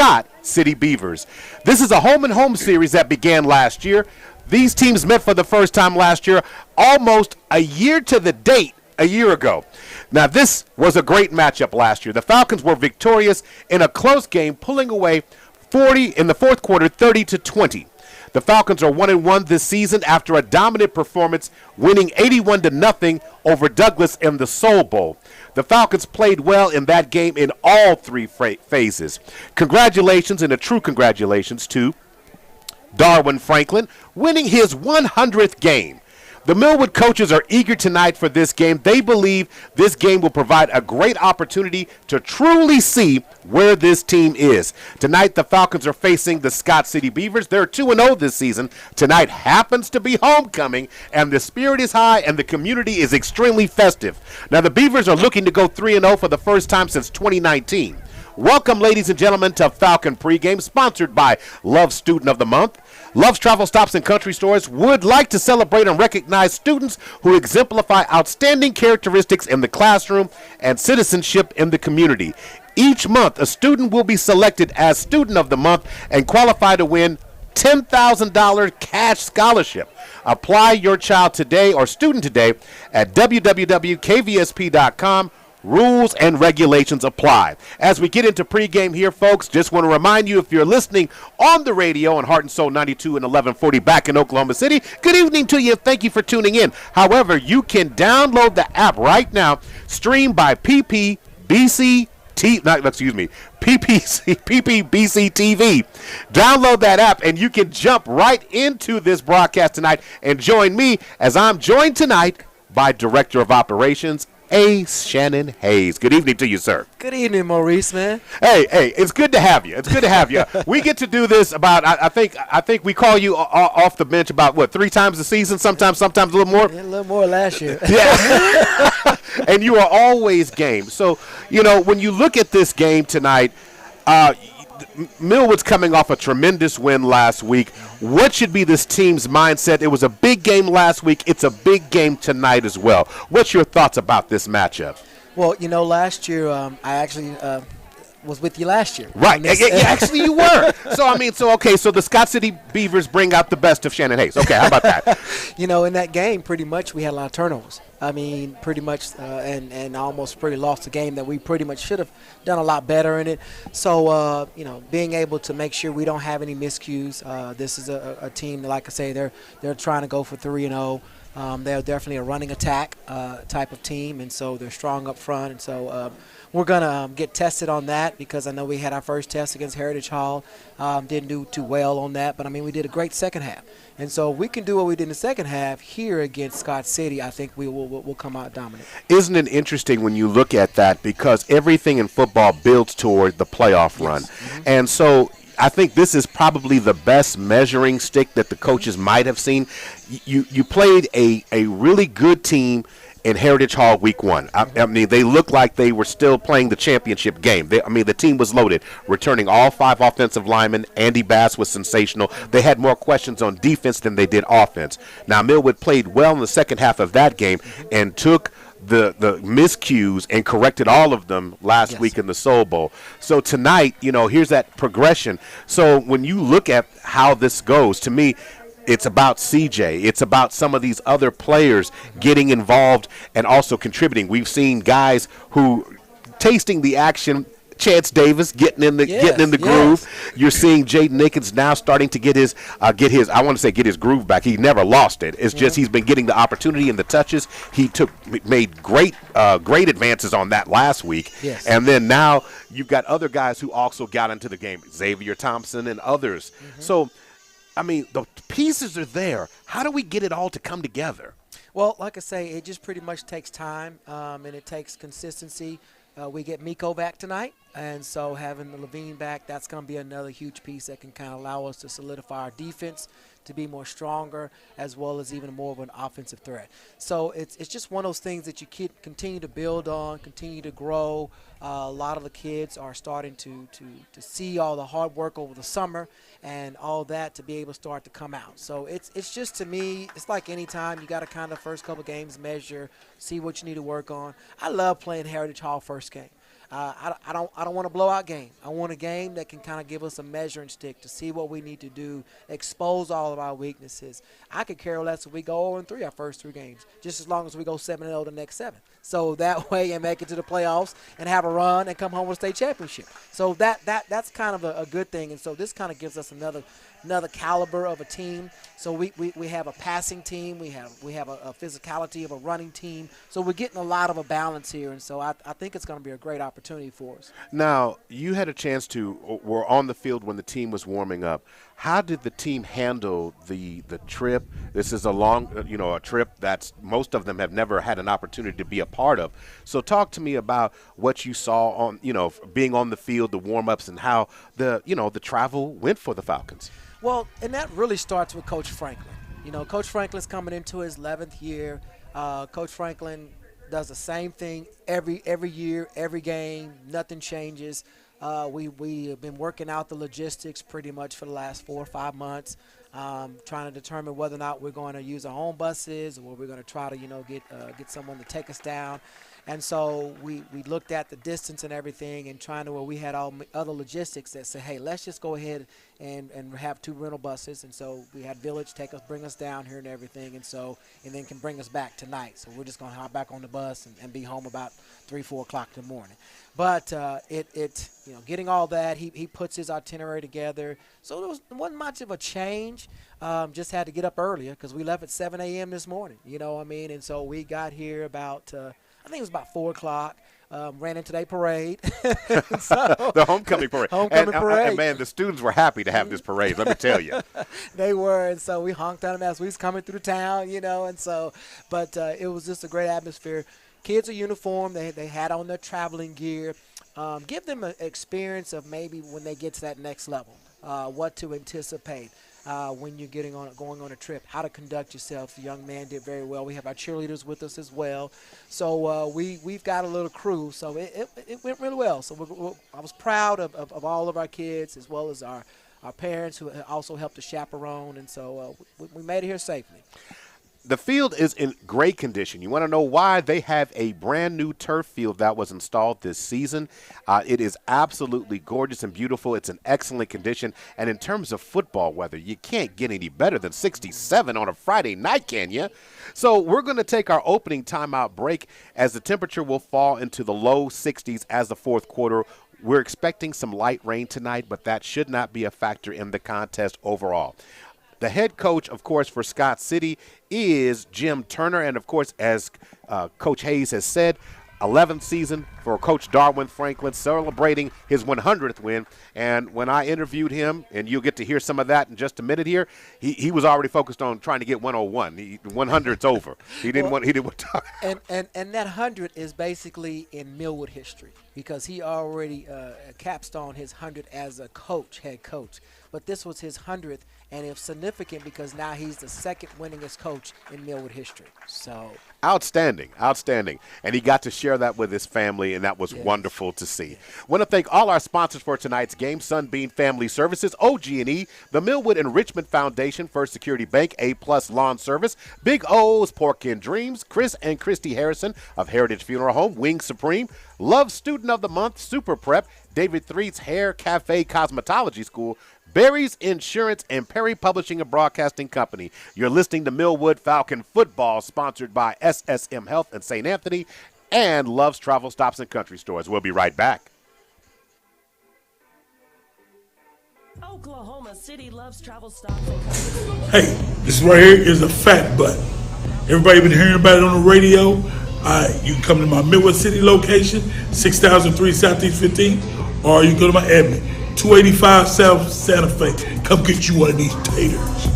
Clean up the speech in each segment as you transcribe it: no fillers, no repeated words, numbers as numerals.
Scott City Beavers. This is a home-and-home series that began last year. These teams met for the first time last year, almost a year to the date a year ago. Now, this was a great matchup last year. The Falcons were victorious in a close game, pulling away 40 in the fourth quarter, 30-20. The Falcons are 1-1 this season after a dominant performance, winning 81-0 over Douglas in the Soul Bowl. The Falcons played well in that game in all three phases. Congratulations, and a true congratulations to Darwin Franklin, winning his 100th game. The Millwood coaches are eager tonight for this game. They believe this game will provide a great opportunity to truly see where this team is. Tonight, the Falcons are facing the Scott City Beavers. They're 2-0 this season. Tonight happens to be homecoming, and the spirit is high, and the community is extremely festive. Now, the Beavers are looking to go 3-0 for the first time since 2019. Welcome, ladies and gentlemen, to Falcon Pregame, sponsored by Love Student of the Month. Love's Travel Stops and Country Stores would like to celebrate and recognize students who exemplify outstanding characteristics in the classroom and citizenship in the community. Each month, a student will be selected as Student of the Month and qualify to win $10,000 cash scholarship. Apply your child today or student today at www.kvsp.com. Rules and regulations apply. As we get into pregame here, folks, just want to remind you, if you're listening on the radio on Heart and Soul 92 and 1140 back in Oklahoma City, good evening to you and thank you for tuning in. However, you can download the app right now, streamed by PPBC PPBC TV. Download that app and you can jump right into this broadcast tonight and join me as I'm joined tonight by Director of Operations, Shannon Hayes. Good evening to you, sir. Good evening, Maurice, man. Hey, it's good to have you. It's good to have you. We get to do this about, I think we call you off the bench about, what, 3 times a season, sometimes a little more? Yeah, a little more last year. Yeah. And you are always game. So, when you look at this game tonight, Millwood's coming off a tremendous win last week. What should be this team's mindset? It was a big game last week. It's a big game tonight as well. What's your thoughts about this matchup? Well, last year I actually was with you last year. Right. Actually, you were. So the Scott City Beavers bring out the best of Shannon Hayes. Okay, how about that? In that game, pretty much we had a lot of turnovers. I mean, pretty much, and almost pretty lost the game that we pretty much should have done a lot better in it. So, being able to make sure we don't have any miscues. This is a team that, like I say, they're trying to go for 3-0. They're definitely a running attack type of team, and so they're strong up front. And so we're going to get tested on that because I know we had our first test against Heritage Hall. Didn't do too well on that, but, we did a great second half. And so we can do what we did in the second half here against Scott City. I think we'll come out dominant. Isn't it interesting when you look at that, because everything in football builds toward the playoff run. Mm-hmm. And so I think this is probably the best measuring stick that the coaches might have seen. You played a really good team in Heritage Hall week 1. They looked like they were still playing the championship game. The team was loaded, returning all 5 offensive linemen. Andy Bass was sensational. They had more questions on defense than they did offense. Now, Millwood played well in the second half of that game and took the miscues and corrected all of them last week in the Soul Bowl. So tonight, here's that progression. So when you look at how this goes, to me, it's about CJ. It's about some of these other players getting involved and also contributing. We've seen guys who tasting the action. Chance Davis getting in the groove. You're seeing Jaden Nickens now starting to get his groove back. He never lost it. It's just he's been getting the opportunity and the touches. He made great advances on that last week. Yes. And then now you've got other guys who also got into the game, Xavier Thompson and others. Mm-hmm. So the pieces are there. How do we get it all to come together? Well, like I say, it just pretty much takes time, and it takes consistency. We get Miko back tonight, and so having the Levine back, that's going to be another huge piece that can kind of allow us to solidify our defense, to be more stronger, as well as even more of an offensive threat. So it's just one of those things that you continue to build on, continue to grow. A lot of the kids are starting to see all the hard work over the summer and all that to be able to start to come out. So it's just, to me, it's like any time you got to kind of first couple games measure, see what you need to work on. I love playing Heritage Hall first game. I don't want a blowout game. I want a game that can kind of give us a measuring stick to see what we need to do, expose all of our weaknesses. I could care less if we go 0-3 our first 3 games, just as long as we go 7-0 the next 7. So that way and make it to the playoffs and have a run and come home with a state championship. So that's kind of a good thing. And so this kind of gives us another caliber of a team. So we have a passing team. We have a physicality of a running team. So we're getting a lot of a balance here. And so I think it's going to be a great opportunity for us. Now, you had a chance were on the field when the team was warming up. How did the team handle the trip? This is a long, a trip that's most of them have never had an opportunity to be a part of. So talk to me about what you saw on, being on the field, the warm-ups, and how the travel went for the Falcons. Well, and that really starts with Coach Franklin. Coach Franklin's coming into his 11th year. Coach Franklin does the same thing every year, every game. Nothing changes. We have been working out the logistics pretty much for the last 4 or 5 months, trying to determine whether or not we're going to use our own buses or we're going to try to, get someone to take us down. And so we looked at the distance and everything and trying to where we had all other logistics that said, hey, let's just go ahead and have 2 rental buses. And so we had Village bring us down here and everything, and then can bring us back tonight. So we're just going to hop back on the bus and be home about 3, 4 o'clock in the morning. But getting all that, he puts his itinerary together. So there wasn't much of a change. Just had to get up earlier because we left at 7 a.m. this morning, And so we got here about I think it was about 4 o'clock. Ran into their parade. The homecoming parade. Parade. And, man, the students were happy to have this parade, let me tell you. They were, and so we honked at them as we was coming through the town, and so, but it was just a great atmosphere. Kids are uniformed. They had on their traveling gear. Give them an experience of maybe when they get to that next level, what to anticipate. When you're going on a trip, how to conduct yourself. The young man did very well. We have our cheerleaders with us as well. So we've got a little crew. So it went really well. So I was proud of all of our kids as well as our parents who also helped to chaperone. And so we made it here safely. The field is in great condition. You want to know why? They have a brand new turf field that was installed this season. It is absolutely gorgeous and beautiful. It's in excellent condition. And in terms of football weather, you can't get any better than 67 on a Friday night, can you? So we're going to take our opening timeout break as the temperature will fall into the low 60s as the fourth quarter. We're expecting some light rain tonight, but that should not be a factor in the contest overall. The head coach, of course, for Scott City is Jim Turner. And, of course, as Coach Hayes has said, 11th season for Coach Darwin Franklin, celebrating his 100th win. And when I interviewed him, and you'll get to hear some of that in just a minute here, he was already focused on trying to get 101. 100's over. He didn't want to talk. And that 100 is basically in Millwood history because he already capstone his 100 as a coach, head coach. But this was his 100th, and it's significant because now he's the second winningest coach in Millwood history. So outstanding. And he got to share that with his family, and that was wonderful to see. Yes. Want to thank all our sponsors for tonight's game: Sunbeam Family Services, OG&E, the Millwood Enrichment Foundation, First Security Bank, A-Plus Lawn Service, Big O's Pork and Dreams, Chris and Christy Harrison of Heritage Funeral Home, Wings Supreme, Love Student of the Month, Super Prep, David Threet's Hair Cafe Cosmetology School, Barry's Insurance, and Perry Publishing and Broadcasting Company. You're listening to Millwood Falcon Football, sponsored by SSM Health and St. Anthony and Love's Travel Stops and Country Stores. We'll be right back. Oklahoma City loves travel stops and country stores. Hey, this right here is a fat butt. Everybody been hearing about it on the radio. You can come to my Millwood City location, 6003 Southeast 15, or you can go to my Edmond, 285 South Santa Fe. Come get you one of these taters.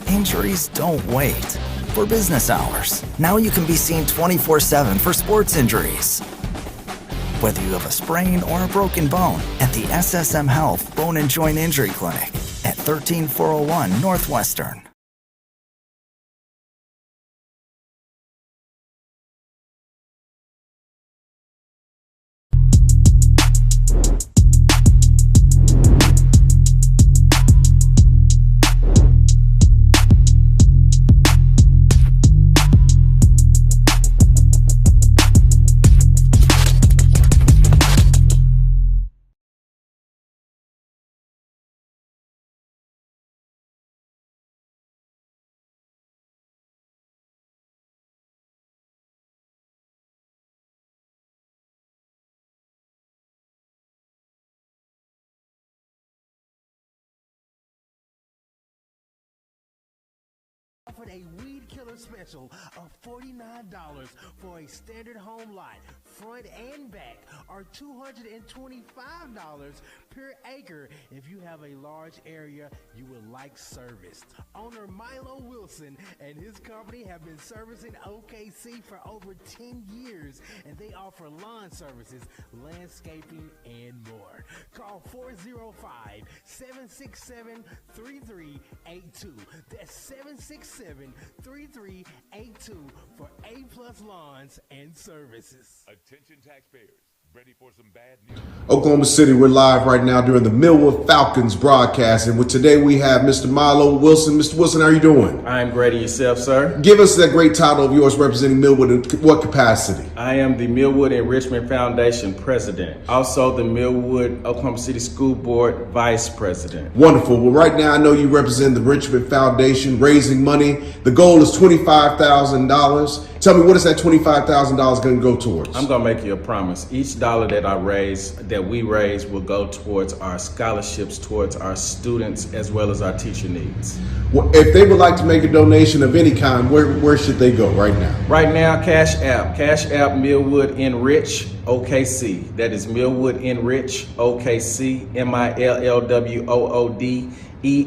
Injuries don't wait. For business hours, now you can be seen 24/7 for sports injuries. Whether you have a sprain or a broken bone, at the SSM Health Bone and Joint Injury Clinic at 13401 Northwestern. offered a weed killer special of $49 for a standard home lot, front and back, or $225 per acre if you have a large area you would like serviced. Owner Milo Wilson and his company have been servicing OKC for over 10 years, and they offer lawn services, landscaping, and more. Call 405-767-3382. That's 767-3382 for A-Plus Lawns and Services. Attention taxpayers, ready for some bad news? Oklahoma City, we're live right now during the Millwood Falcons broadcast, and today we have Mr. Milo Wilson. Mr. Wilson, how are you doing? I'm great, and yourself, sir? Give us that great title of yours representing Millwood in what capacity? I am the Millwood Enrichment Foundation president, also the Millwood Oklahoma City School Board vice president. Wonderful. Well, right now I know you represent the Enrichment Foundation, raising money. The goal is $25,000. Tell me, what is that $25,000 going to go towards? I'm going to make you a promise. Each dollar that we raise will go towards our scholarships, towards our students, as well as our teacher needs. Well, if they would like to make a donation of any kind, where should they go right now? Right now, Cash App Millwood Enrich OKC. That is Millwood Enrich OKC, MILLWOOD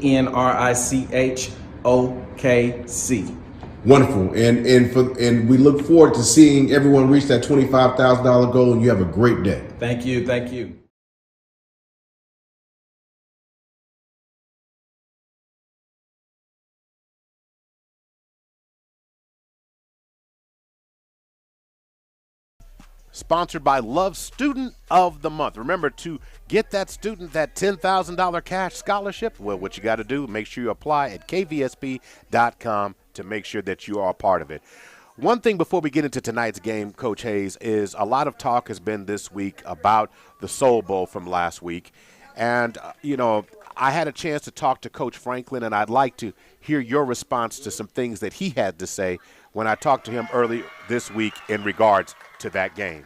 ENRICH OKC. Wonderful, and we look forward to seeing everyone reach that $25,000 goal. And you have a great day. Thank you. Thank you. Sponsored by Love Student of the Month. Remember, to get that student that $10,000 cash scholarship, well, what you got to do, make sure you apply at kvsp.com to make sure that you are a part of it. One thing before we get into tonight's game, Coach Hayes, is a lot of talk has been this week about the Soul Bowl from last week. And, I had a chance to talk to Coach Franklin, and I'd like to hear your response to some things that he had to say when I talked to him early this week in regards to that game.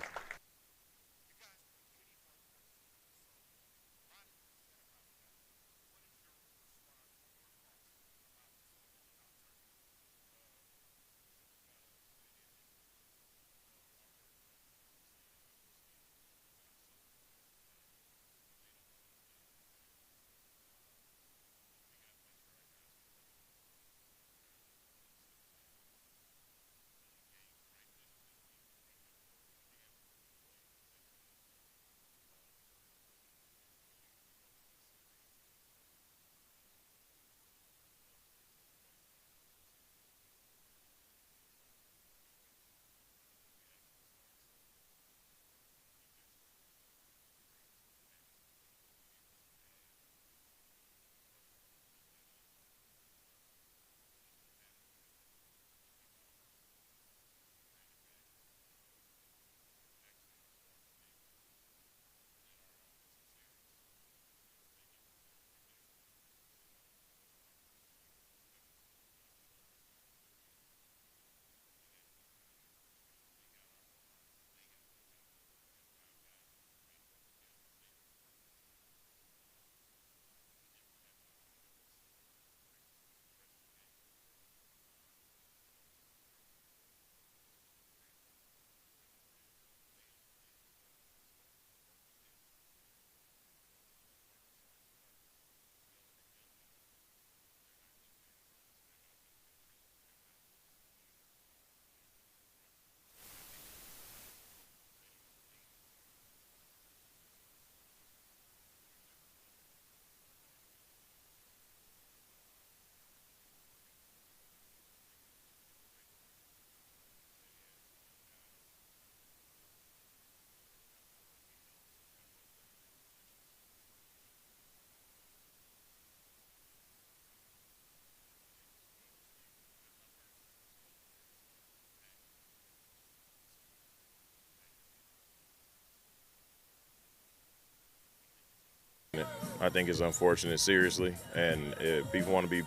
I think it's unfortunate, seriously, and if people want to be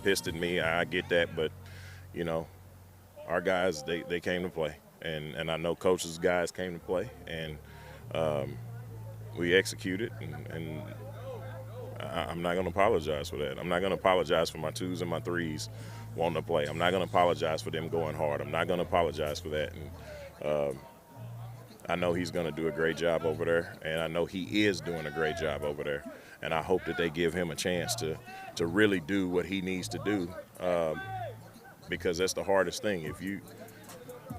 pissed at me, I get that, but, our guys, they came to play, and I know Coach's guys came to play, and we executed, and I'm not going to apologize for that. I'm not going to apologize for my 2s and my 3s wanting to play. I'm not going to apologize for them going hard. I'm not going to apologize for that. And I know he's going to do a great job over there, and I know he is doing a great job over there. And I hope that they give him a chance to really do what he needs to do, because that's the hardest thing.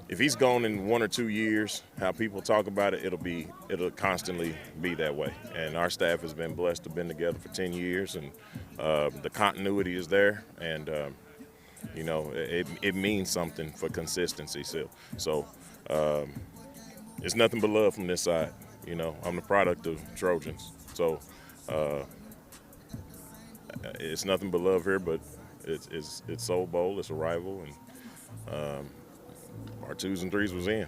If he's gone in 1 or 2 years, how people talk about it, it'll constantly be that way. And our staff has been blessed to have been together for 10 years, and the continuity is there, and you know, it means something for consistency still. So it's nothing but love from this side. You know, I'm the product of Trojans, so it's nothing but love here. But it's Soul Bowl, it's a rival, and our 2s and 3s was in.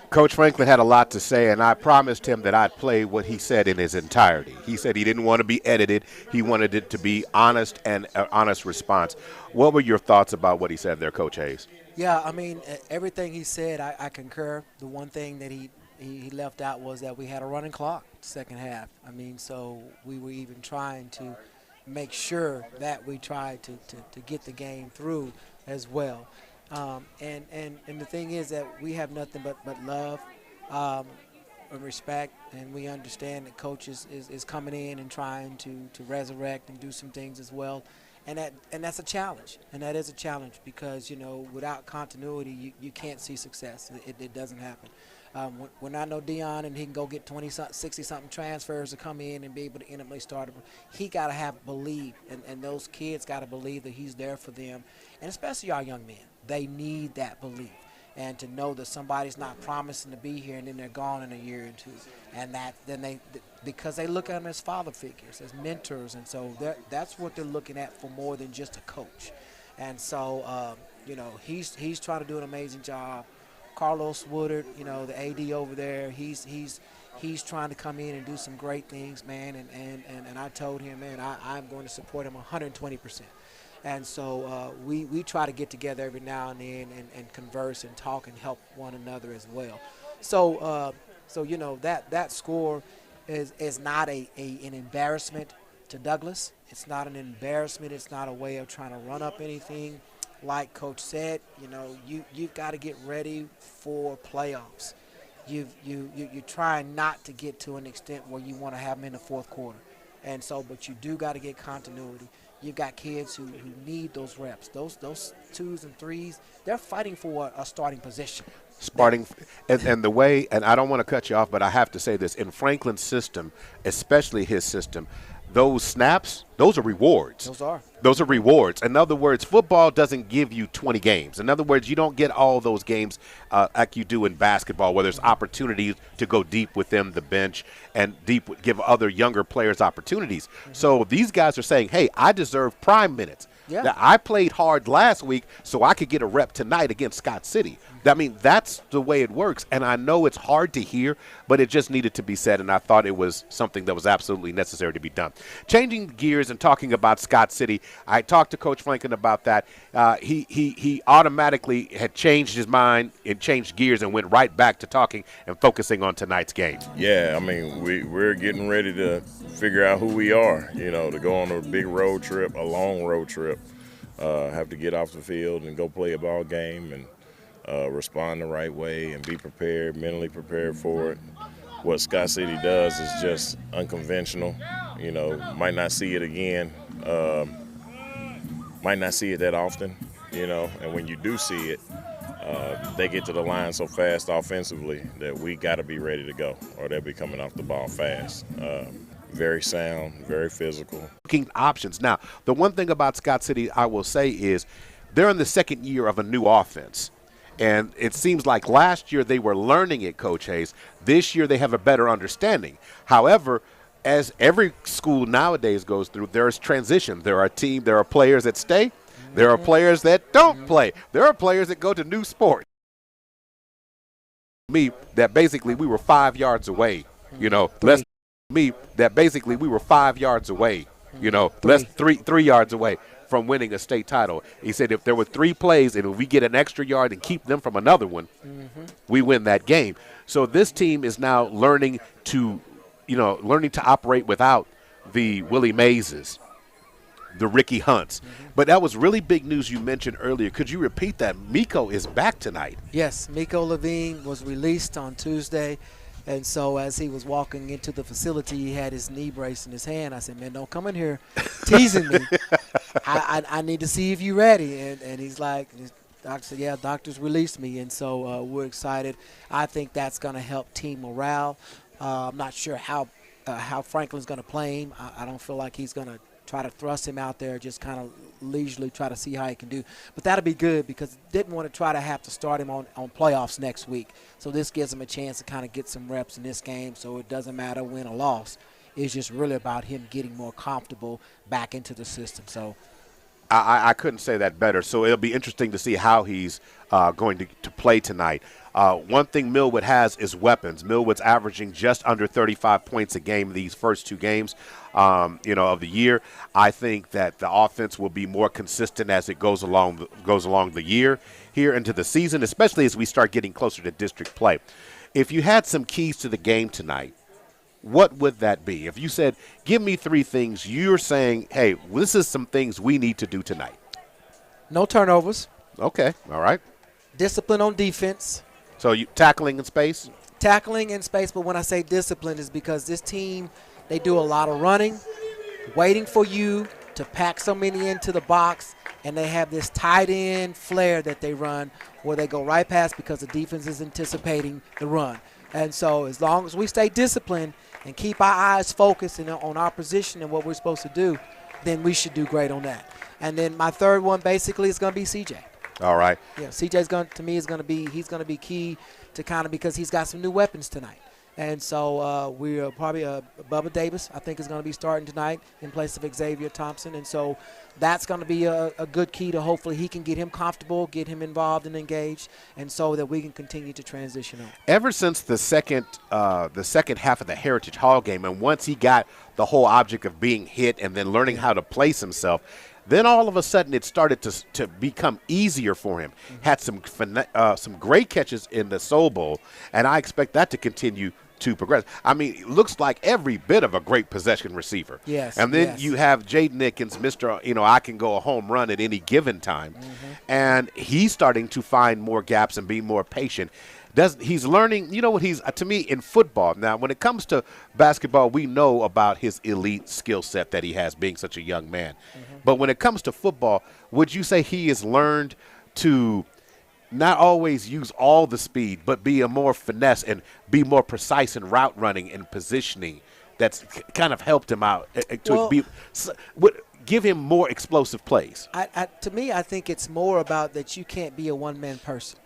Coach Franklin had a lot to say, and I promised him that I'd play what he said in his entirety. He said he didn't want to be edited. He wanted it to be honest and an honest response. What were your thoughts about what he said there, Coach Hayes? Yeah, I mean, everything he said, I concur. The one thing that he left out was that we had a running clock second half. I mean, so we were even trying to make sure that we tried to get the game through as well. And the thing is that we have nothing but love and respect, and we understand that Coach is coming in and trying to resurrect and do some things as well. And that's a challenge, and that is a challenge because, you know, without continuity, you can't see success. It doesn't happen. When I know Dion and he can go get 60-something transfers to come in and be able to intimately start, he got to have belief, and those kids got to believe that he's there for them, and especially our young men. They need that belief, and to know that somebody's not promising to be here and then they're gone in a year or two, and because they look at them as father figures, as mentors, and so that's what they're looking at for more than just a coach. And so you know, he's trying to do an amazing job. Carlos Woodard, you know, the AD over there, he's trying to come in and do some great things, man, and I told him, man, I'm going to support him 120%. And so we try to get together every now and then and converse and talk and help one another as well. So you know, that score is not an embarrassment to Douglas. It's not an embarrassment. It's not a way of trying to run up anything. Like Coach said, you know, you've got to get ready for playoffs. You're trying not to get to an extent where you want to have them in the fourth quarter. And so, but you do got to get continuity. You've got kids who need those reps. Those 2s and 3s, they're fighting for a starting position. And the way, and I don't want to cut you off, but I have to say this, in Franklin's system, especially his system, those snaps, those are rewards. Those are rewards. In other words, football doesn't give you 20 games. In other words, you don't get all those games like you do in basketball, where there's opportunities to go deep within the bench and give other younger players opportunities. Mm-hmm. So these guys are saying, hey, I deserve prime minutes. Yeah. Now, I played hard last week so I could get a rep tonight against Scott City. I mean, that's the way it works. And I know it's hard to hear, but it just needed to be said, and I thought it was something that was absolutely necessary to be done. Changing gears and talking about Scott City, I talked to Coach Franklin about that. He automatically had changed his mind and changed gears and went right back to talking and focusing on tonight's game. Yeah, I mean, we're getting ready to figure out who we are, you know, to go on a big road trip, a long road trip, have to get off the field and go play a ball game and respond the right way and be prepared, mentally prepared for it. What Scott City does is just unconventional. You know, might not see it again, might not see it that often, you know, and when you do see it, they get to the line so fast offensively that we got to be ready to go, or they'll be coming off the ball fast. Very sound, very physical. Options. Now, the one thing about Scott City I will say is they're in the second year of a new offense. And it seems like last year they were learning it, Coach Hayes. This year they have a better understanding. However, as every school nowadays goes through, there is transition. There are players that stay. There are players that don't play. There are players that go to new sports. That basically we were 5 yards away, you know, less three yards away from winning a state title. He said if there were 3 plays and if we get an extra yard and keep them from another one, we win that game. So this team is now learning to operate without the Willie Mazes, the Ricky Hunts. But that was really big news you mentioned earlier. Could you repeat that? Miko is back tonight. Yes, Miko Levine was released on Tuesday. And so as he was walking into the facility, he had his knee brace in his hand. I said, man, don't come in here teasing me. I need to see if you're ready. And he's like, doctor said, yeah, doctors released me. And so we're excited. I think that's going to help team morale. I'm not sure how Franklin's going to play him. I don't feel like he's going to try to thrust him out there, just kind of leisurely try to see how he can do. But that'll be good because didn't want to try to have to start him on playoffs next week. So this gives him a chance to kind of get some reps in this game, so it doesn't matter win or loss. It's just really about him getting more comfortable back into the system. So I couldn't say that better. So it'll be interesting to see how he's going to play tonight. One thing Millwood has is weapons. Millwood's averaging just under 35 points a game these first two games, of the year. I think that the offense will be more consistent as it goes along the year here into the season, especially as we start getting closer to district play. If you had some keys to the game tonight, what would that be? If you said, give me three things, you're saying, hey, this is some things we need to do tonight. No turnovers. Okay, all right. Discipline on defense. So you tackling in space? Tackling in space, but when I say discipline is because this team, they do a lot of running, waiting for you to pack so many into the box, and they have this tight end flare that they run where they go right past because the defense is anticipating the run. And so as long as we stay disciplined and keep our eyes focused on our position and what we're supposed to do, then we should do great on that. And then my third one basically is going to be CJ. All right. Yeah, CJ's going to be key to kind of because he's got some new weapons tonight. And so we are probably Bubba Davis, I think, is going to be starting tonight in place of Xavier Thompson. And so that's going to be a good key to hopefully he can get him comfortable, get him involved and engaged, and so that we can continue to transition on. Ever since the second half of the Heritage Hall game, and once he got the whole object of being hit and then learning how to place himself, then all of a sudden it started to become easier for him. Had some great catches in the Soul Bowl, and I expect that to continue to progress. I mean, it looks like every bit of a great possession receiver. Yes. And then you have Jaden Nickens, Mr. I can go a home run at any given time. And he's starting to find more gaps and be more patient. He's learning, to me, in football. Now, when it comes to basketball, we know about his elite skill set that he has being such a young man. But when it comes to football, would you say he has learned to not always use all the speed, but be a more finesse and be more precise in route running and positioning? That's kind of helped him out give him more explosive plays. To me, I think it's more about that you can't be a one-man person.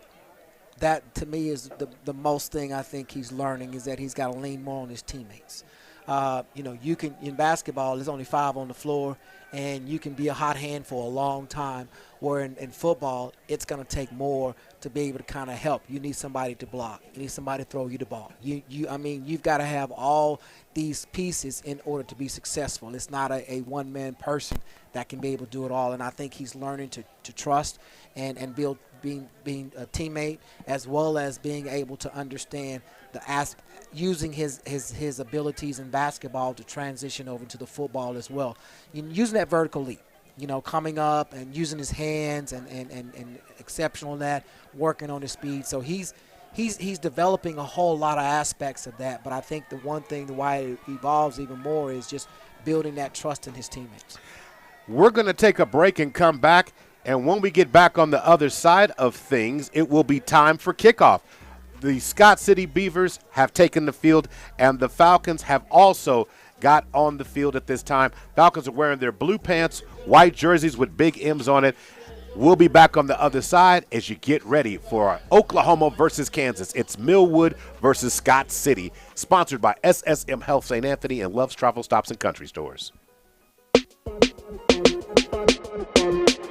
That, to me, is the most thing I think he's learning is that he's got to lean more on his teammates. You can, in basketball, there's only 5 on the floor, and you can be a hot hand for a long time, where in football, it's going to take more to be able to kind of help. You need somebody to block. You need somebody to throw you the ball. You've got to have all these pieces in order to be successful. It's not a one-man person that can be able to do it all, and I think he's learning to trust and build being a teammate, as well as being able to understand using his abilities in basketball to transition over to the football as well. Using that vertical leap, coming up and using his hands and exceptional in that, working on his speed. So he's developing a whole lot of aspects of that. But I think the one thing, why it evolves even more, is just building that trust in his teammates. We're going to take a break and come back. And when we get back on the other side of things, it will be time for kickoff. The Scott City Beavers have taken the field, and the Falcons have also got on the field at this time. Falcons are wearing their blue pants, white jerseys with big M's on it. We'll be back on the other side as you get ready for Oklahoma versus Kansas. It's Millwood versus Scott City, sponsored by SSM Health St. Anthony and Love's Travel Stops and Country Stores.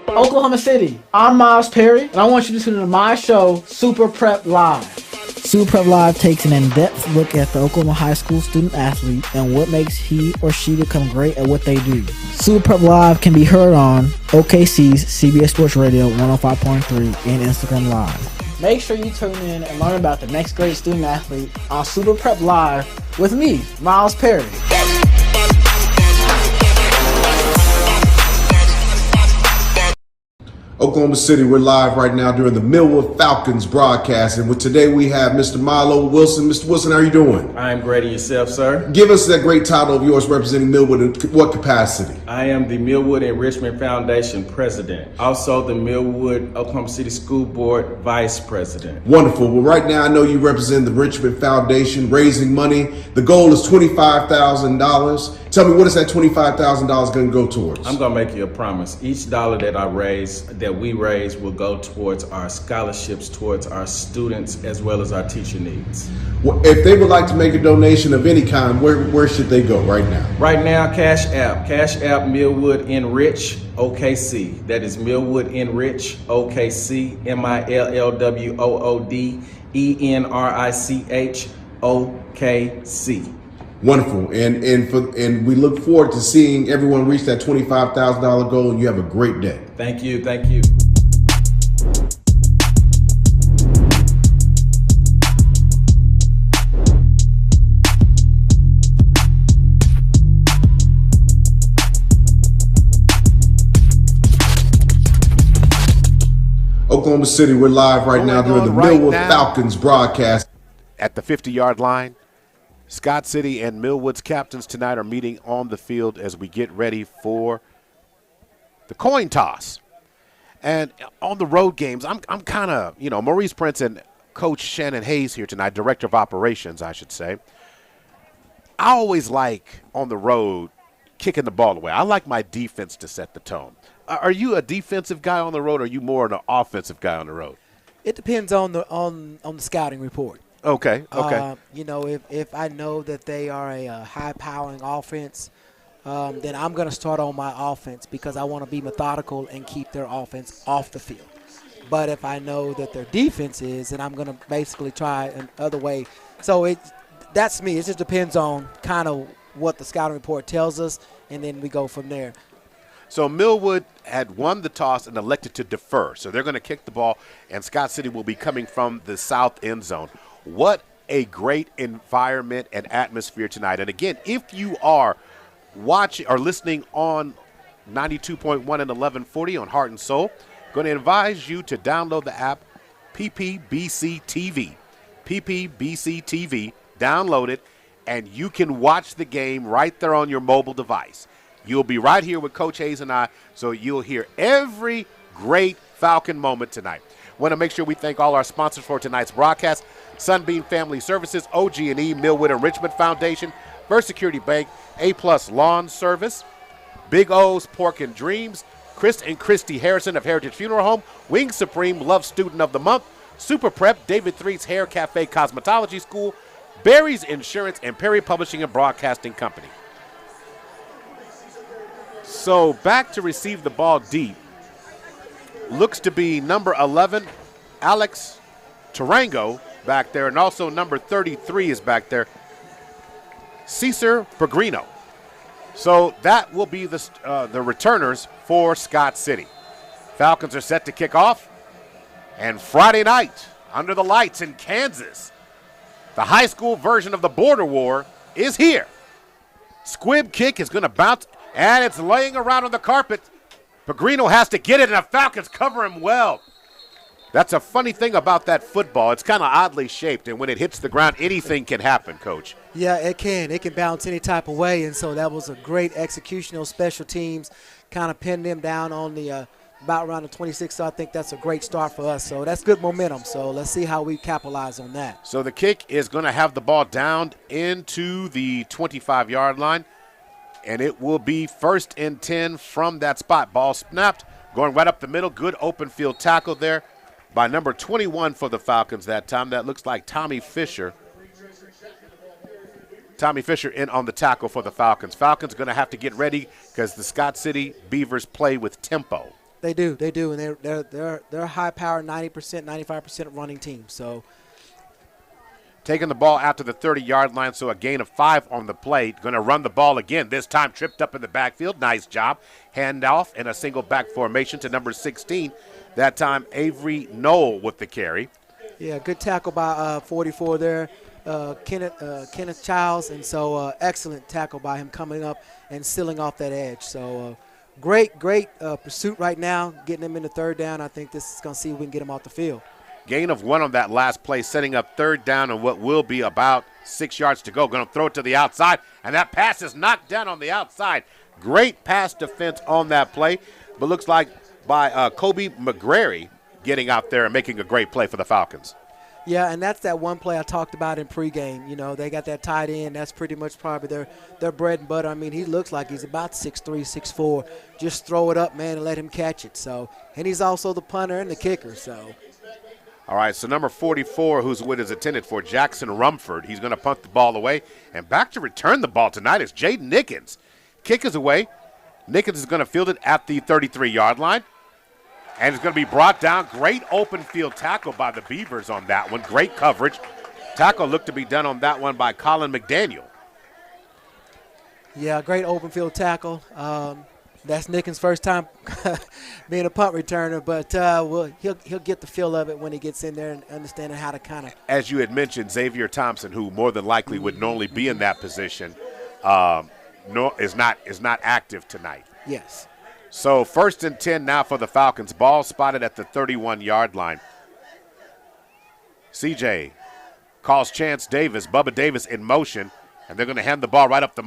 Oklahoma City, I'm Miles Perry, and I want you to tune into my show, Super Prep Live. Super Prep Live takes an in-depth look at the Oklahoma high school student-athlete and what makes he or she become great at what they do. Super Prep Live can be heard on OKC's CBS Sports Radio 105.3 and Instagram Live. Make sure you tune in and learn about the next great student-athlete on Super Prep Live with me, Miles Perry. Oklahoma City, we're live right now during the Millwood Falcons broadcast. And today we have Mr. Milo Wilson. Mr. Wilson, how are you doing? I am great, and yourself, sir? Give us that great title of yours representing Millwood in what capacity? I am the Millwood Enrichment Foundation president, also the Millwood Oklahoma City School Board vice president. Wonderful. Well, right now I know you represent the Enrichment Foundation, raising money. The goal is $25,000. Tell me, what is that $25,000 going to go towards? I'm going to make you a promise. Each dollar that we raise will go towards our scholarships, towards our students, as well as our teacher needs. Well, if they would like to make a donation of any kind, where should they go right now? Right now, Cash App Millwood Enrich OKC. That is Millwood Enrich OKC, MILLWOOD ENRICH OKC. Wonderful, and we look forward to seeing everyone reach that $25,000 goal. And you have a great day. Thank you. Thank you. Oklahoma City, we're live right now during the Millwood Falcons broadcast. At the 50-yard line, Scott City and Millwood's captains tonight are meeting on the field as we get ready for the coin toss. And on the road games, I'm kind of, Maurice Prince and Coach Shannon Hayes here tonight, Director of Operations, I should say. I always like, on the road, kicking the ball away. I like my defense to set the tone. Are you a defensive guy on the road, or are you more an offensive guy on the road? It depends on the scouting report. Okay. If I know that they are a high-powering offense, then I'm going to start on my offense because I want to be methodical and keep their offense off the field. But if I know that their defense is, then I'm going to basically try another way. So that's me. It just depends on kind of what the scouting report tells us, and then we go from there. So Millwood had won the toss and elected to defer. So they're going to kick the ball, and Scott City will be coming from the south end zone. What a great environment and atmosphere tonight. And again, if you are watching or listening on 92.1 and 1140 on Heart and Soul, going to advise you to download the app PPBC TV. PPBC TV, download it, and you can watch the game right there on your mobile device. You'll be right here with Coach Hayes and I, so you'll hear every great Falcon moment tonight. Want to make sure we thank all our sponsors for tonight's broadcast: Sunbeam Family Services, OG&E, Millwood Enrichment Foundation, First Security Bank, A-Plus Lawn Service, Big O's Pork and Dreams, Chris and Christy Harrison of Heritage Funeral Home, Wing Supreme Love Student of the Month, Super Prep, David Threet's Hair Cafe Cosmetology School, Barry's Insurance, and Perry Publishing and Broadcasting Company. So back to receive the ball deep looks to be number 11, Alex Tarango, back there, and also number 33 is back there, Cesar Pegrino. So that will be the returners for Scott City. Falcons are set to kick off, and Friday night, under the lights in Kansas, the high school version of the Border War is here. Squib kick is going to bounce, and it's laying around on the carpet. Pegrino has to get it, and the Falcons cover him well. That's a funny thing about that football. It's kind of oddly shaped, and when it hits the ground, anything can happen, Coach. Yeah, it can. It can bounce any type of way, and so that was a great executional special teams. Kind of pinned them down on the about around the 26, so I think that's a great start for us. So that's good momentum. So let's see how we capitalize on that. So the kick is going to have the ball down into the 25-yard line, and it will be 1st and 10 from that spot. Ball snapped, going right up the middle. Good open field tackle there by number 21 for the Falcons that time. That looks like Tommy Fisher. Tommy Fisher in on the tackle for the Falcons. Falcons going to have to get ready because the Scott City Beavers play with tempo. They do, and they're a high-powered 90%, 95% running team. So taking the ball out to the 30-yard line, so a gain of 5 on the play. Going to run the ball again. This time tripped up in the backfield. Nice job. Handoff and a single back formation to number 16. That time Avery Knoll with the carry. Yeah, good tackle by 44 there, Kenneth Childs. And so excellent tackle by him coming up and sealing off that edge. So great pursuit right now, getting him in the third down. I think this is going to see if we can get him off the field. Gain of 1 on that last play, setting up third down and what will be about 6 yards to go. Going to throw it to the outside, and that pass is knocked down on the outside. Great pass defense on that play, but looks like by Kobe McGrary getting out there and making a great play for the Falcons. Yeah, and that's that one play I talked about in pregame. You know, they got that tight end. That's pretty much probably their bread and butter. I mean, he looks like he's about 6'3", 6'4". Just throw it up, man, and let him catch it. So, and he's also the punter and the kicker, so. All right, so number 44, whose win is intended for, Jackson Rumford. He's going to punt the ball away. And back to return the ball tonight is Jaden Nickens. Kick is away. Nickens is going to field it at the 33-yard line. And it's going to be brought down. Great open field tackle by the Beavers on that one. Great coverage. Tackle looked to be done on that one by Colin McDaniel. Yeah, great open field tackle. That's Nickens' first time being a punt returner, but he'll get the feel of it when he gets in there and understanding how to kind of. As you had mentioned, Xavier Thompson, who more than likely would normally be in that position, is not active tonight. Yes. So 1st and 10 now for the Falcons. Ball spotted at the 31-yard line. CJ calls Chance Davis, Bubba Davis in motion, and they're going to hand the ball right up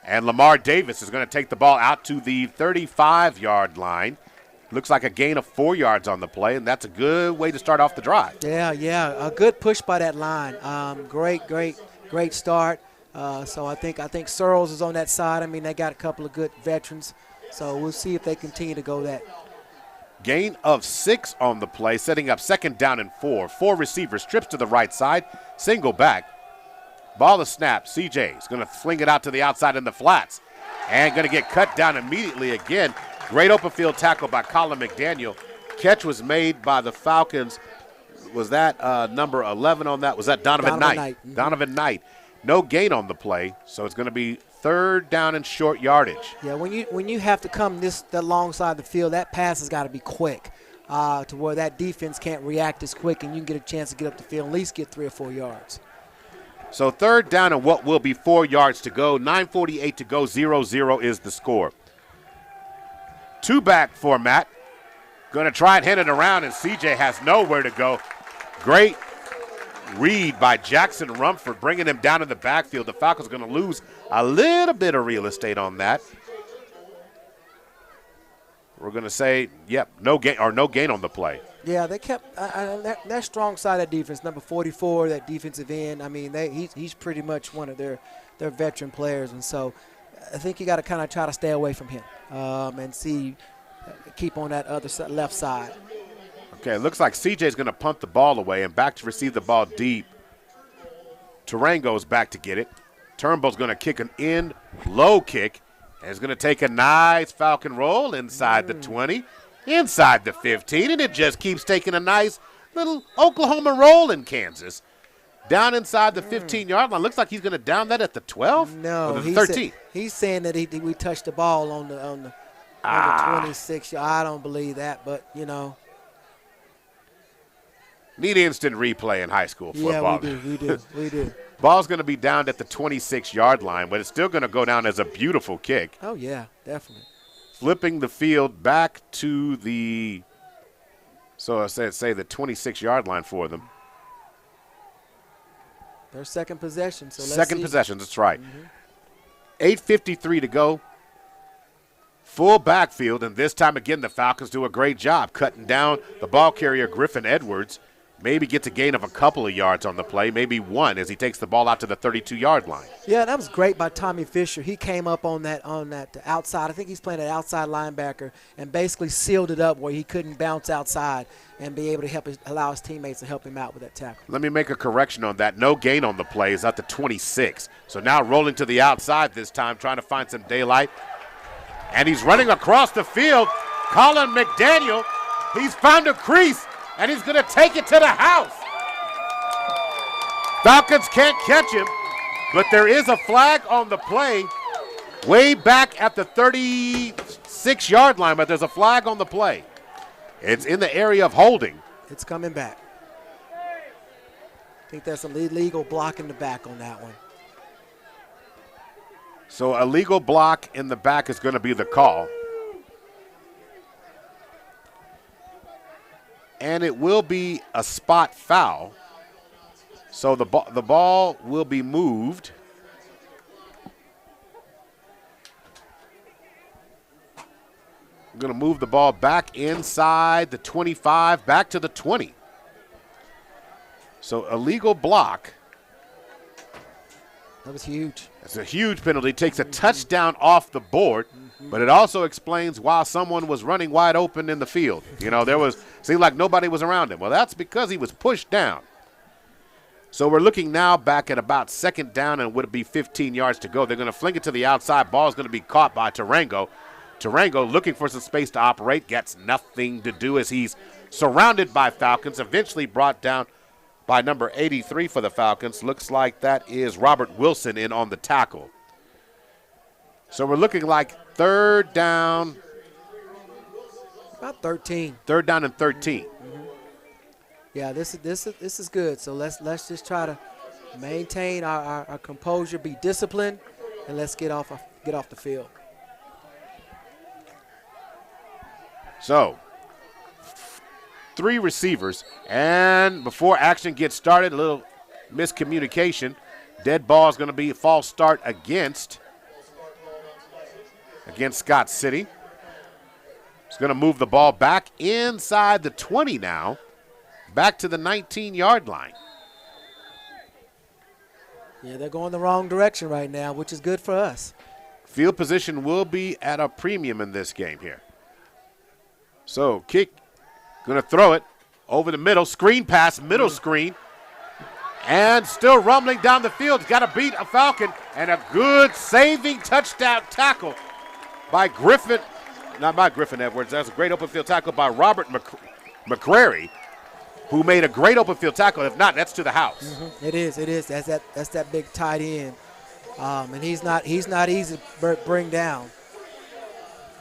and Lamar Davis is going to take the ball out to the 35-yard line. Looks like a gain of 4 yards on the play, and that's a good way to start off the drive. Yeah, a good push by that line. Great start. So I think Searles is on that side. I mean, they got a couple of good veterans, so we'll see if they continue to go that. Gain of 6 on the play, setting up 2nd down and 4. 4 receivers, trips to the right side, single back. Ball is snapped. CJ is going to fling it out to the outside in the flats and going to get cut down immediately again. Great open field tackle by Colin McDaniel. Catch was made by the Falcons. Was that number 11 on that? Was that Donovan Knight? Mm-hmm. Donovan Knight. No gain on the play, so it's going to be 3rd down and short yardage. Yeah, when you have to come that long side of the field, that pass has got to be quick to where that defense can't react as quick, and you can get a chance to get up the field, at least get 3 or 4 yards. So 3rd down and what will be 4 yards to go. 9:48 to go. 0-0 is the score. 2-back format. Going to try and hand it around, and CJ has nowhere to go. Great read by Jackson Rumford, bringing him down in the backfield. The Falcons are going to lose a little bit of real estate on that. We're going to say, no gain on the play. Yeah, they kept that strong side of that defense, number 44, that defensive end. I mean, he's pretty much one of their veteran players, and so I think you got to kind of try to stay away from him and keep on that other left side. Okay, it looks like CJ's going to punt the ball away and back to receive the ball deep. Tarango's back to get it. Turnbull's going to kick an in low kick, and is going to take a nice Falcon roll inside the 20. Inside the 15, and it just keeps taking a nice little Oklahoma roll in Kansas. Down inside the 15-yard line. Looks like he's going to down that at the 12? No, or the 13. He's saying that we touched the ball on the 26. I don't believe that, but, you know. Need instant replay in high school football. Yeah, we do. Ball's going to be down at the 26-yard line, but it's still going to go down as a beautiful kick. Oh, yeah, definitely. Flipping the field back to the, so I say the 26-yard line for them. Their second possession. So second possession, that's right. 8:53 to go. Full backfield, and this time again the Falcons do a great job cutting down the ball carrier Griffin Edwards. Maybe gets a gain of a couple of yards on the play, maybe 1 as he takes the ball out to the 32-yard line. Yeah, that was great by Tommy Fisher. He came up on that outside. I think he's playing an outside linebacker and basically sealed it up where he couldn't bounce outside and be able to allow his teammates to help him out with that tackle. Let me make a correction on that. No gain on the play is at the 26. So now rolling to the outside this time, trying to find some daylight. And he's running across the field. Colin McDaniel, he's found a crease. And he's going to take it to the house. Falcons can't catch him, but there is a flag on the play way back at the 36-yard line, but there's a flag on the play. It's in the area of holding. It's coming back. I think that's a illegal block in the back on that one. So a legal block in the back is going to be the call. and it will be a spot foul. So the ball will be moved. I'm going to move the ball back inside the 25, back to the 20. So illegal block. That was huge. That's a huge penalty. Takes a touchdown off the board, but it also explains why someone was running wide open in the field. You know, seemed like nobody was around him. Well, that's because he was pushed down. So we're looking now back at about second down, and would it be 15 yards to go. They're going to fling it to the outside. Ball is going to be caught by Tarango. Tarango looking for some space to operate, gets nothing to do as he's surrounded by Falcons, eventually brought down by number 83 for the Falcons. Looks like that is Robert Wilson in on the tackle. So we're looking like third down. About 13. Third down and 13. Yeah, this is good. So let's just try to maintain our composure, be disciplined, and let's get off the field. So 3 receivers, and before action gets started, a little miscommunication. Dead ball is going to be a false start against Scott City. It's going to move the ball back inside the 20 now, back to the 19-yard line. Yeah, they're going the wrong direction right now, which is good for us. Field position will be at a premium in this game here. So kick, going to throw it over the middle, screen pass, middle screen, and still rumbling down the field. Got to beat a Falcon, and a good saving touchdown tackle by Griffin. Not by Griffin Edwards. That's a great open field tackle by Robert McCrary, who made a great open field tackle. If not, that's to the house. Mm-hmm. It is. That's that big tight end, and he's not easy to bring down.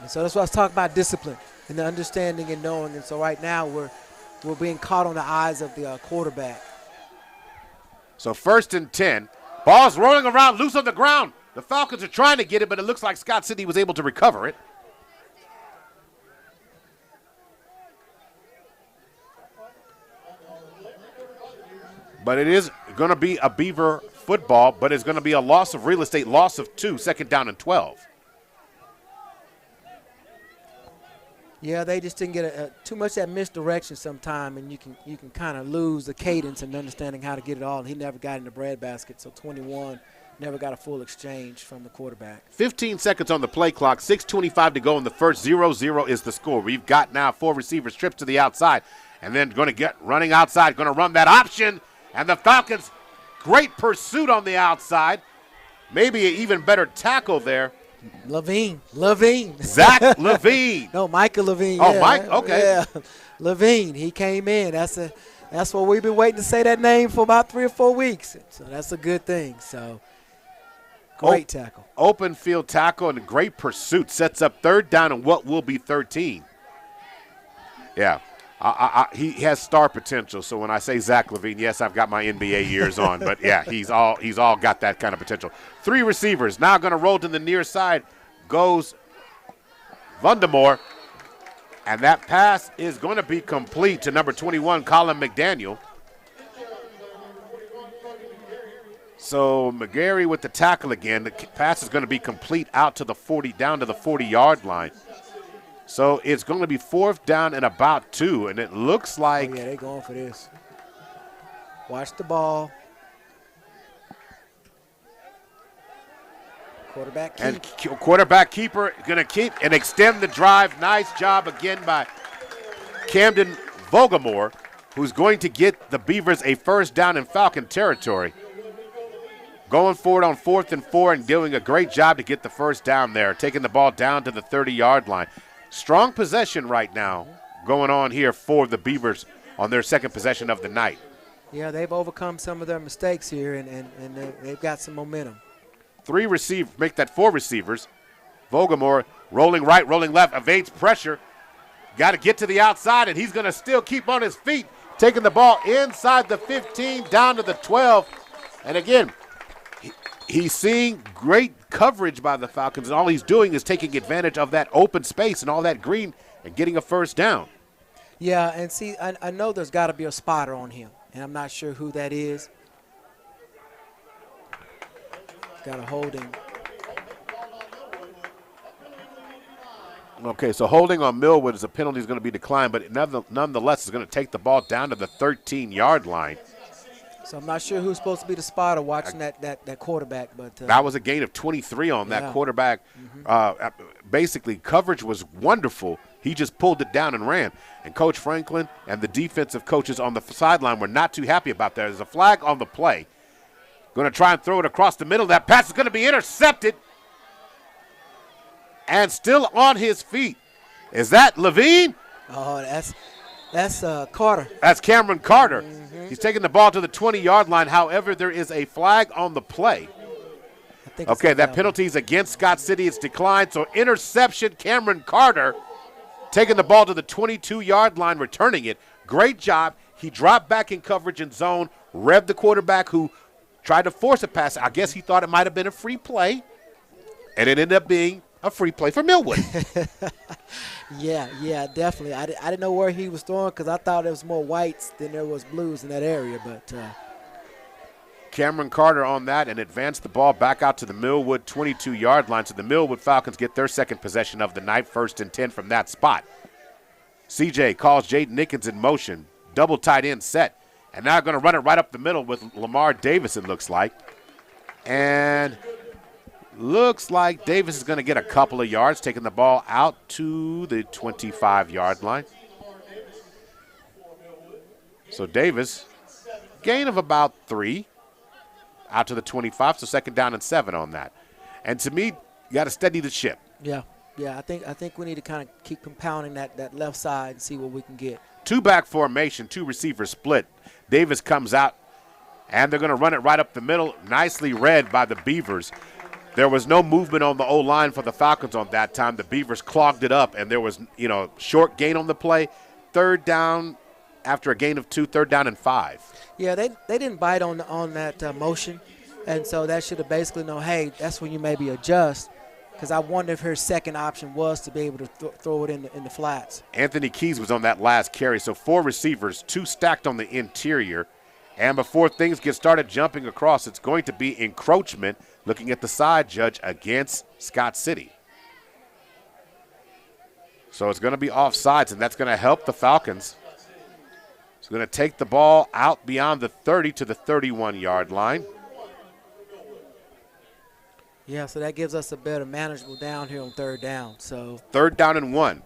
And so that's what I was talking about, discipline and the understanding and knowing. And so right now we're being caught on the eyes of the quarterback. So 1st and 10. Ball's rolling around loose on the ground. The Falcons are trying to get it, but it looks like Scott City was able to recover it. But it is going to be a Beaver football, but it's going to be a loss of real estate, loss of 2, 2nd down and 12. Yeah, they just didn't get too much that misdirection sometime, and you can kind of lose the cadence and understanding how to get it all. And he never got in the breadbasket, so 21 never got a full exchange from the quarterback. 15 seconds on the play clock, 6:25 to go in the first. 0-0 is the score. We've got now 4 receivers trips to the outside, and then going to get running outside, going to run that option, and the Falcons, great pursuit on the outside. Maybe an even better tackle there. Levine. Zach Levine. No, Micah Levine. Oh, yeah. Mike, okay. Yeah, Levine, he came in. That's what we've been waiting to say that name for about 3 or 4 weeks. So that's a good thing. So great tackle. Open field tackle and a great pursuit. Sets up 3rd down and what will be 13. Yeah. He has star potential. So when I say Zach Levine, yes, I've got my NBA years on, but yeah, he's all got that kind of potential. 3 receivers now going to roll to the near side. Goes Vundamore, and that pass is going to be complete to number 21, Colin McDaniel. So McGarry with the tackle again. The pass is going to be complete out to the 40, down to the 40-yard line. So it's going to be 4th down and about 2, and it looks like. Oh, yeah, they're going for this. Watch the ball. Quarterback keep. And quarterback keeper going to keep and extend the drive. Nice job again by Camden Vogelmore, who's going to get the Beavers a 1st down in Falcon territory. Going forward on 4th and 4 and doing a great job to get the 1st down there, taking the ball down to the 30-yard line. Strong possession right now going on here for the Beavers on their 2nd possession of the night. Yeah, they've overcome some of their mistakes here, and they've got some momentum. 3 receivers, make that 4 receivers. Vogelmore rolling right, rolling left, evades pressure. Got to get to the outside, and he's going to still keep on his feet, taking the ball inside the 15, down to the 12. And again, he's seeing great coverage by the Falcons, and all he's doing is taking advantage of that open space and all that green and getting a 1st down. Yeah, and see, I know there's got to be a spotter on him, and I'm not sure who that is. Got a holding. Okay, so holding on Millwood is a penalty is going to be declined, but nonetheless is going to take the ball down to the 13-yard line. So I'm not sure who's supposed to be the spotter watching that quarterback. But that was a gain of 23 on that quarterback. Basically, coverage was wonderful. He just pulled it down and ran. And Coach Franklin and the defensive coaches on the sideline were not too happy about that. There's a flag on the play. Going to try and throw it across the middle. That pass is going to be intercepted. And still on his feet. Is that Levine? Oh, that's Carter. That's Cameron Carter. He's taking the ball to the 20-yard line. However, there is a flag on the play. Okay, that penalty is against Scott City. It's declined. So interception, Cameron Carter taking the ball to the 22-yard line, returning it. Great job. He dropped back in coverage and zone, revved the quarterback who tried to force a pass. I guess he thought it might have been a free play, and it ended up being a free play for Millwood. Yeah, definitely. I didn't know where he was throwing because I thought there was more whites than there was blues in that area. But Cameron Carter on that and advanced the ball back out to the Millwood 22-yard line. So the Millwood Falcons get their second possession of the night, 1st and 10 from that spot. CJ calls Jaden Nickens in motion, double tight end set, and now going to run it right up the middle with Lamar Davis, it looks like. And looks like Davis is going to get a couple of yards, taking the ball out to the 25-yard line. So Davis, gain of about 3, out to the 25, so 2nd down and 7 on that. And to me, you got to steady the ship. Yeah, I think we need to kind of keep compounding that left side and see what we can get. 2-back formation, 2 receivers split. Davis comes out, and they're going to run it right up the middle, nicely read by the Beavers. There was no movement on the O-line for the Falcons on that time. The Beavers clogged it up, and there was, short gain on the play. 3rd down after a gain of 2, 3rd down and 5. Yeah, they didn't bite on that motion, and so that should have basically known, hey, that's when you maybe adjust, because I wonder if her second option was to be able to throw it in the flats. Anthony Keys was on that last carry, so 4 receivers, 2 stacked on the interior. And before things get started jumping across, it's going to be encroachment, looking at the side judge, against Scott City. So it's going to be offsides, and that's going to help the Falcons. It's going to take the ball out beyond the 30 to the 31-yard line. Yeah, so that gives us a better manageable down here on 3rd down. So 3rd down and 1.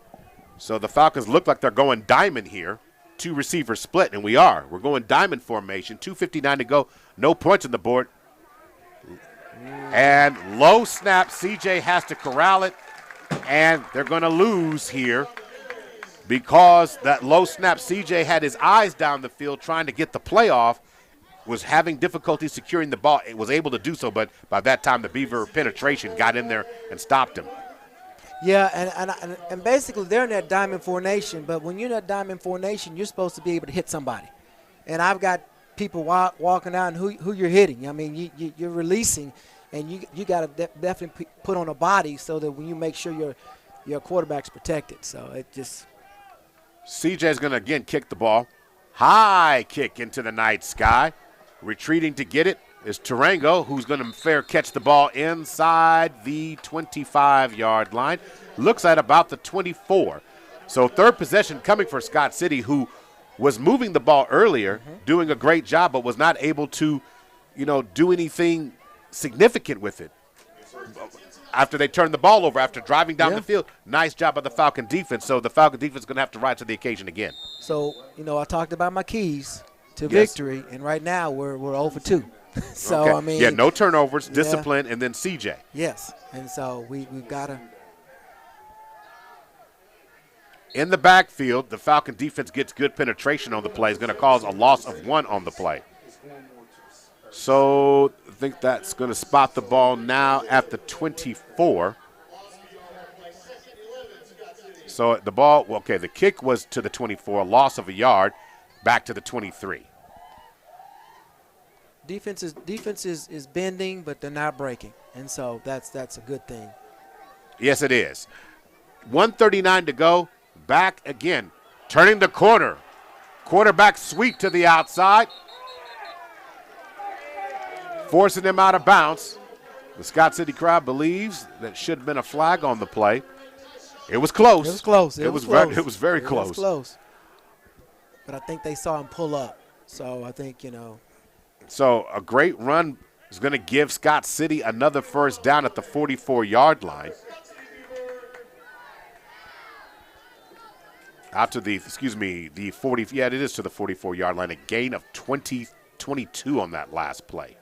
So the Falcons look like they're going diamond here. 2 receivers split, and we are. We're going diamond formation. 2:59 to go. No points on the board. And low snap. CJ has to corral it, and they're going to lose here because that low snap, CJ had his eyes down the field trying to get the play off, was having difficulty securing the ball. It was able to do so, but by that time the Beaver penetration got in there and stopped him. Yeah, and basically they're in that diamond formation, but when you're in that diamond formation, you're supposed to be able to hit somebody. And I've got people walking out and who you're hitting. I mean, you're releasing, and you got to definitely put on a body so that when you make sure your quarterback's protected. So it just. CJ's going to again kick the ball. High kick into the night sky. Retreating to get it is Tarango, who's going to fair catch the ball inside the 25-yard line. Looks at about the 24. So 3rd possession coming for Scott City, who was moving the ball earlier, doing a great job, but was not able to, do anything significant with it. After they turned the ball over, after driving down the field, nice job by the Falcon defense. So the Falcon defense is going to have to rise to the occasion again. So, I talked about my keys to victory, and right now we're 0 for 2. So, okay. I mean. Yeah, no turnovers, discipline, and then CJ. Yes, and so we've got to. In the backfield, the Falcon defense gets good penetration on the play. It's going to cause a loss of 1 on the play. So I think that's going to spot the ball now at the 24. So the ball, the kick was to the 24, loss of a yard, back to the 23. Defense is bending, but they're not breaking, and so that's a good thing. Yes, it is. 1:39 to go. Back again Turning the corner. Quarterback sweep to the outside. Forcing them out of bounds. The Scott City crowd believes that should have been a flag on the play. It was close. It was close. It was very close. It was close. But I think they saw him pull up. So I think, So a great run is going to give Scott City another first down at the 44-yard line. Out to the 40, yeah, it is to the 44-yard line. A gain of 22 on that last play.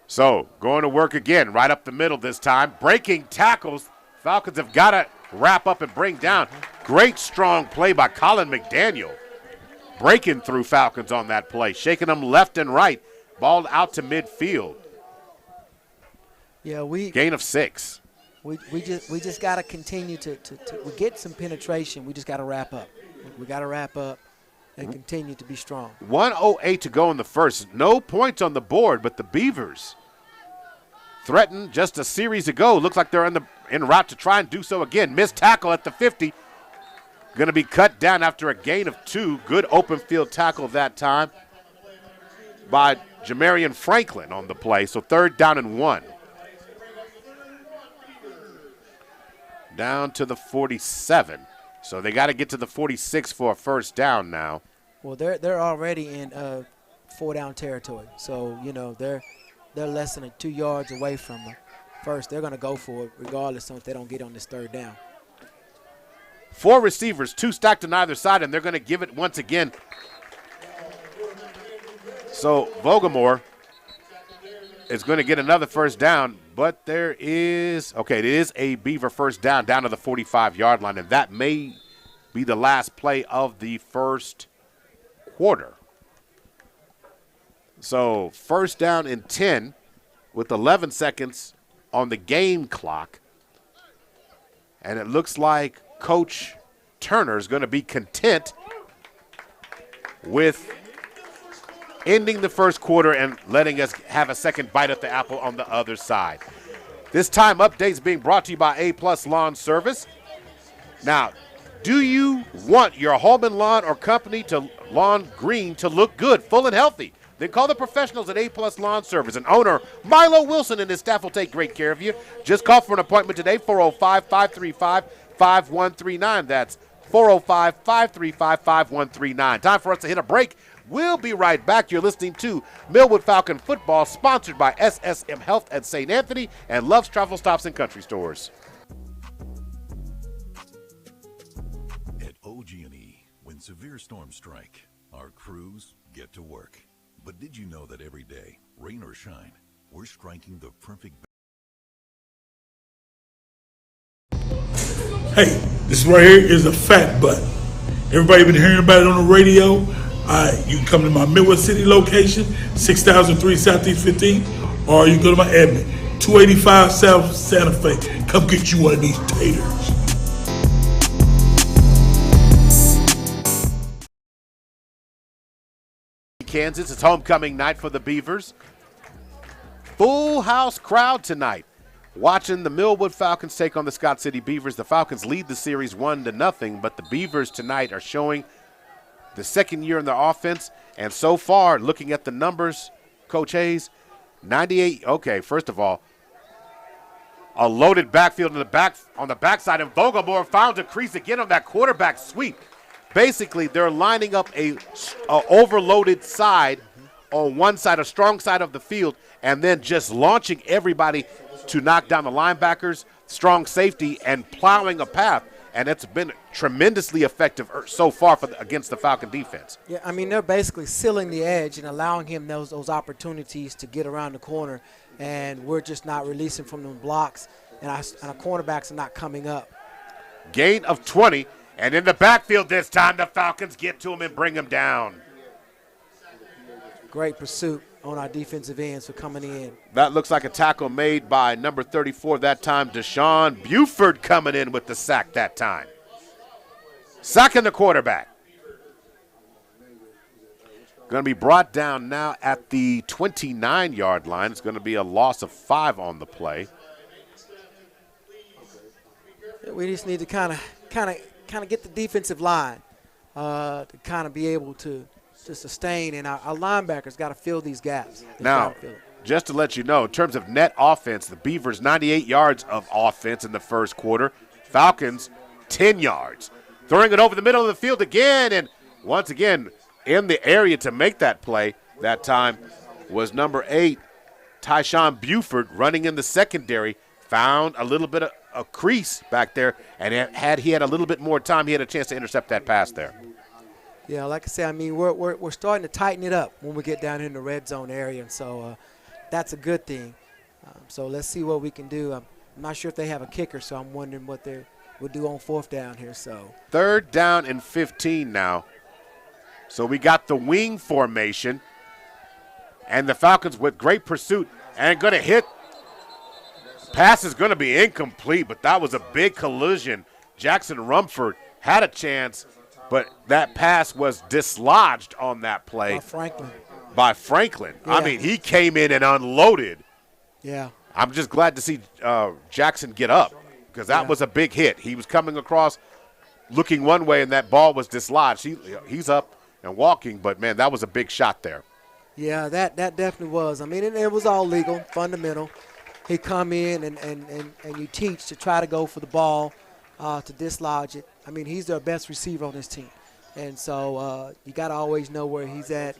So going to work again, right up the middle this time. Breaking tackles. Falcons have got to wrap up and bring down. Great strong play by Colin McDaniel. Breaking through Falcons on that play, shaking them left and right. Ball out to midfield. Yeah, gain of 6. We just got to continue to get some penetration. We just got to wrap up. We got to wrap up and continue to be strong. 1:08 to go in the first. No points on the board, but the Beavers threatened just a series ago. Looks like they're en route to try and do so again. Missed tackle at the 50. Going to be cut down after a gain of 2. Good open field tackle that time by Jamarian Franklin on the play. So 3rd down and 1. Down to the 47. So they got to get to the 46 for a first down now. Well, they're already in 4-down territory. So, they're less than 2 yards away from the first. They're going to go for it regardless of if they don't get on this 3rd down. 4 receivers, 2 stacked on either side, and they're going to give it once again. So Vogelmore is going to get another first down, but it is a Beaver first down to the 45-yard line, and that may be the last play of the first quarter. So first down and 10 with 11 seconds on the game clock, and it looks like Coach Turner is going to be content with ending the first quarter and letting us have a second bite at the apple on the other side. This time updates being brought to you by A-Plus Lawn Service. Now, do you want your home and lawn or company to lawn green to look good, full and healthy? Then call the professionals at A-Plus Lawn Service, and owner Milo Wilson and his staff will take great care of you. Just call for an appointment today, 405-535-5139. That's 405-535-5139. Time for us to hit a break. We'll be right back. You're listening to Millwood Falcon Football, sponsored by SSM Health at St. Anthony and Love's Travel Stops and Country Stores. At OG&E, when severe storms strike, our crews get to work. But did you know that every day, rain or shine, we're striking the perfect Hey, this right here is a fat butt. Everybody been hearing about it on the radio. You can come to my Millwood City location, 6003 Southeast 15, or you can go to my admin, 285 South Santa Fe. Come get you one of these taters. Kansas, it's homecoming night for the Beavers. Full house crowd tonight. Watching the Millwood Falcons take on the Scott City Beavers. The Falcons lead the series 1-0, but the Beavers tonight are showing the second year in their offense. And so far, looking at the numbers, Coach Hayes, 98. Okay, first of all, a loaded backfield on the backside, and Vogelmore found a crease again on that quarterback sweep. Basically, they're lining up a overloaded side on one side, a strong side of the field, and then just launching everybody to knock down the linebackers, strong safety, and plowing a path. And it's been tremendously effective so far against the Falcon defense. Yeah, I mean, they're basically sealing the edge and allowing him those opportunities to get around the corner, and we're just not releasing from them blocks, and our cornerbacks are not coming up. Gain of 20, and in the backfield this time, the Falcons get to him and bring him down. Great pursuit on our defensive ends for coming in. That looks like a tackle made by number 34 that time, Deshaun Buford, coming in with the sack that time. Sacking the quarterback. Going to be brought down now at the 29-yard line. It's going to be a loss of 5 on the play. We just need to kind of get the defensive line to kind of be able to sustain, and our linebackers got to fill these gaps. Now, just to let you know, in terms of net offense, the Beavers 98 yards of offense in the first quarter. Falcons 10 yards. Throwing it over the middle of the field again, and once again in the area to make that play that time was number 8, Tyshawn Buford, running in the secondary, found a little bit of a crease back there, and had he had a little bit more time, he had a chance to intercept that pass there. Yeah, like I said, I mean, we're starting to tighten it up when we get down in the red zone area, and so that's a good thing. So let's see what we can do. I'm not sure if they have a kicker, so I'm wondering what they will do on 4th down here. So 3rd down and 15 now. So we got the wing formation, and the Falcons with great pursuit and going to hit. Pass is going to be incomplete, but that was a big collision. Jackson Rumford had a chance, but that pass was dislodged on that play. By Franklin. Yeah. I mean, he came in and unloaded. Yeah. I'm just glad to see Jackson get up because that was a big hit. He was coming across looking one way, and that ball was dislodged. He's up and walking, but, man, that was a big shot there. Yeah, that definitely was. I mean, it was all legal, fundamental. He come in and you teach to try to go for the ball, to dislodge it. I mean, he's their best receiver on this team. And so you got to always know where he's at.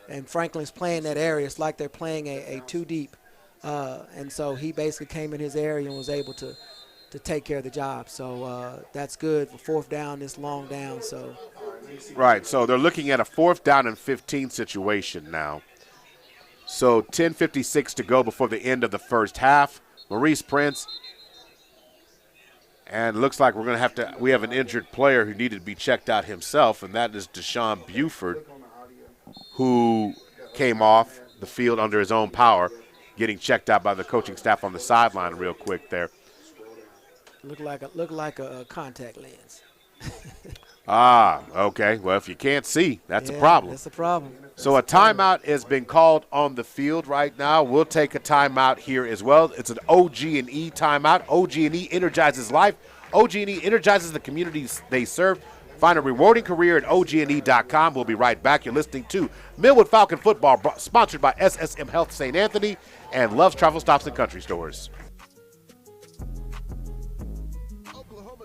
And Franklin's playing that area. It's like they're playing a 2-deep. And so he basically came in his area and was able to take care of the job. So that's good for 4th down, this long down. So. Right, so they're looking at a 4th down and 15 situation now. So 10:56 to go before the end of the first half. Maurice Prince. And it looks like we have an injured player who needed to be checked out himself, and that is Deshaun Buford, who came off the field under his own power, getting checked out by the coaching staff on the sideline real quick there. Look like a contact lens. Okay. Well, if you can't see, that's a problem. That's a problem. So a timeout has been called on the field right now. We'll take a timeout here as well. It's an OG&E timeout. OG&E energizes life. OG&E energizes the communities they serve. Find a rewarding career at OG&E.com. We'll be right back. You're listening to Millwood Falcon Football, sponsored by SSM Health St. Anthony and Love's Travel Stops and Country Stores.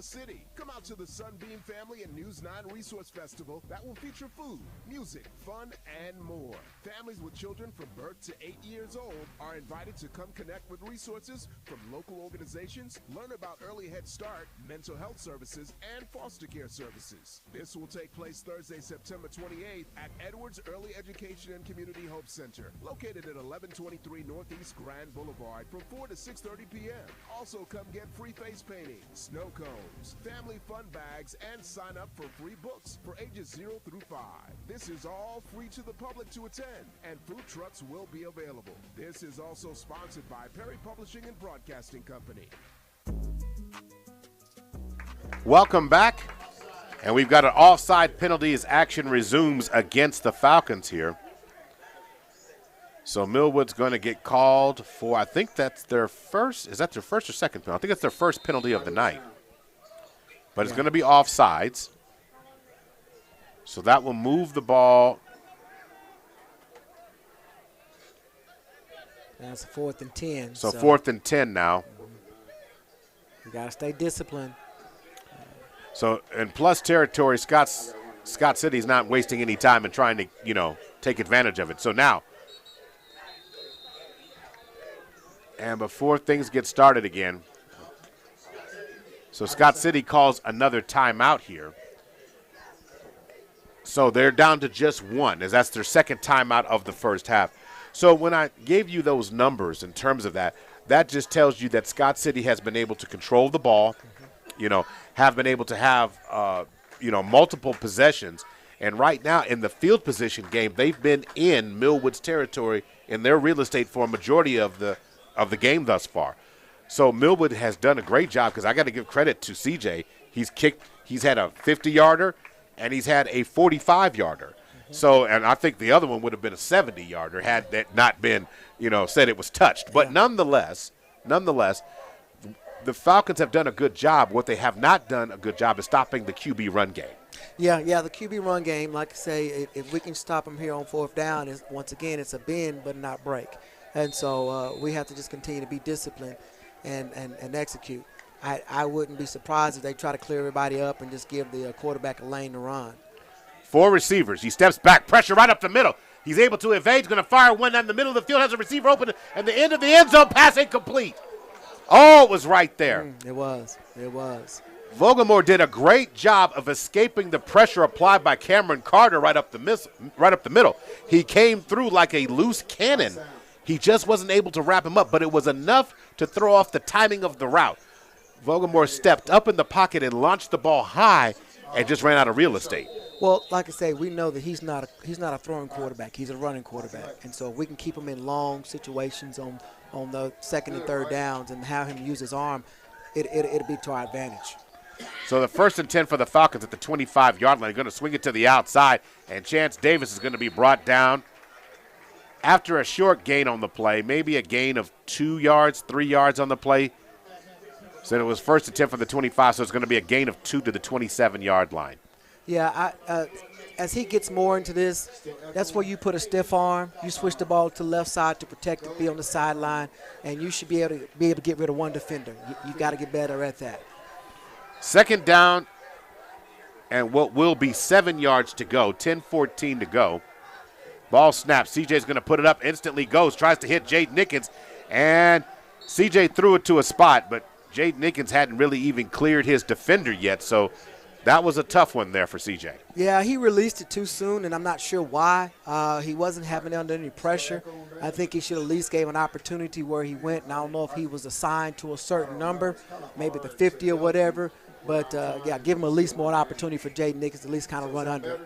City. Come out to the Sunbeam Family and News 9 Resource Festival that will feature food, music, fun, and more. Families with children from birth to 8 years old are invited to come connect with resources from local organizations, learn about early Head Start, mental health services, and foster care services. This will take place Thursday, September 28th at Edwards Early Education and Community Hope Center, located at 1123 Northeast Grand Boulevard from 4 to 6:30 p.m. Also, come get free face painting, snow cones, family fun bags, and sign up for free books for ages 0 through 5. This is all free to the public to attend, and food trucks will be available. This is also sponsored by Perry Publishing and Broadcasting Company. Welcome back, and we've got an offside penalty as action resumes against the Falcons here. So Millwood's going to get called for, I think that's their first, is that their first or second penalty? I think it's their first penalty of the night. But it's going to be offsides. So that will move the ball. That's 4th and 10. So 4th and 10 now. You got to stay disciplined. So in plus territory, Scott City's not wasting any time in trying to, take advantage of it. So now, and before things get started again, so Scott City calls another timeout here. So they're down to just one, as that's their second timeout of the first half. So when I gave you those numbers in terms of that, that just tells you that Scott City has been able to control the ball, have been able to have, multiple possessions. And right now in the field position game, they've been in Millwood's territory in their real estate for a majority of the game thus far. So Millwood has done a great job, because I got to give credit to CJ. He's had a 50-yarder, and he's had a 45-yarder. Mm-hmm. So, and I think the other one would have been a 70-yarder had that not been, said it was touched. But nonetheless, the Falcons have done a good job. What they have not done a good job is stopping the QB run game. Yeah, the QB run game, like I say, if we can stop them here on fourth down, once again, it's a bend but not break. And so we have to just continue to be disciplined and execute. I wouldn't be surprised if they try to clear everybody up and just give the quarterback a lane to run. 4 receivers. He steps back, pressure right up the middle. He's able to evade. He's going to fire one down the middle of the field. Has a receiver open, and the end of the end zone pass incomplete. Oh, it was right there. It was. Vogelmoor did a great job of escaping the pressure applied by Cameron Carter right up the middle. He came through like a loose cannon. He just wasn't able to wrap him up, but it was enough to throw off the timing of the route. Vogelmoor stepped up in the pocket and launched the ball high and just ran out of real estate. Well, like I say, we know that he's not a throwing quarterback. He's a running quarterback. And so if we can keep him in long situations on the second and third downs and have him use his arm, it'll be to our advantage. So the 1st and 10 for the Falcons at the 25-yard line. They're going to swing it to the outside, and Chance Davis is going to be brought down after a short gain on the play, maybe a gain of 2 yards, 3 yards on the play. So it was 1st and 10 from the 25, so it's going to be a gain of 2 to the 27-yard line. Yeah, as he gets more into this, that's where you put a stiff arm. You switch the ball to the left side to protect it, be on the sideline, and you should be able to get rid of one defender. You got to get better at that. 2nd down and what will be 7 yards to go, 10-14 to go. Ball snaps. CJ's going to put it up, instantly goes, tries to hit Jade Nickens, and CJ threw it to a spot, but Jade Nickens hadn't really even cleared his defender yet, so that was a tough one there for CJ. Yeah, he released it too soon, and I'm not sure why. He wasn't having under any pressure. I think he should at least gave an opportunity where he went, and I don't know if he was assigned to a certain number, maybe the 50 or whatever, but, give him at least more opportunity for Jade Nickens to at least kind of run under it.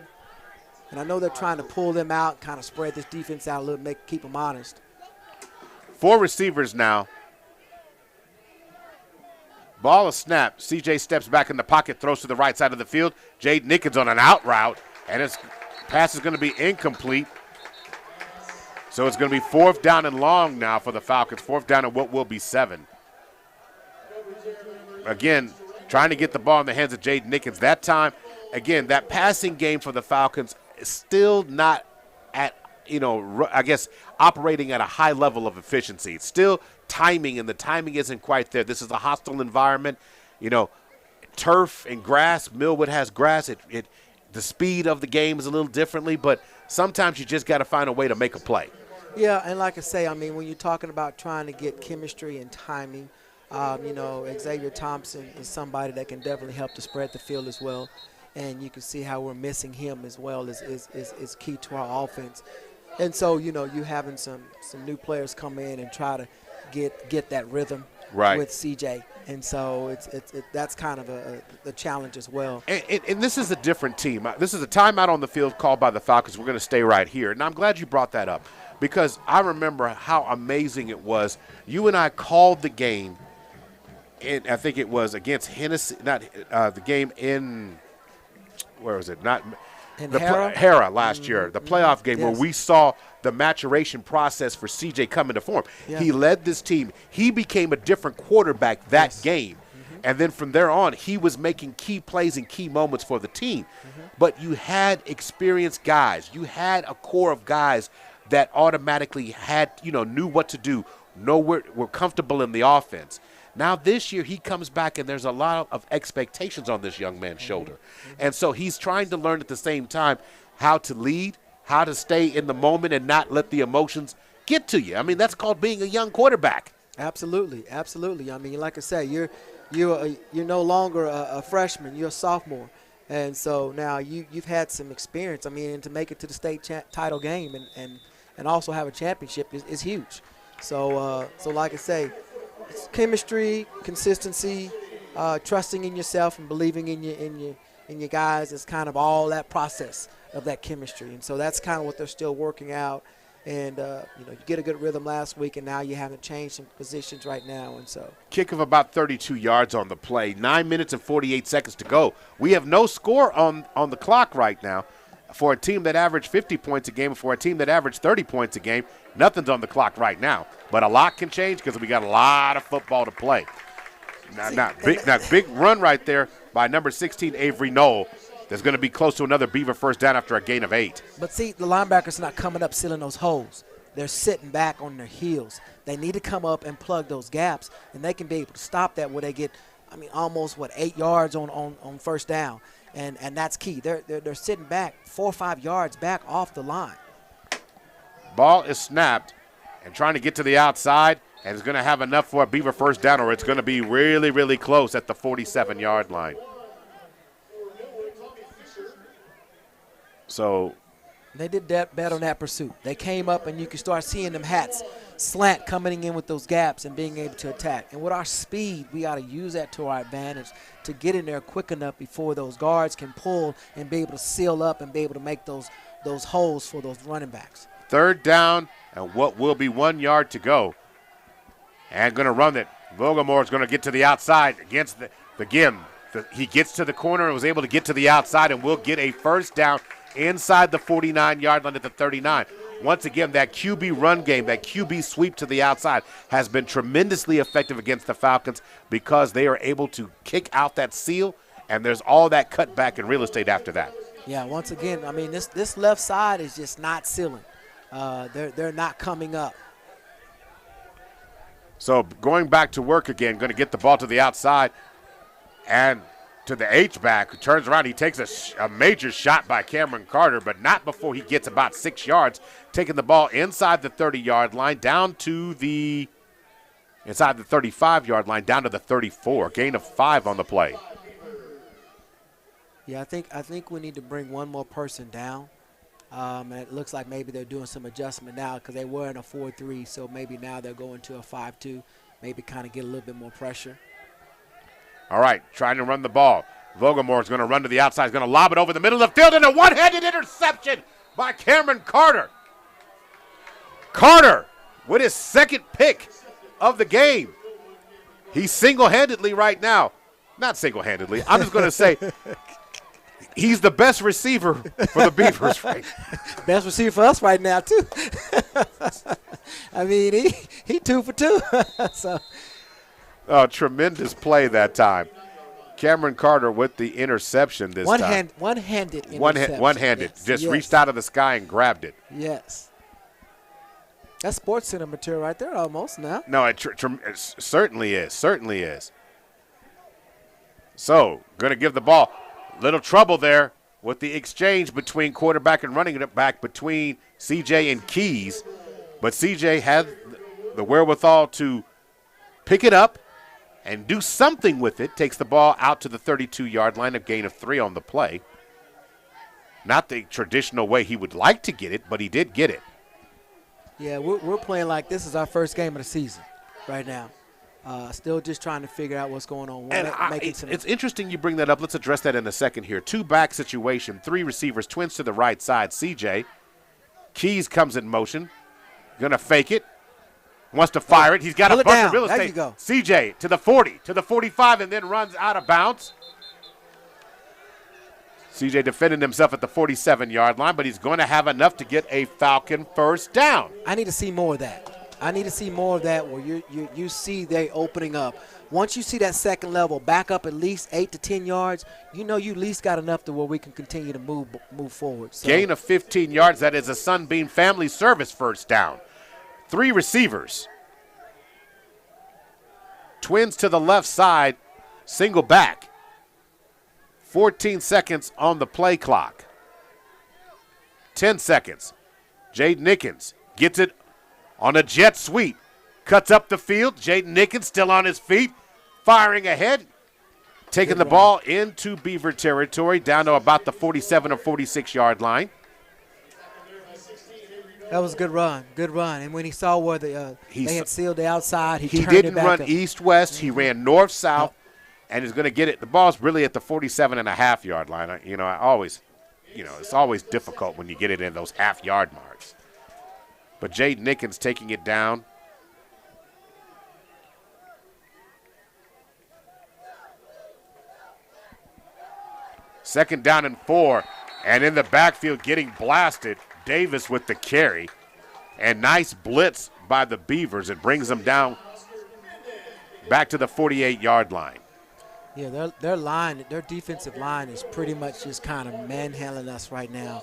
And I know they're trying to pull them out, kind of spread this defense out a little, keep them honest. 4 receivers now. Ball is snapped. CJ steps back in the pocket, throws to the right side of the field. Jade Nickens on an out route, and his pass is going to be incomplete. So it's going to be 4th down and long now for the Falcons. 4th down and what will be 7. Again, trying to get the ball in the hands of Jade Nickens. That time, again, that passing game for the Falcons is still not at, I guess, operating at a high level of efficiency. It's still timing, and the timing isn't quite there. This is a hostile environment. Turf and grass. Millwood has grass. The speed of the game is a little differently, but sometimes you just got to find a way to make a play. Yeah, and like I say, when you're talking about trying to get chemistry and timing, Xavier Thompson is somebody that can definitely help to spread the field as well. And you can see how we're missing him as well is key to our offense. And so, you having some new players come in and try to get that rhythm with CJ. And so that's kind of a challenge as well. And this is a different team. This is a timeout on the field called by the Falcons. We're going to stay right here. And I'm glad you brought that up because I remember how amazing it was. You and I called the game, and I think it was against Hennessy, not the game in – where was it? Not the Hera last year, the playoff game where we saw the maturation process for CJ come into form. Yeah. He led this team. He became a different quarterback that game. Mm-hmm. And then from there on, he was making key plays and key moments for the team. Mm-hmm. But you had experienced guys. You had a core of guys that automatically had, knew what to do, were comfortable in the offense. Now this year he comes back and there's a lot of expectations on this young man's shoulder. Mm-hmm. And so he's trying to learn at the same time how to lead, how to stay in the moment and not let the emotions get to you. That's called being a young quarterback. Absolutely. Like I say, you're no longer a freshman, you're a sophomore. And so now you've had some experience. And to make it to the state title game and also have a championship is huge. So like I say, it's chemistry, consistency, trusting in yourself and believing in your guys is kind of all that process of that chemistry. And so that's kind of what they're still working out. And, you get a good rhythm last week, and now you haven't changed some positions right now. And so kick of about 32 yards on the play, 9 minutes and 48 seconds to go. We have no score on the clock right now. For a team that averaged 50 points a game, for a team that averaged 30 points a game, nothing's on the clock right now. But a lot can change because we got a lot of football to play. Big run right there by number 16, Avery Knoll. There's going to be close to another Beaver first down after a gain of 8. But see, the linebackers are not coming up sealing those holes. They're sitting back on their heels. They need to come up and plug those gaps, and they can be able to stop that where they get, almost 8 yards on first down, and that's key. They're sitting back 4 or 5 yards back off the line. Ball is snapped and trying to get to the outside, and it's going to have enough for a Beaver first down, or it's going to be really, really close at the 47-yard line. So they did that bet on that pursuit. They came up, and you can start seeing them hats slant coming in with those gaps and being able to attack. And with our speed, we got to use that to our advantage to get in there quick enough before those guards can pull and be able to seal up and be able to make those holes for those running backs. 3rd down and what will be 1 yard to go. And going to run it. Vogelmoor is going to get to the outside against he gets to the corner and was able to get to the outside and will get a first down inside the 49-yard line at the 39. Once again, that QB run game, that QB sweep to the outside has been tremendously effective against the Falcons because they are able to kick out that seal, and there's all that cutback in real estate after that. Yeah, once again, this left side is just not sealing. They're not coming up. So going back to work again, going to get the ball to the outside and to the H-back, who turns around. He takes a major shot by Cameron Carter, but not before he gets about 6 yards, taking the ball inside the 30-yard line, inside the 35-yard line, down to the 34. Gain of 5 on the play. Yeah, I think we need to bring one more person down. And it looks like maybe they're doing some adjustment now because they were in a 4-3, so maybe now they're going to a 5-2, maybe kind of get a little bit more pressure. All right, trying to run the ball. Vogelmoor is going to run to the outside. He's going to lob it over the middle of the field, and a one-handed interception by Cameron Carter. Carter with his 2nd pick of the game. He's single-handedly right now. Not single-handedly. I'm just going to say he's the best receiver for the Beavers right now. Best receiver for us right now, too. He 2 for 2. So. Oh, tremendous play that time. Cameron Carter with the interception this time. One-handed interception. One-handed. Yes. Just reached out of the sky and grabbed it. Yes. That's Sports Center material right there almost now. No, it certainly is. Certainly is. So, going to give the ball. Little trouble there with the exchange between quarterback and running back between CJ and Keys. But CJ had the wherewithal to pick it up and do something with it. Takes the ball out to the 32-yard line, a gain of 3 on the play. Not the traditional way he would like to get it, but he did get it. Yeah, we're playing like this is our first game of the season right now. Still just trying to figure out what's going on. It's interesting you bring that up. Let's address that in a second here. 2-back situation, 3 receivers, twins to the right side. CJ. Keys comes in motion. Going to fake it. Wants to fire it. He's got a bunch of real estate. There you go. CJ to the 40, to the 45, and then runs out of bounds. CJ defending himself at the 47-yard line, but he's going to have enough to get a Falcon first down. I need to see more of that. Where you see they opening up. Once you see that second level back up at least 8 to 10 yards, you at least got enough to where we can continue to move forward. So. Gain of 15 yards. That is a Sunbeam Family Service first down. 3 receivers. Twins to the left side, single back. 14 seconds on the play clock. 10 seconds. Jaden Nickens gets it on a jet sweep. Cuts up the field. Jaden Nickens still on his feet. Firing ahead. Taking the ball into Beaver territory down to about the 47 or 46-yard line. That was a good run. And when he saw where they had sealed the outside, he turned didn't it back run up. east-west. He ran north-south, and is going to get it. The ball's really at the 47.5-yard line. It's always difficult when you get it in those half-yard marks. But Jaden Nickens taking it down. Second down and 4, and in the backfield getting blasted. Davis with the carry, and nice blitz by the Beavers. It brings them down back to the 48-yard line. Yeah, their defensive line is pretty much just kind of manhandling us right now,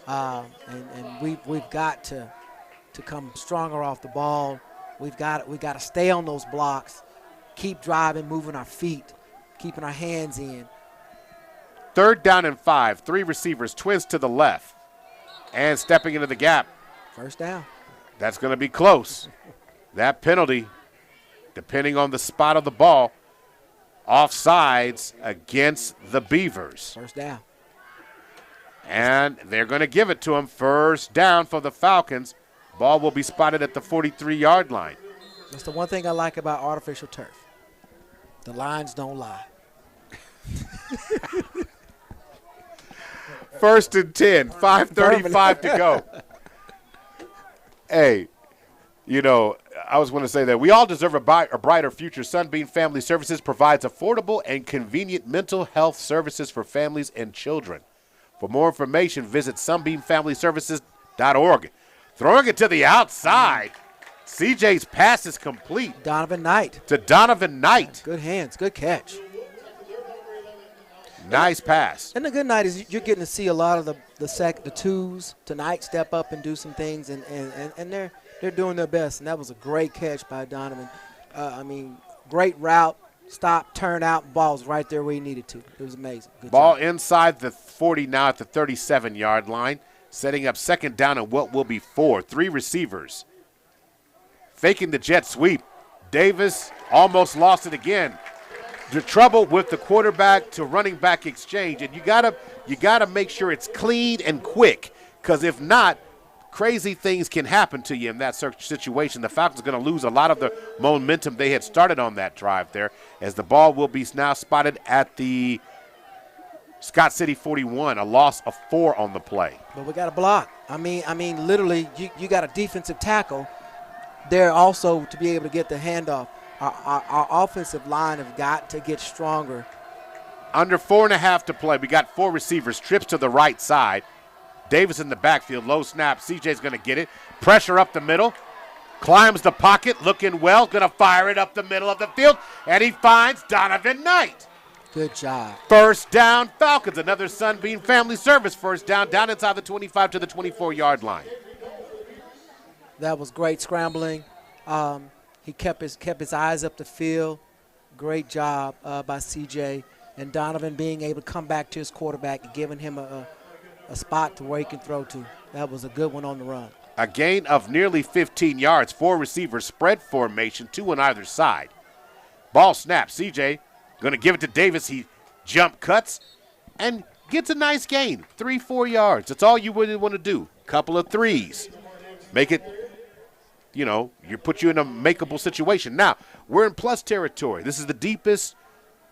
and we've got to come stronger off the ball. We got to stay on those blocks, keep driving, moving our feet, keeping our hands in. 3rd down and 5. 3 receivers, twins to the left, and stepping into the gap. First down. That's going to be close. That penalty, depending on the spot of the ball, offsides against the Beavers. First down. And they're going to give it to them. First down for the Falcons. Ball will be spotted at the 43-yard line. That's the one thing I like about artificial turf. The lines don't lie. 1st and 10, 5:35 to go. Hey, you know, I was going to say that we all deserve a brighter future. Sunbeam Family Services provides affordable and convenient mental health services for families and children. For more information, visit sunbeamfamilyservices.org. Throwing it to the outside. CJ's pass is complete. Donovan Knight. To Donovan Knight. Good hands, good catch. Nice pass. And the good night is you're getting to see a lot of the twos tonight step up and do some things, and they're doing their best. And that was a great catch by Donovan. Great route, stop, turn out, ball's right there where he needed to. It was amazing. Good Ball job. inside the 40 now at the 37-yard line, setting up 2nd down and what will be 4. 3 receivers. Faking the jet sweep. Davis almost lost it again. The trouble with the quarterback to running back exchange, and you gotta make sure it's clean and quick, because if not, crazy things can happen to you in that situation. The Falcons are going to lose a lot of the momentum they had started on that drive there, as the ball will be now spotted at the Scott City 41, a loss of 4 on the play. But we got a block. I mean, literally, you got a defensive tackle there also to be able to get the handoff. Our offensive line have got to get stronger. Under 4.5 to play. We got 4 receivers. Trips to the right side. Davis in the backfield. Low snap. CJ's going to get it. Pressure up the middle. Climbs the pocket. Looking well. Going to fire it up the middle of the field. And he finds Donovan Knight. Good job. First down, Falcons. Another Sunbeam Family Service first down inside the 25 to the 24-yard line. That was great scrambling. He kept his eyes up the field. Great job by CJ. And Donovan being able to come back to his quarterback and giving him a spot to where he can throw to. That was a good one on the run. A gain of nearly 15 yards. 4 receivers, spread formation, 2 on either side. Ball snap. CJ going to give it to Davis. He jump cuts and gets a nice gain. 3-4 yards. That's all you really want to do. Couple of threes. Make it, put you in a makeable situation. Now, we're in plus territory. This is the deepest,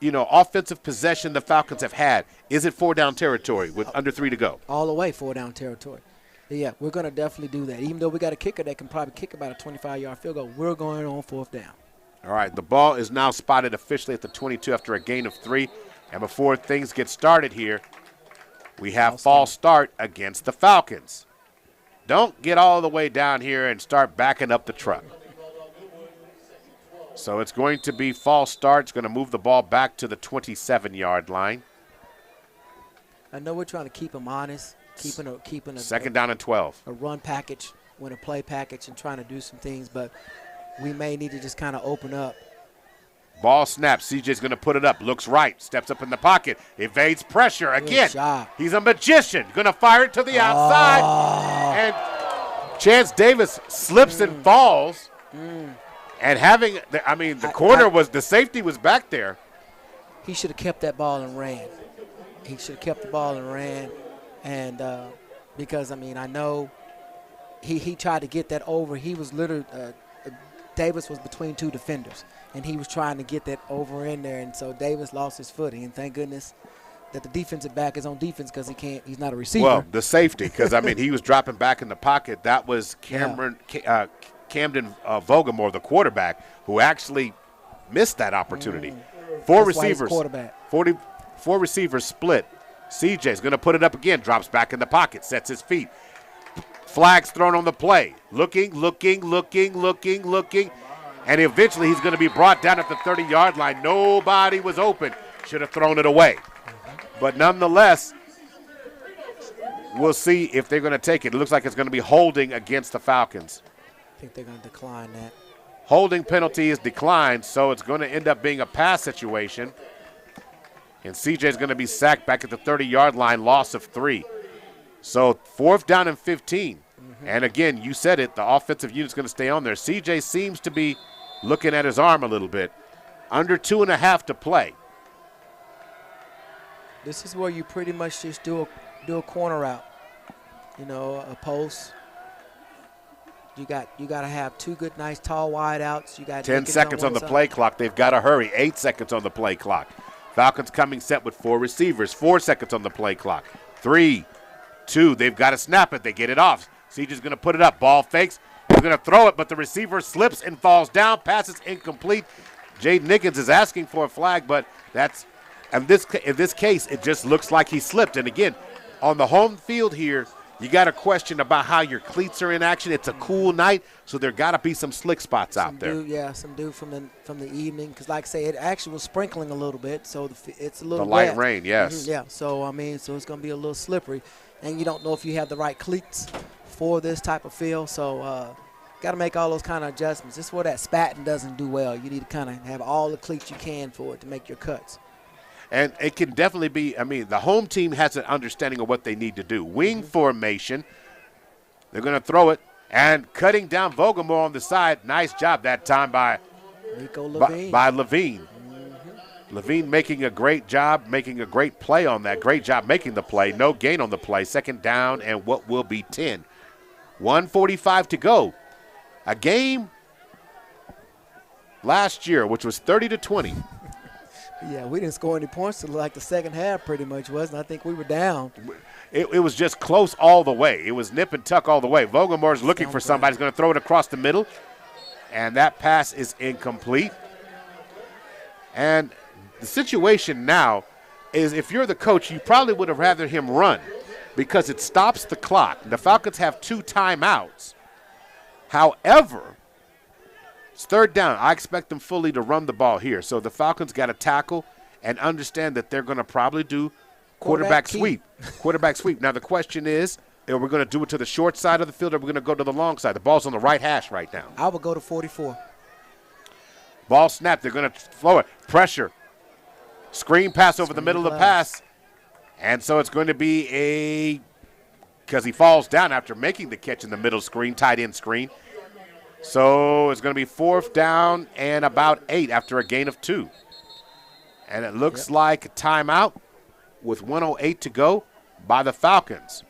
offensive possession the Falcons have had. Is it 4-down territory with under 3 to go? All the way 4-down territory. Yeah, we're going to definitely do that. Even though we got a kicker that can probably kick about a 25-yard field goal, we're going on 4th down. All right, the ball is now spotted officially at the 22 after a gain of 3. And before things get started here, we have false start against the Falcons. Don't get all the way down here and start backing up the truck. So it's going to be false start. It's going to move the ball back to the 27-yard line. I know we're trying to keep them honest, keeping a 2nd down and 12. A run package, win a play package, and trying to do some things, but we may need to just kind of open up. Ball snap. CJ's going to put it up. Looks right. Steps up in the pocket. Evades pressure again. Good job. He's a magician. Going to fire it to the outside. And Chance Davis slips and falls. And the safety was back there. He should have kept that ball and ran. And because, I know he tried to get that over. He was literally Davis was between 2 defenders, and he was trying to get that over in there, and so Davis lost his footing. And thank goodness that the defensive back is on defense, because he's not a receiver. Well, the safety, because he was dropping back in the pocket. That was Camden Vogamore, the quarterback, who actually missed that opportunity. 4 receivers, 4 receivers split. CJ's going to put it up again, drops back in the pocket, sets his feet. Flags thrown on the play. Looking. And eventually he's going to be brought down at the 30-yard line. Nobody was open. Should have thrown it away. But nonetheless, we'll see if they're going to take it. It looks like it's going to be holding against the Falcons. I think they're going to decline that. Holding penalty is declined, so it's going to end up being a pass situation. And CJ is going to be sacked back at the 30-yard line, loss of 3. So 4th down and 15. And again, you said it, the offensive unit's going to stay on there. CJ seems to be looking at his arm a little bit. Under 2.5 to play. This is where you pretty much just do a corner route. You know, a post. You got to have 2 good, nice, tall wide outs. You got 10 seconds on the play clock. They've got to hurry. 8 seconds on the play clock. Falcons coming set with 4 receivers. 4 seconds on the play clock. 3, 2. They've got to snap it. They get it off. CJ's going to put it up. Ball fakes. He's going to throw it, but the receiver slips and falls down. Pass is incomplete. Jaden Nickens is asking for a flag, but that's in this case, it just looks like he slipped. And again, on the home field here, you got a question about how your cleats are in action. It's a cool night, so there got to be some slick spots out there. Some dew from the evening, because like I say, it actually was sprinkling a little bit, so it's a little the light wet. rain, yes. Yeah. So I mean, so it's going to be a little slippery, and you don't know if you have the right cleats for this type of field. So got to make all those kind of adjustments. This is where that spatting doesn't do well. You need to kind of have all the cleats you can for it to make your cuts. And it can definitely be, I mean, the home team has an understanding of what they need to do. Wing formation. They're going to throw it. And cutting down Vogelmore on the side. Nice job that time by Levine. Levine making a great job, making a great play on that. Great job making the play. No gain on the play. 2nd down and what will be 10. 1:45 to go. A game last year, which was 30-20. Yeah, we didn't score any points until like the second half pretty much, wasn't it? I think we were down. It was just close all the way. It was nip and tuck all the way. Vogelmore's looking for somebody. He's going to throw it across the middle, and that pass is incomplete. And the situation now is if you're the coach, you probably would have rather him run because it stops the clock. The Falcons have 2 timeouts. However, it's 3rd down. I expect them fully to run the ball here. So the Falcons got to tackle and understand that they're going to probably do quarterback sweep. Quarterback sweep. Now the question is, are we going to do it to the short side of the field or are we going to go to the long side? The ball's on the right hash right now. I would go to 44. Ball snap. They're going to throw it. Pressure. Screen pass over the middle of the pass. And so it's going to be because he falls down after making the catch in the middle screen, tight end screen. So it's going to be 4th down and about 8 after a gain of 2. And it looks like a timeout with 1:08 to go by the Falcons.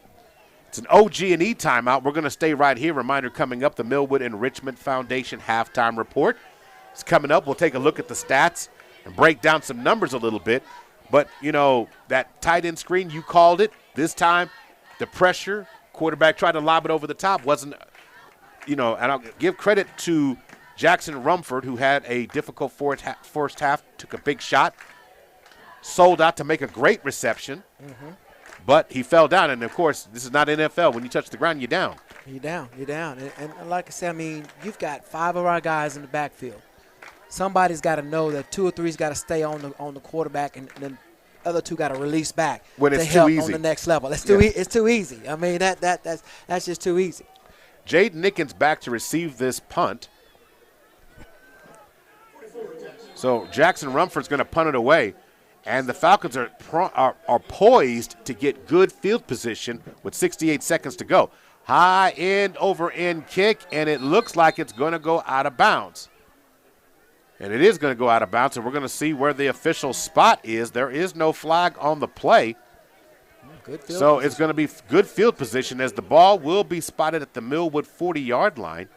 It's an OG&E timeout. We're going to stay right here. Reminder coming up, the Millwood and Richmond Foundation halftime report. It's coming up. We'll take a look at the stats and break down some numbers a little bit. But, you know, that tight end screen, you called it. This time, the pressure, quarterback tried to lob it over the top, wasn't – you know, and I'll give credit to Jackson Rumford, who had a difficult first half, took a big shot, sold out to make a great reception, but he fell down. And, of course, this is not NFL. When you touch the ground, you're down. You're down. And like I said, I mean, you've got 5 of our guys in the backfield. Somebody's got to know that 2 or 3's got to stay on the quarterback, and then the other 2 got to release back when to it's help too easy. On the next level. It's too easy. I mean, that's just too easy. Jaden Nickens back to receive this punt. So Jackson Rumford's going to punt it away, and the Falcons are poised to get good field position with 68 seconds to go. High end over end kick, and it looks like it's going to go out of bounds. And it is going to go out of bounds, and we're going to see where the official spot is. There is no flag on the play. So it's going to be good field position as the ball will be spotted at the Millwood 40-yard line.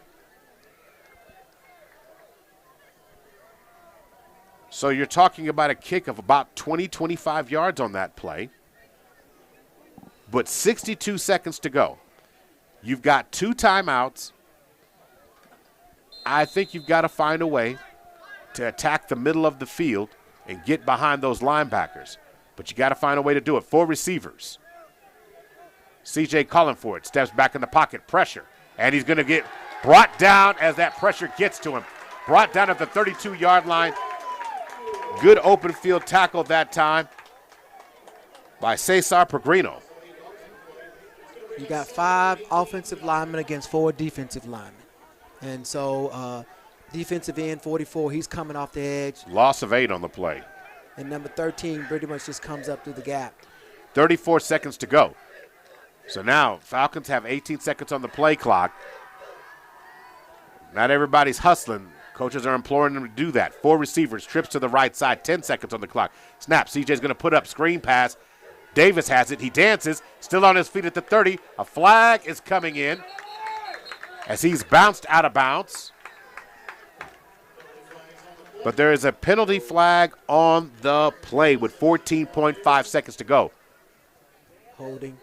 So you're talking about a kick of about 20, 25 yards on that play. But 62 seconds to go. You've got 2 timeouts. I think you've got to find a way to attack the middle of the field and get behind those linebackers. But you got to find a way to do it. 4 receivers. CJ calling for it. Steps back in the pocket. Pressure. And he's going to get brought down as that pressure gets to him. brought down at the 32-yard line. Good open field tackle that time by Cesar Pellegrino. You got 5 offensive linemen against 4 defensive linemen. And so defensive end 44, he's coming off the edge. Loss of 8 on the play. And number 13 pretty much just comes up through the gap. 34 seconds to go. So now Falcons have 18 seconds on the play clock. Not everybody's hustling. Coaches are imploring them to do that. 4 receivers, trips to the right side, 10 seconds on the clock. Snap, CJ's going to put up screen pass. Davis has it. He dances, still on his feet at the 30. A flag is coming in as he's bounced out of bounds. But there is a penalty flag on the play with 14.5 seconds to go. Holding.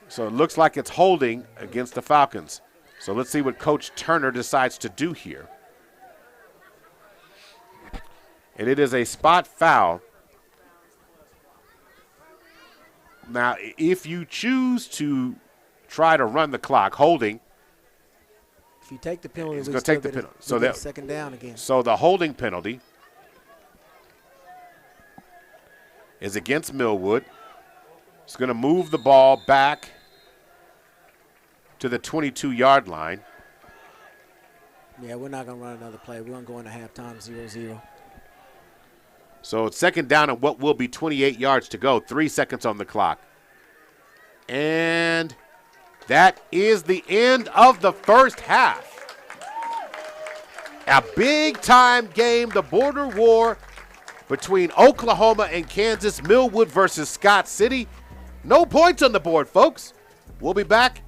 So it looks like it's holding against the Falcons. So let's see what Coach Turner decides to do here. And it is a spot foul. Now, if you choose to try to run the clock, holding. If you take the penalty, it's going to take the penalty. So that second down again. So the holding penalty is against Millwood. It's going to move the ball back to the 22-yard line. Yeah, we're not going to run another play. We're going to go into halftime 0-0. So it's second down and what will be 28 yards to go. 3 seconds on the clock. And that is the end of the first half. A big-time game, the border war between Oklahoma and Kansas, Millwood versus Scott City. No points on the board, folks. We'll be back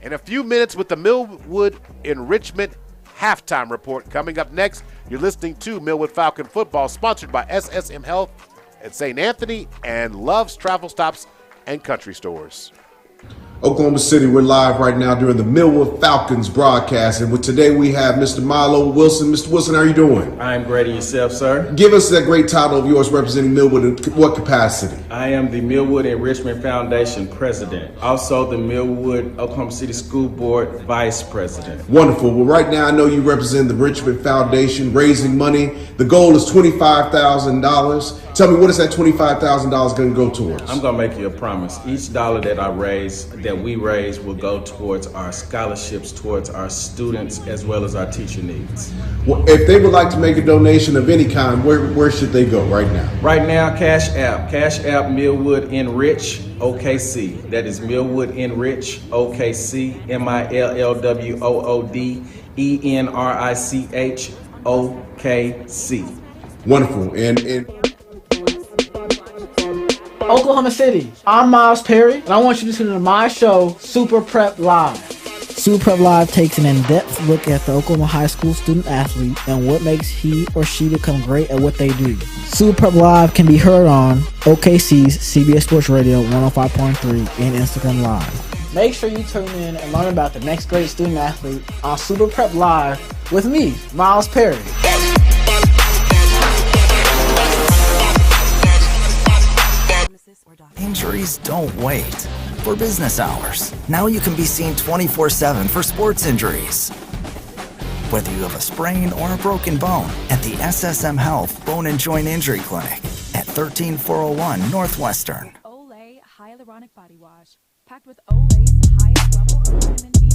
in a few minutes with the Millwood Enrichment halftime report coming up next. You're listening to Millwood Falcon Football, sponsored by SSM Health at St. Anthony and Love's Travel Stops and Country Stores. Oklahoma City, we're live right now during the Millwood Falcons broadcast, and today we have Mr. Milo Wilson. Mr. Wilson, how are you doing? I'm great, and yourself, sir? Give us that great title of yours representing Millwood in what capacity? I am the Millwood Enrichment Foundation president, also the Millwood Oklahoma City School Board vice president. Wonderful. Well, right now I know you represent the Enrichment Foundation, raising money. The goal is $25,000. Tell me, what is that $25,000 going to go towards? I'm going to make you a promise. Each dollar that we raise will go towards our scholarships, towards our students, as well as our teacher needs. Well, if they would like to make a donation of any kind, where should they go right now? Right now, Cash App Millwood Enrich OKC. That is Millwood Enrich OKC, MILLWOOD ENRICH OKC. Wonderful. And Oklahoma City, I'm Miles Perry, and I want you to tune in to my show, Super Prep Live. Super Prep Live takes an in-depth look at the Oklahoma high school student athlete and what makes he or she become great at what they do. Super Prep Live can be heard on OKC's CBS Sports Radio 105.3 and Instagram Live. Make sure you tune in and learn about the next great student athlete on Super Prep Live with me, Miles Perry. Injuries don't wait. For business hours, now you can be seen 24/7 for sports injuries. Whether you have a sprain or a broken bone, at the SSM Health Bone and Joint Injury Clinic at 13401 Northwestern. Olay Hyaluronic Body Wash, packed with Olay's highest level of vitamin B.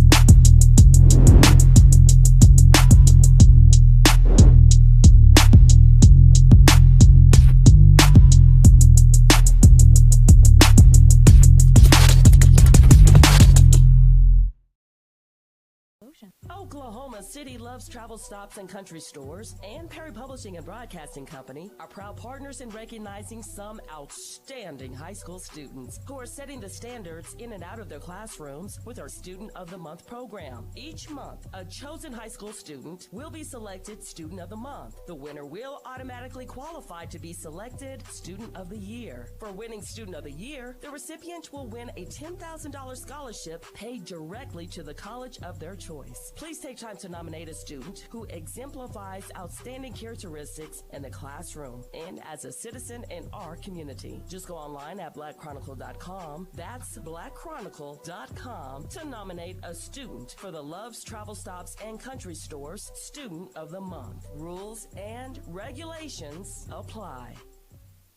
Oklahoma City Loves Travel Stops and Country Stores and Perry Publishing and Broadcasting Company are proud partners in recognizing some outstanding high school students who are setting the standards in and out of their classrooms with our Student of the Month program. Each month, a chosen high school student will be selected Student of the Month. The winner will automatically qualify to be selected Student of the Year. For winning Student of the Year, the recipient will win a $10,000 scholarship paid directly to the college of their choice. Please take time to nominate a a student who exemplifies outstanding characteristics in the classroom and as a citizen in our community. Just go online at blackchronicle.com. That's blackchronicle.com to nominate a student for the Love's Travel Stops and Country Stores Student of the Month. Rules and regulations apply.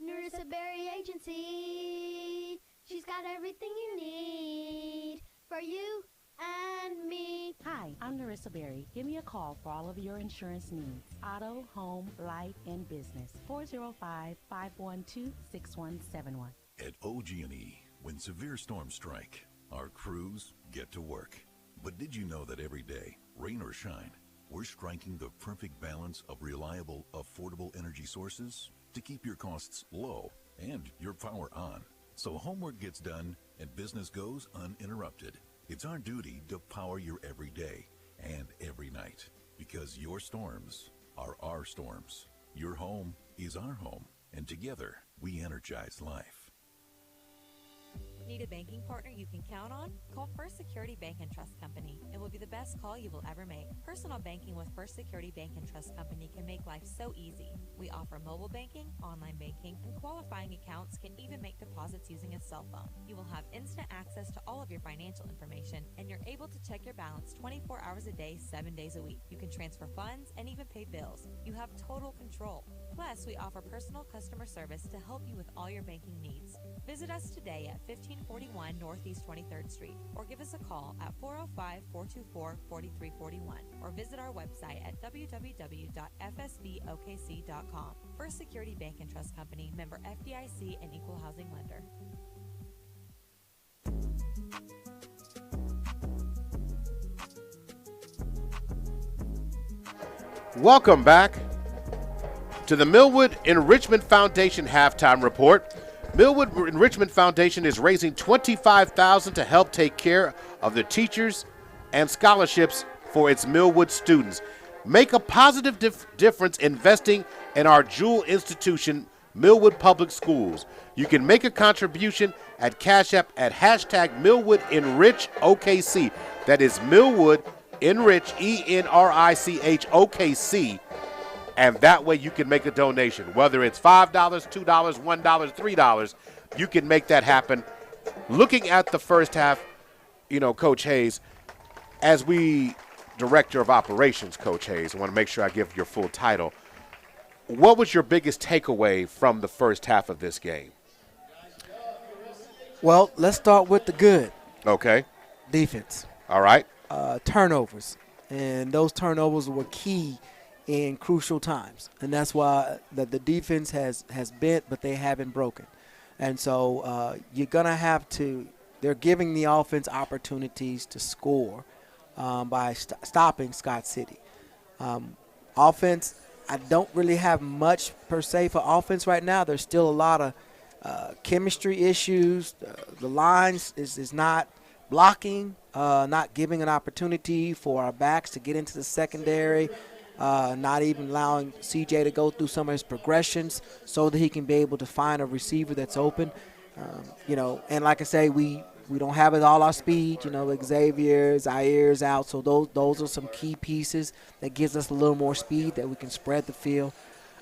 Narissa Berry Agency. She's got everything you need for you and me. Hi, I'm Narissa Berry. Give me a call for all of your insurance needs. Auto, home, life, and business. 405-512-6171. At OG&E, when severe storms strike, our crews get to work. But did you know that every day, rain or shine, we're striking the perfect balance of reliable, affordable energy sources to keep your costs low and your power on, so homework gets done and business goes uninterrupted. It's our duty to power your every day and every night, because your storms are our storms. Your home is our home, and together we energize life. Need a banking partner you can count on? Call First Security Bank and Trust Company. It will be the best call you will ever make. Personal banking with First Security Bank and Trust Company can make life so easy. We offer mobile banking, online banking, and qualifying accounts can even make deposits using a cell phone. You will have instant access to all of your financial information, and you're able to check your balance 24 hours a day, 7 days a week. You can transfer funds and even pay bills. You have total control. Plus, we offer personal customer service to help you with all your banking needs. Visit us today at 1541 Northeast 23rd Street, or give us a call at 405-424-4341, or visit our website at www.fsbokc.com. First Security Bank and Trust Company, member FDIC and equal housing lender. Welcome back to the Millwood Enrichment Foundation Halftime Report. Millwood Enrichment Foundation is raising $25,000 to help take care of the teachers and scholarships for its Millwood students. Make a positive difference investing in our jewel institution, Millwood Public Schools. You can make a contribution at Cash App at hashtag Millwood Enrich OKC. That is Millwood Enrich, ENRICH OKC. And that way you can make a donation. Whether it's $5, $2, $1, $3, you can make that happen. Looking at the first half, Coach Hayes, as Director of Operations, Coach Hayes, I want to make sure I give your full title. What was your biggest takeaway from the first half of this game? Well, let's start with the good. Okay. Defense. All right. Turnovers. And those turnovers were key in crucial times. And that's why the defense has bent, but they haven't broken. And so you're going to have to – they're giving the offense opportunities to score by stopping Scott City. Offense, I don't really have much per se for offense right now. There's still a lot of chemistry issues. The lines is not blocking, not giving an opportunity for our backs to get into the secondary, not even allowing CJ to go through some of his progressions so that he can be able to find a receiver that's open. And like I say, we don't have it all our speed. Xavier, Zaire's out, so those are some key pieces that gives us a little more speed that we can spread the field.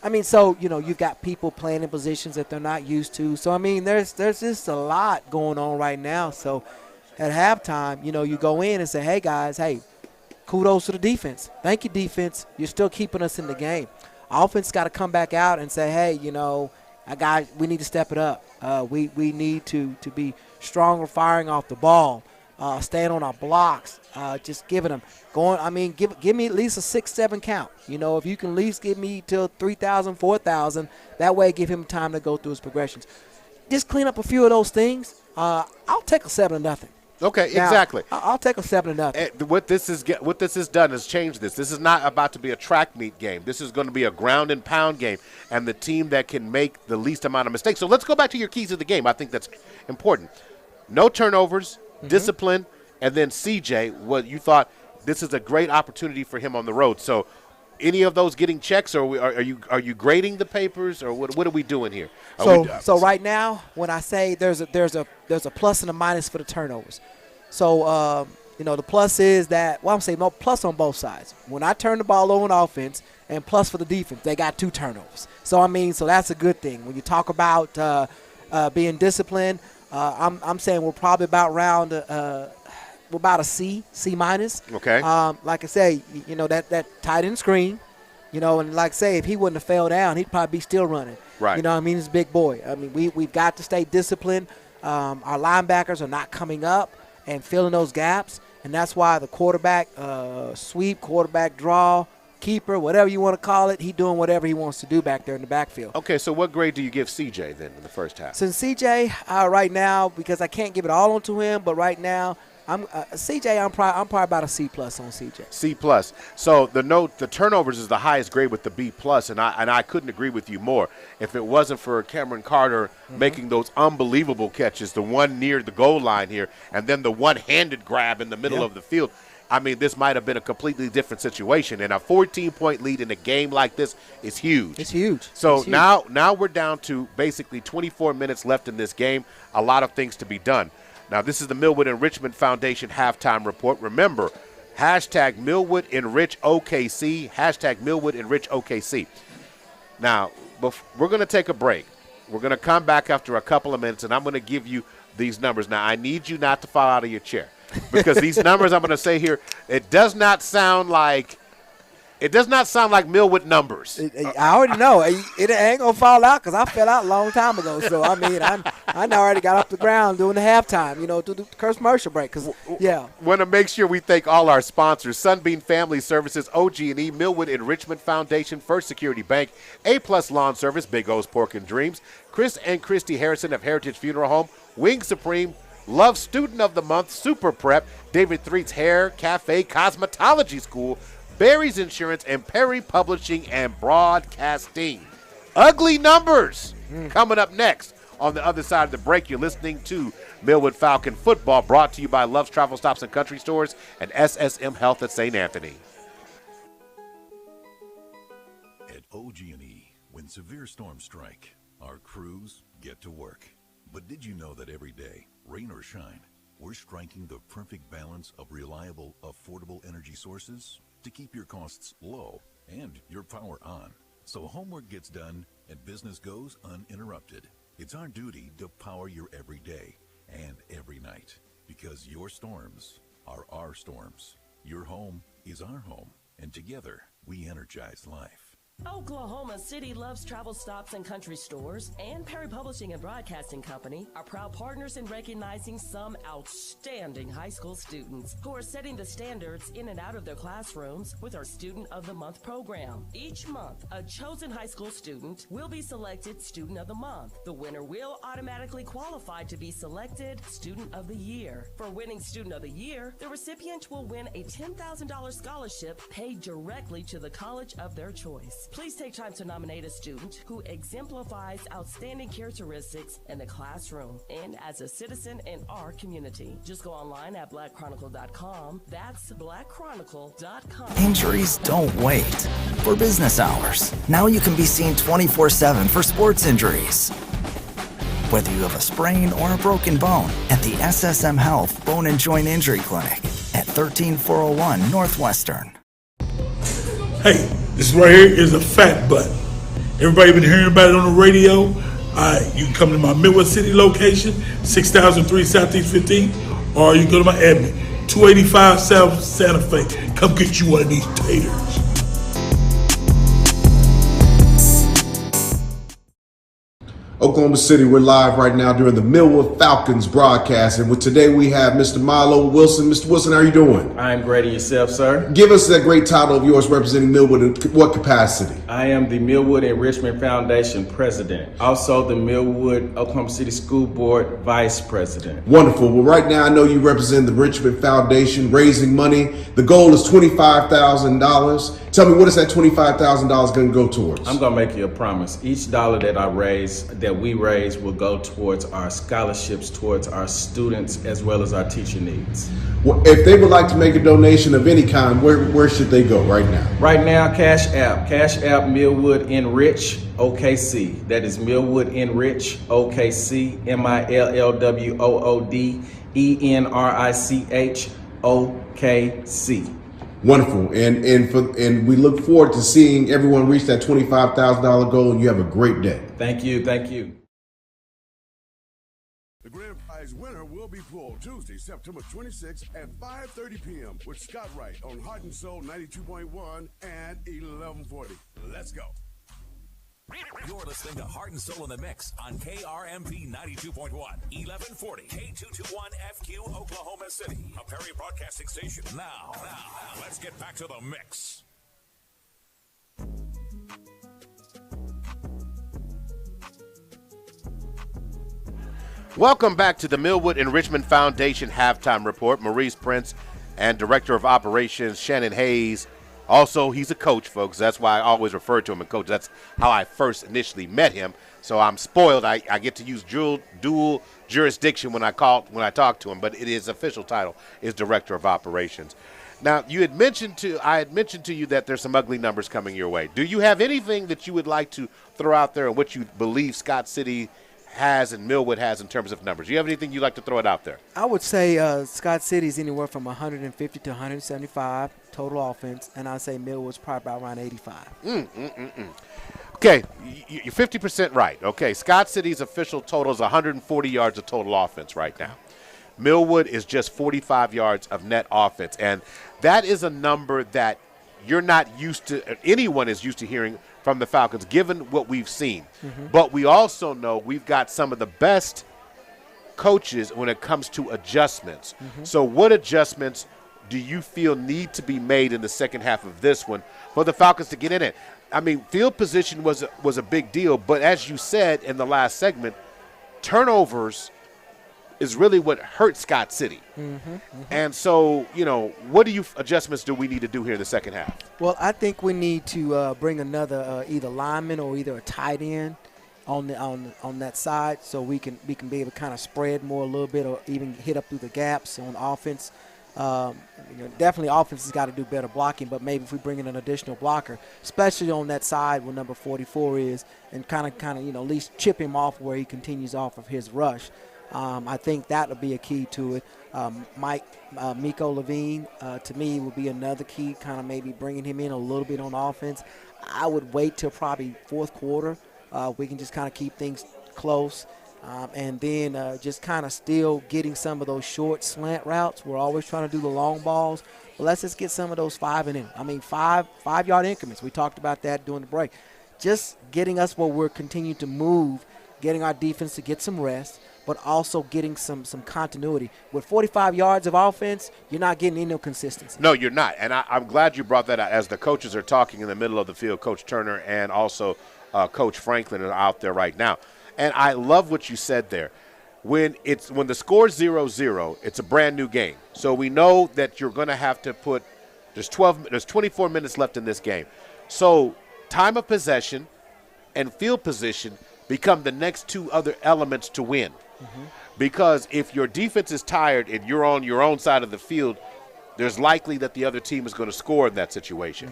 You've got people playing in positions that they're not used to. So, there's just a lot going on right now. So, at halftime, you go in and say, hey, guys, kudos to the defense. Thank you, defense. You're still keeping us in the game. Offense got to come back out and say, hey, we need to step it up. We need to be stronger firing off the ball, staying on our blocks, just giving them going. Give me at least a 6-7 count. If you can at least give me till 3,000, 4,000, that way give him time to go through his progressions. Just clean up a few of those things. I'll take a 7-0. Okay, now, exactly. I'll take a 7-0. What this has done is changed this. This is not about to be a track meet game. This is going to be a ground and pound game, and the team that can make the least amount of mistakes. So let's go back to your keys of the game. I think that's important. No turnovers, discipline, and then CJ, what you thought this is a great opportunity for him on the road. So any of those getting checks, or are you grading the papers, or what are we doing here? So right now, when I say there's a plus and a minus for the turnovers. So the plus is that, well, I'm saying no plus on both sides. When I turn the ball over on offense and plus for the defense, they got 2 turnovers. So, so that's a good thing. When you talk about being disciplined, I'm saying we're probably about we're about a C minus. Okay. Like I say, that tight end screen, and like I say, if he wouldn't have fell down, he'd probably be still running. Right. He's a big boy. We've got to stay disciplined. Our linebackers are not coming up and filling those gaps, and that's why the quarterback sweep, quarterback draw, keeper, whatever you want to call it, he's doing whatever he wants to do back there in the backfield. Okay, so what grade do you give CJ then in the first half? Since CJ, right now, because I can't give it all onto him, but right now, I'm probably about a C plus on CJ. C plus. So the turnovers is the highest grade with the B plus, and I couldn't agree with you more. If it wasn't for Cameron Carter making those unbelievable catches, the one near the goal line here, and then the one-handed grab in the middle of the field, this might have been a completely different situation. And a 14-point lead in a game like this is huge. It's huge. So it's huge. Now we're down to basically 24 minutes left in this game. A lot of things to be done. Now, this is the Millwood and Richmond Foundation halftime report. Remember, hashtag Millwood Enrich OKC, hashtag Millwood Enrich OKC. Now, we're going to take a break. We're going to come back after a couple of minutes, and I'm going to give you these numbers. Now, I need you not to fall out of your chair because these numbers I'm going to say here, it does not sound like Millwood numbers. I already know. It ain't going to fall out because I fell out a long time ago. So, I already got off the ground doing the halftime, through the commercial break. Want to make sure we thank all our sponsors: Sunbeam Family Services, OG&E, Millwood Enrichment Foundation, First Security Bank, A-Plus Lawn Service, Big O's Pork and Dreams, Chris and Christy Harrison of Heritage Funeral Home, Wing Supreme, Love Student of the Month, Super Prep, David Threet's Hair, Cafe, Cosmetology School, Barry's Insurance, and Perry Publishing and Broadcasting. Ugly numbers coming up next. On the other side of the break, you're listening to Millwood Falcon Football, brought to you by Love's Travel Stops and Country Stores and SSM Health at St. Anthony. At OG&E, when severe storms strike, our crews get to work. But did you know that every day, rain or shine, we're striking the perfect balance of reliable, affordable energy sources to keep your costs low and your power on, so homework gets done and business goes uninterrupted. It's our duty to power your every day and every night, because your storms are our storms. Your home is our home, and together we energize life. Oklahoma City Loves Travel Stops and Country Stores and Perry Publishing and Broadcasting Company are proud partners in recognizing some outstanding high school students who are setting the standards in and out of their classrooms with our Student of the Month program. Each month, a chosen high school student will be selected Student of the Month. The winner will automatically qualify to be selected Student of the Year. For winning Student of the Year, the recipient will win a $10,000 scholarship paid directly to the college of their choice. Please take time to nominate a student who exemplifies outstanding characteristics in the classroom and as a citizen in our community. Just go online at blackchronicle.com. That's blackchronicle.com. Injuries don't wait. For business hours, now you can be seen 24/7 for sports injuries. Whether you have a sprain or a broken bone, at the SSM Health Bone and Joint Injury Clinic at 13401 Northwestern. Hey, this right here is a fat butt. Everybody been hearing about it on the radio. You can come to my Millwood City location, 6003 Southeast 15, or you can go to my admin, 285 South Santa Fe. Come get you one of these taters. Oklahoma City, we're live right now during the Millwood Falcons broadcast, and today we have Mr. Milo Wilson. Mr. Wilson, how are you doing? I'm great. Yourself, sir? Give us that great title of yours representing Millwood in what capacity? I am the Millwood Enrichment Foundation president, also the Millwood Oklahoma City School Board vice president. Wonderful. Well, right now I know you represent the Richmond Foundation, raising money. The goal is $25,000. Tell me, what is that $25,000 going to go towards? I'm going to make you a promise. Each dollar that we raise will go towards our scholarships, towards our students, as well as our teacher needs. Well, if they would like to make a donation of any kind, where should they go right now? Right now, Cash App Millwood Enrich OKC. That is Millwood Enrich OKC, MILLWOOD ENRICH OKC. Wonderful, and we look forward to seeing everyone reach that $25,000 goal. And you have a great day. Thank you. Thank you. The grand prize winner will be pulled Tuesday, September 26th at 5:30 p.m. with Scott Wright on Heart and Soul 92.1 and 1140. Let's go. You're listening to Heart and Soul in the Mix on KRMP 92.1, 1140, K221FQ, Oklahoma City, a Perry Broadcasting Station. Now, let's get back to the mix. Welcome back to the Millwood and Richmond Foundation Halftime Report. Maurice Prince and Director of Operations Shannon Hayes. Also, he's a coach, folks. That's why I always refer to him as coach. That's how I first initially met him. So I'm spoiled. I get to use dual jurisdiction when I talk to him, but his official title is Director of Operations. Now, I had mentioned to you that there's some ugly numbers coming your way. Do you have anything that you would like to throw out there and what you believe Scott City has and Millwood has in terms of numbers? Do you have anything you'd like to throw it out there? I would say Scott City is anywhere from 150 to 175 total offense, and I'd say Millwood's probably about around 85. Okay, you're 50% right. Okay, Scott City's official total is 140 yards of total offense right now. Millwood is just 45 yards of net offense, and that is a number that you're not used to, anyone is used to hearing from the Falcons, given what we've seen. But we also know we've got some of the best coaches when it comes to adjustments. So what adjustments do you feel need to be made in the second half of this one for the Falcons to get in it? I mean, field position was a big deal, but as you said in the last segment, turnovers is really what hurt Scott City. And so, what adjustments do we need to do here in the second half? Well, I think we need to bring another either lineman or either a tight end on that side, so we can be able to kind of spread more a little bit, or even hit up through the gaps on offense. Definitely offense has got to do better blocking, but maybe if we bring in an additional blocker, especially on that side where number 44 is, and kind of at least chip him off where he continues off of his rush. I think that would be a key to it. Miko Levine, to me, would be another key, kind of maybe bringing him in a little bit on offense. I would wait till probably fourth quarter. We can just kind of keep things close. And then just kind of still getting some of those short slant routes. We're always trying to do the long balls. But let's just get some of those 5-yard increments. We talked about that during the break. Just getting us where we're continuing to move, getting our defense to get some rest, but also getting some continuity. With 45 yards of offense, you're not getting any consistency. No, you're not. And I'm glad you brought that out. As the coaches are talking in the middle of the field, Coach Turner and also Coach Franklin are out there right now. And I love what you said there. When the score's 0-0, it's a brand new game. So we know that you're going to have to there's 24 minutes left in this game. So time of possession and field position become the next two other elements to win. Because if your defense is tired and you're on your own side of the field, there's likely that the other team is going to score in that situation.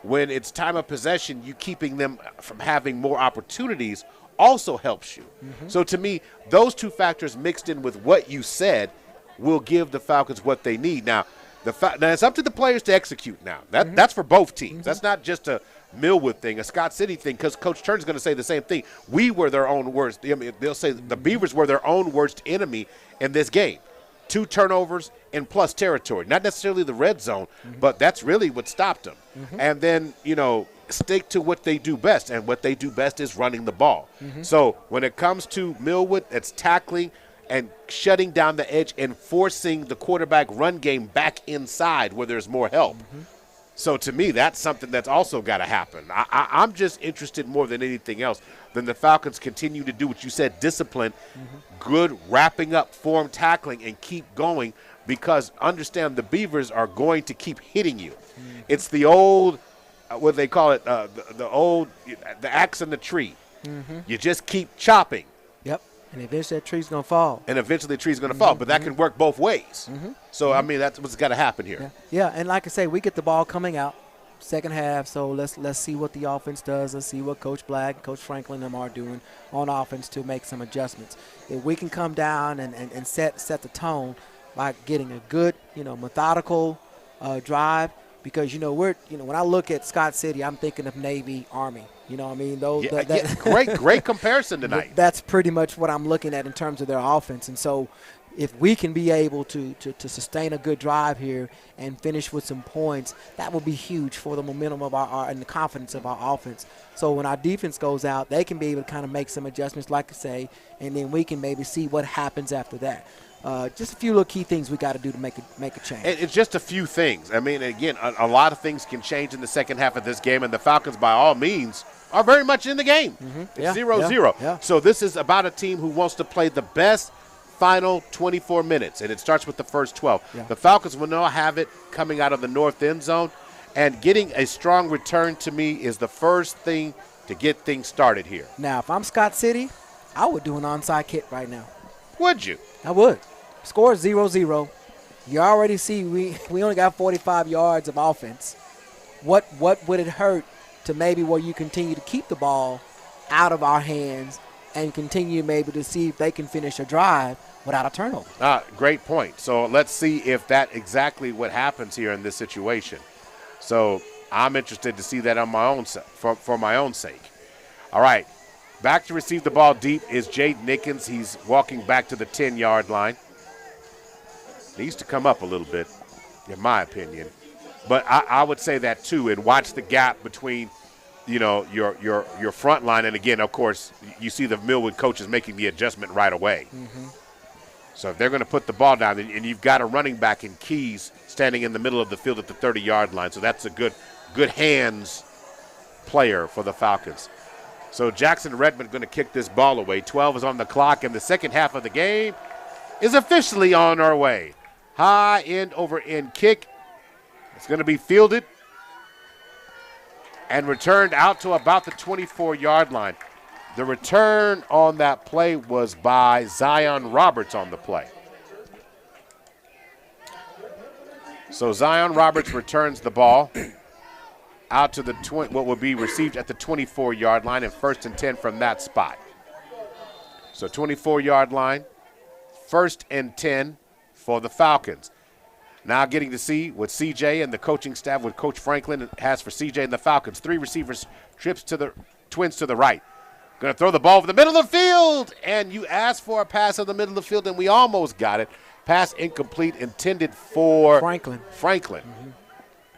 When it's time of possession, you keeping them from having more opportunities also helps you. So to me, those two factors mixed in with what you said will give the Falcons what they need. Now it's up to the players to execute now. That's for both teams. That's not just a Millwood thing, a Scott City thing, because Coach Turner's going to say the same thing. We were their own worst. They'll say the Beavers were their own worst enemy in this game. 2 turnovers and plus territory. Not necessarily the red zone, but that's really what stopped them. And then, stick to what they do best, and what they do best is running the ball. So when it comes to Millwood, it's tackling and shutting down the edge and forcing the quarterback run game back inside where there's more help. So to me, that's something that's also got to happen. I'm just interested more than anything else than the Falcons continue to do what you said, discipline, good wrapping up form tackling, and keep going, because understand the Beavers are going to keep hitting you. It's the old, what they call it, the axe in the tree. You just keep chopping. Yep. And eventually that tree's going to fall. And eventually the tree's going to fall. But that can work both ways. So, I mean, that's what's got to happen here. Yeah, and like I say, we get the ball coming out second half, so let's see what the offense does. Let's see what Coach Black, Coach Franklin, and them are doing on offense to make some adjustments. If we can come down and set the tone, by getting a good, methodical drive. Because, when I look at Scott City, I'm thinking of Navy, Army. You know what I mean? Great comparison tonight. That's pretty much what I'm looking at in terms of their offense. And so if we can be able to sustain a good drive here and finish with some points, that will be huge for the momentum of our and the confidence of our offense. So when our defense goes out, they can be able to kind of make some adjustments, like I say, and then we can maybe see what happens after that. Just a few little key things we got to do to make a change. It's just a few things. I mean, again, a lot of things can change in the second half of this game, and the Falcons, by all means, are very much in the game. It's 0-0. Yeah. So this is about a team who wants to play the best final 24 minutes, and it starts with the first 12. Yeah. The Falcons will now have it coming out of the north end zone, and getting a strong return to me is the first thing to get things started here. Now, if I'm Scott City, I would do an onside kick right now. Would you? I would. Score 0-0. You already see we only got 45 yards of offense. What would it hurt to maybe where you continue to keep the ball out of our hands and continue maybe to see if they can finish a drive without a turnover? Great point. So let's see if that exactly what happens here in this situation. So I'm interested to see that on my own for my own sake. All right. Back to receive the ball deep is Jade Nickens. He's walking back to the 10-yard line. Needs to come up a little bit, in my opinion. But I would say that, too, and watch the gap between, your front line. And, again, of course, you see the Millwood coaches making the adjustment right away. Mm-hmm. So if they're going to put the ball down, and you've got a running back in Keys standing in the middle of the field at the 30-yard line. So that's a good hands player for the Falcons. So Jackson Redmond going to kick this ball away. 12 is on the clock, and the second half of the game is officially on our way. High end over end kick. It's going to be fielded and returned out to about the 24-yard line. The return on that play was by Zion Roberts on the play. So Zion Roberts returns the ball out to the what will be received at the 24-yard line, and 1st and 10 from that spot. So 24-yard line, 1st and 10 for the Falcons. Now getting to see what CJ and the coaching staff, what Coach Franklin has for CJ and the Falcons. 3 receivers, trips to the twins to the right. Going to throw the ball over the middle of the field, and you asked for a pass in the middle of the field, and we almost got it. Pass incomplete, intended for Franklin. Mm-hmm.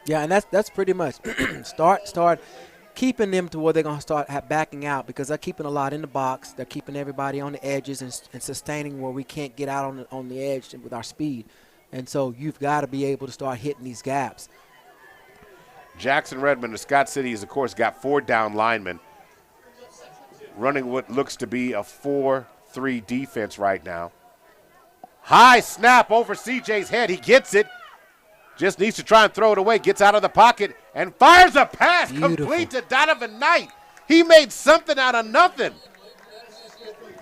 Yeah, and that's pretty much start keeping them to where they're going to start backing out, because they're keeping a lot in the box. They're keeping everybody on the edges and sustaining where we can't get out on the edge with our speed. And so you've got to be able to start hitting these gaps. Jackson Redmond of Scott City has, of course, got 4 down linemen running what looks to be a 4-3 defense right now. High snap over CJ's head. He gets it. Just needs to try and throw it away. Gets out of the pocket and fires a pass. Beautiful. Complete to Donovan Knight. He made something out of nothing.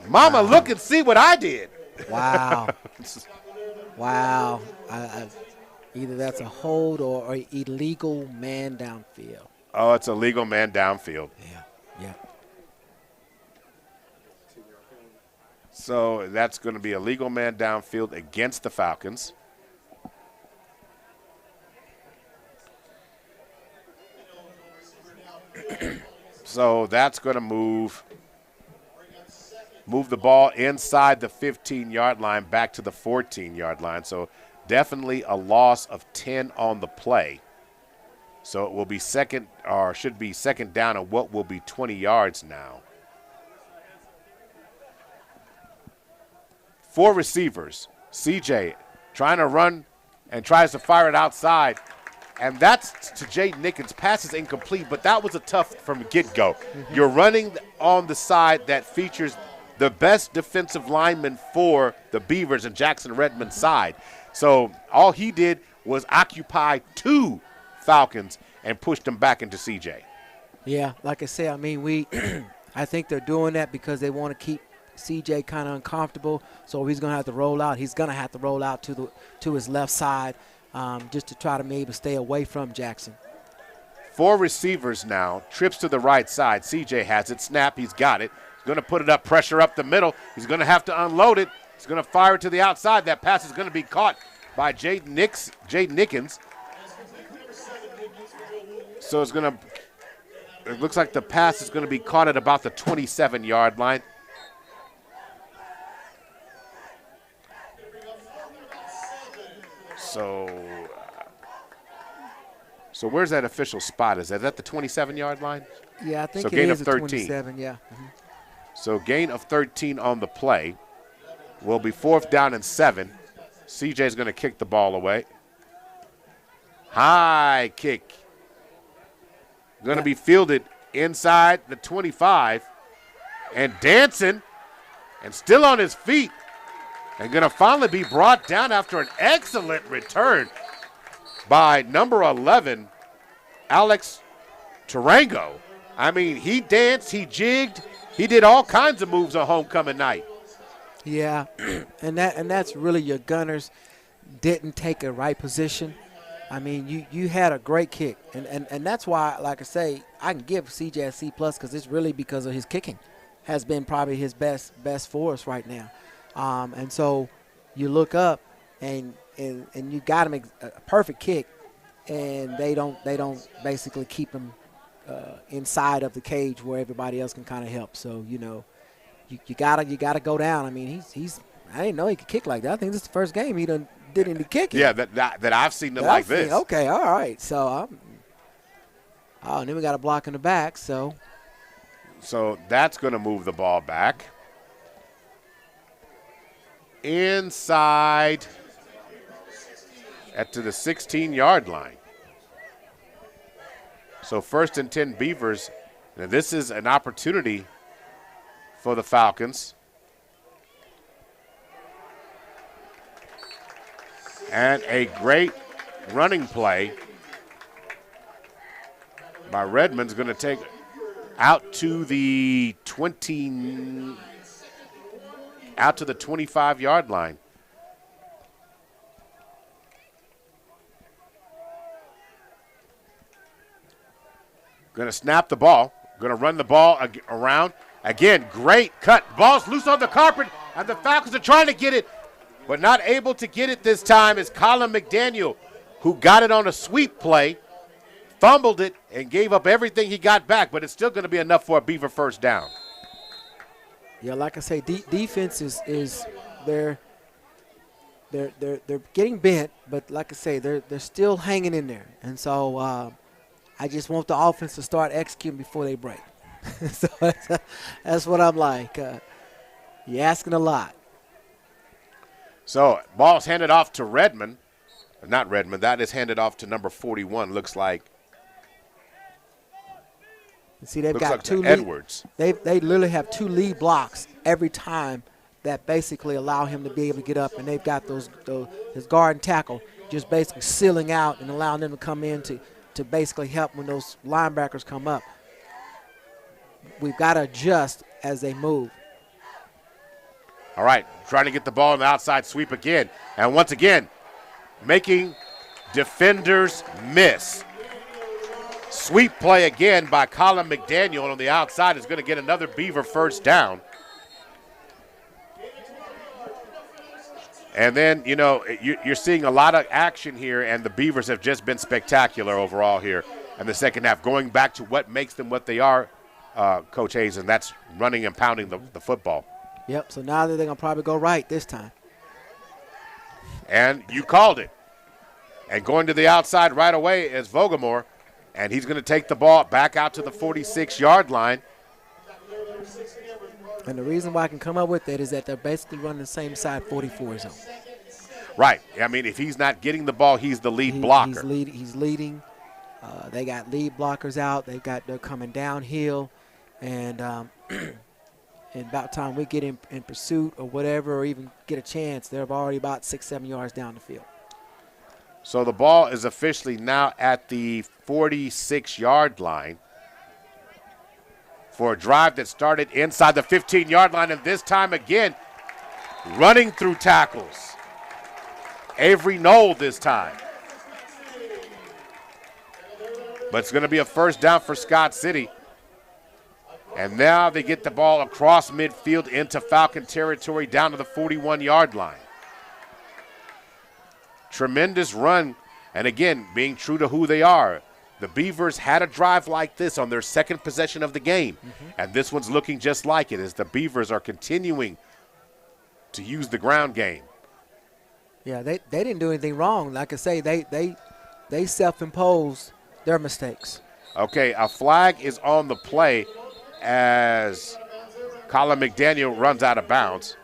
Mama, look and see what I did. Wow. Wow. Either that's a hold or an illegal man downfield. Oh, it's a legal man downfield. Yeah. So that's going to be a legal man downfield against the Falcons. So that's going to move the ball inside the 15-yard line back to the 14-yard line. So definitely a loss of 10 on the play. So it will be second down and what will be 20 yards now. 4 receivers. CJ trying to run and tries to fire it outside. And that's to Jade Nickens. Pass is incomplete, but that was a tough from get-go. Mm-hmm. You're running on the side that features the best defensive lineman for the Beavers and Jackson Redmond's side. So all he did was occupy 2 Falcons and pushed them back into CJ. Yeah, like I said, I mean, I think they're doing that because they want to keep CJ kind of uncomfortable. So he's going to have to roll out. He's going to have to roll out to his left side. Just to try to maybe stay away from Jackson. 4 receivers now. Trips to the right side. CJ has it. Snap. He's got it. He's going to put it up. Pressure up the middle. He's going to have to unload it. He's going to fire it to the outside. That pass is going to be caught by Jade Nickens. So it looks like the pass is going to be caught at about the 27-yard line. So where's that official spot? Is that the 27-yard line? Yeah, I think so it gain is of a 13. 27, yeah. Mm-hmm. So gain of 13 on the play. Will be 4th down and 7. CJ's going to kick the ball away. High kick. Going to be fielded inside the 25. And dancing and still on his feet. And going to finally be brought down after an excellent return by number 11, Alex Tarango. I mean, he danced, he jigged, he did all kinds of moves on homecoming night. Yeah, and that's really your gunners didn't take a right position. I mean, you had a great kick, and that's why, like I say, I can give CJ a C+ because it's really because of his kicking has been probably his best for us right now. And so you look up and you got him a perfect kick, and they don't basically keep him inside of the cage where everybody else can kind of help. So you gotta go down. I mean, he's I didn't know he could kick like that. I think this is the first game he done did any kicking. Yeah, that I've seen him like this. Okay, all right. So and then we got a block in the back. So that's going to move the ball back inside to the 16-yard line. So 1st and 10 Beavers. Now this is an opportunity for the Falcons. And a great running play by Redmond's going to take out to the 25-yard line. Going to snap the ball. Going to run the ball around. Again, great cut. Ball's loose on the carpet, and the Falcons are trying to get it, but not able to get it this time is Colin McDaniel, who got it on a sweep play, fumbled it, and gave up everything he got back, but it's still going to be enough for a Beaver first down. Yeah, like I say, defense is they're getting bent, but like I say, they're still hanging in there. And so I just want the offense to start executing before they break. So that's what I'm like. You're asking a lot. So ball's handed off to Redmond. Not Redmond. That is handed off to number 41. Looks like. See, they've got like two Edwards. They literally have 2 lead blocks every time that basically allow him to be able to get up, and they've got his guard and tackle just basically sealing out and allowing them to come in to basically help when those linebackers come up. We've got to adjust as they move. All right, trying to get the ball in the outside sweep again. And once again, making defenders miss. Sweep play again by Colin McDaniel on the outside is going to get another Beaver first down. And then, you're seeing a lot of action here, and the Beavers have just been spectacular overall here in the second half, going back to what makes them what they are, Coach Hayes, and that's running and pounding the football. Yep, so now they're going to probably go right this time. And you called it. And going to the outside right away is Vogelmore, and he's going to take the ball back out to the 46-yard line. And the reason why I can come up with that is that they're basically running the same side 44 zone. Right. I mean, if he's not getting the ball, he's the lead blocker. He's leading. They got lead blockers out. They're coming downhill. And about time we get in pursuit or whatever, or even get a chance, they're already about 6-7 yards down the field. So the ball is officially now at the 46-yard line for a drive that started inside the 15-yard line, and this time again, running through tackles. Avery Knoll this time. But it's going to be a first down for Scott City. And now they get the ball across midfield into Falcon territory down to the 41-yard line. Tremendous run, and again, being true to who they are. The Beavers had a drive like this on their second possession of the game, and this one's looking just like it as the Beavers are continuing to use the ground game. Yeah, they didn't do anything wrong. Like I say, they self-imposed their mistakes. Okay, a flag is on the play as Colin McDaniel runs out of bounds.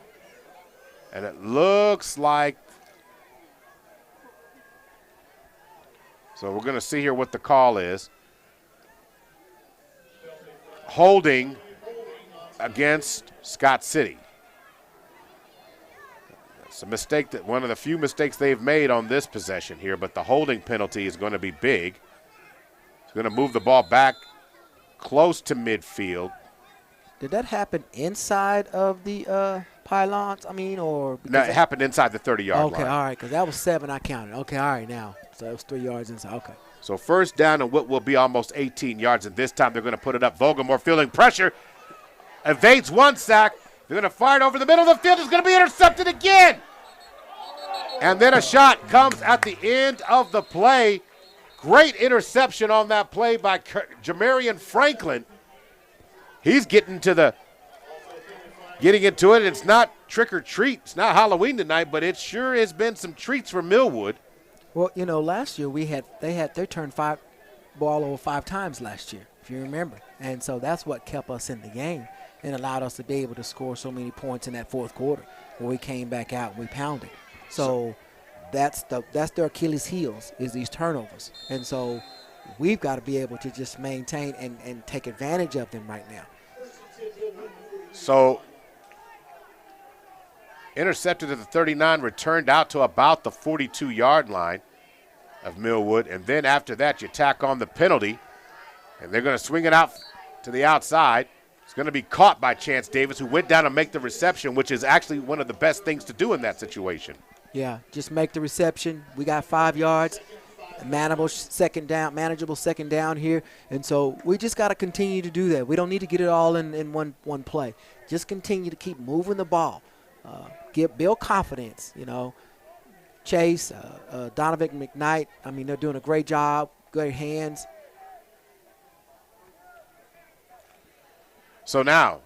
And it looks like, so we're going to see here what the call is. Holding against Scott City. It's a mistake, that one of the few mistakes they've made on this possession here, but the holding penalty is going to be big. It's going to move the ball back close to midfield. Did that happen inside of the pylons? I mean, or? No, it happened inside the 30-yard line. Okay, all right, because that was 7 I counted. Okay, all right, now. So it was 3 yards inside. Okay. So first down and what will be almost 18 yards, and this time they're going to put it up. Vogelmore feeling pressure. Evades one sack. They're going to fire it over the middle of the field. It's going to be intercepted again. And then a shot comes at the end of the play. Great interception on that play by Jamarian Franklin. He's getting into it. It's not trick or treat. It's not Halloween tonight, but it sure has been some treats for Millwood. Well, you know, last year they turned ball over 5 times last year, if you remember. And so that's what kept us in the game and allowed us to be able to score so many points in that fourth quarter where we came back out and we pounded. So that's their Achilles heels is these turnovers. And so we've got to be able to just maintain and take advantage of them right now. So intercepted at the 39, returned out to about the 42-yard line of Millwood. And then after that, you tack on the penalty, and they're going to swing it out to the outside. It's going to be caught by Chance Davis, who went down to make the reception, which is actually one of the best things to do in that situation. Yeah, just make the reception. We got 5 yards, manageable second down here. And so we just got to continue to do that. We don't need to get it all in one play. Just continue to keep moving the ball. Build confidence, you know. Chase, Donovan McKnight, I mean, they're doing a great job, great hands. So now,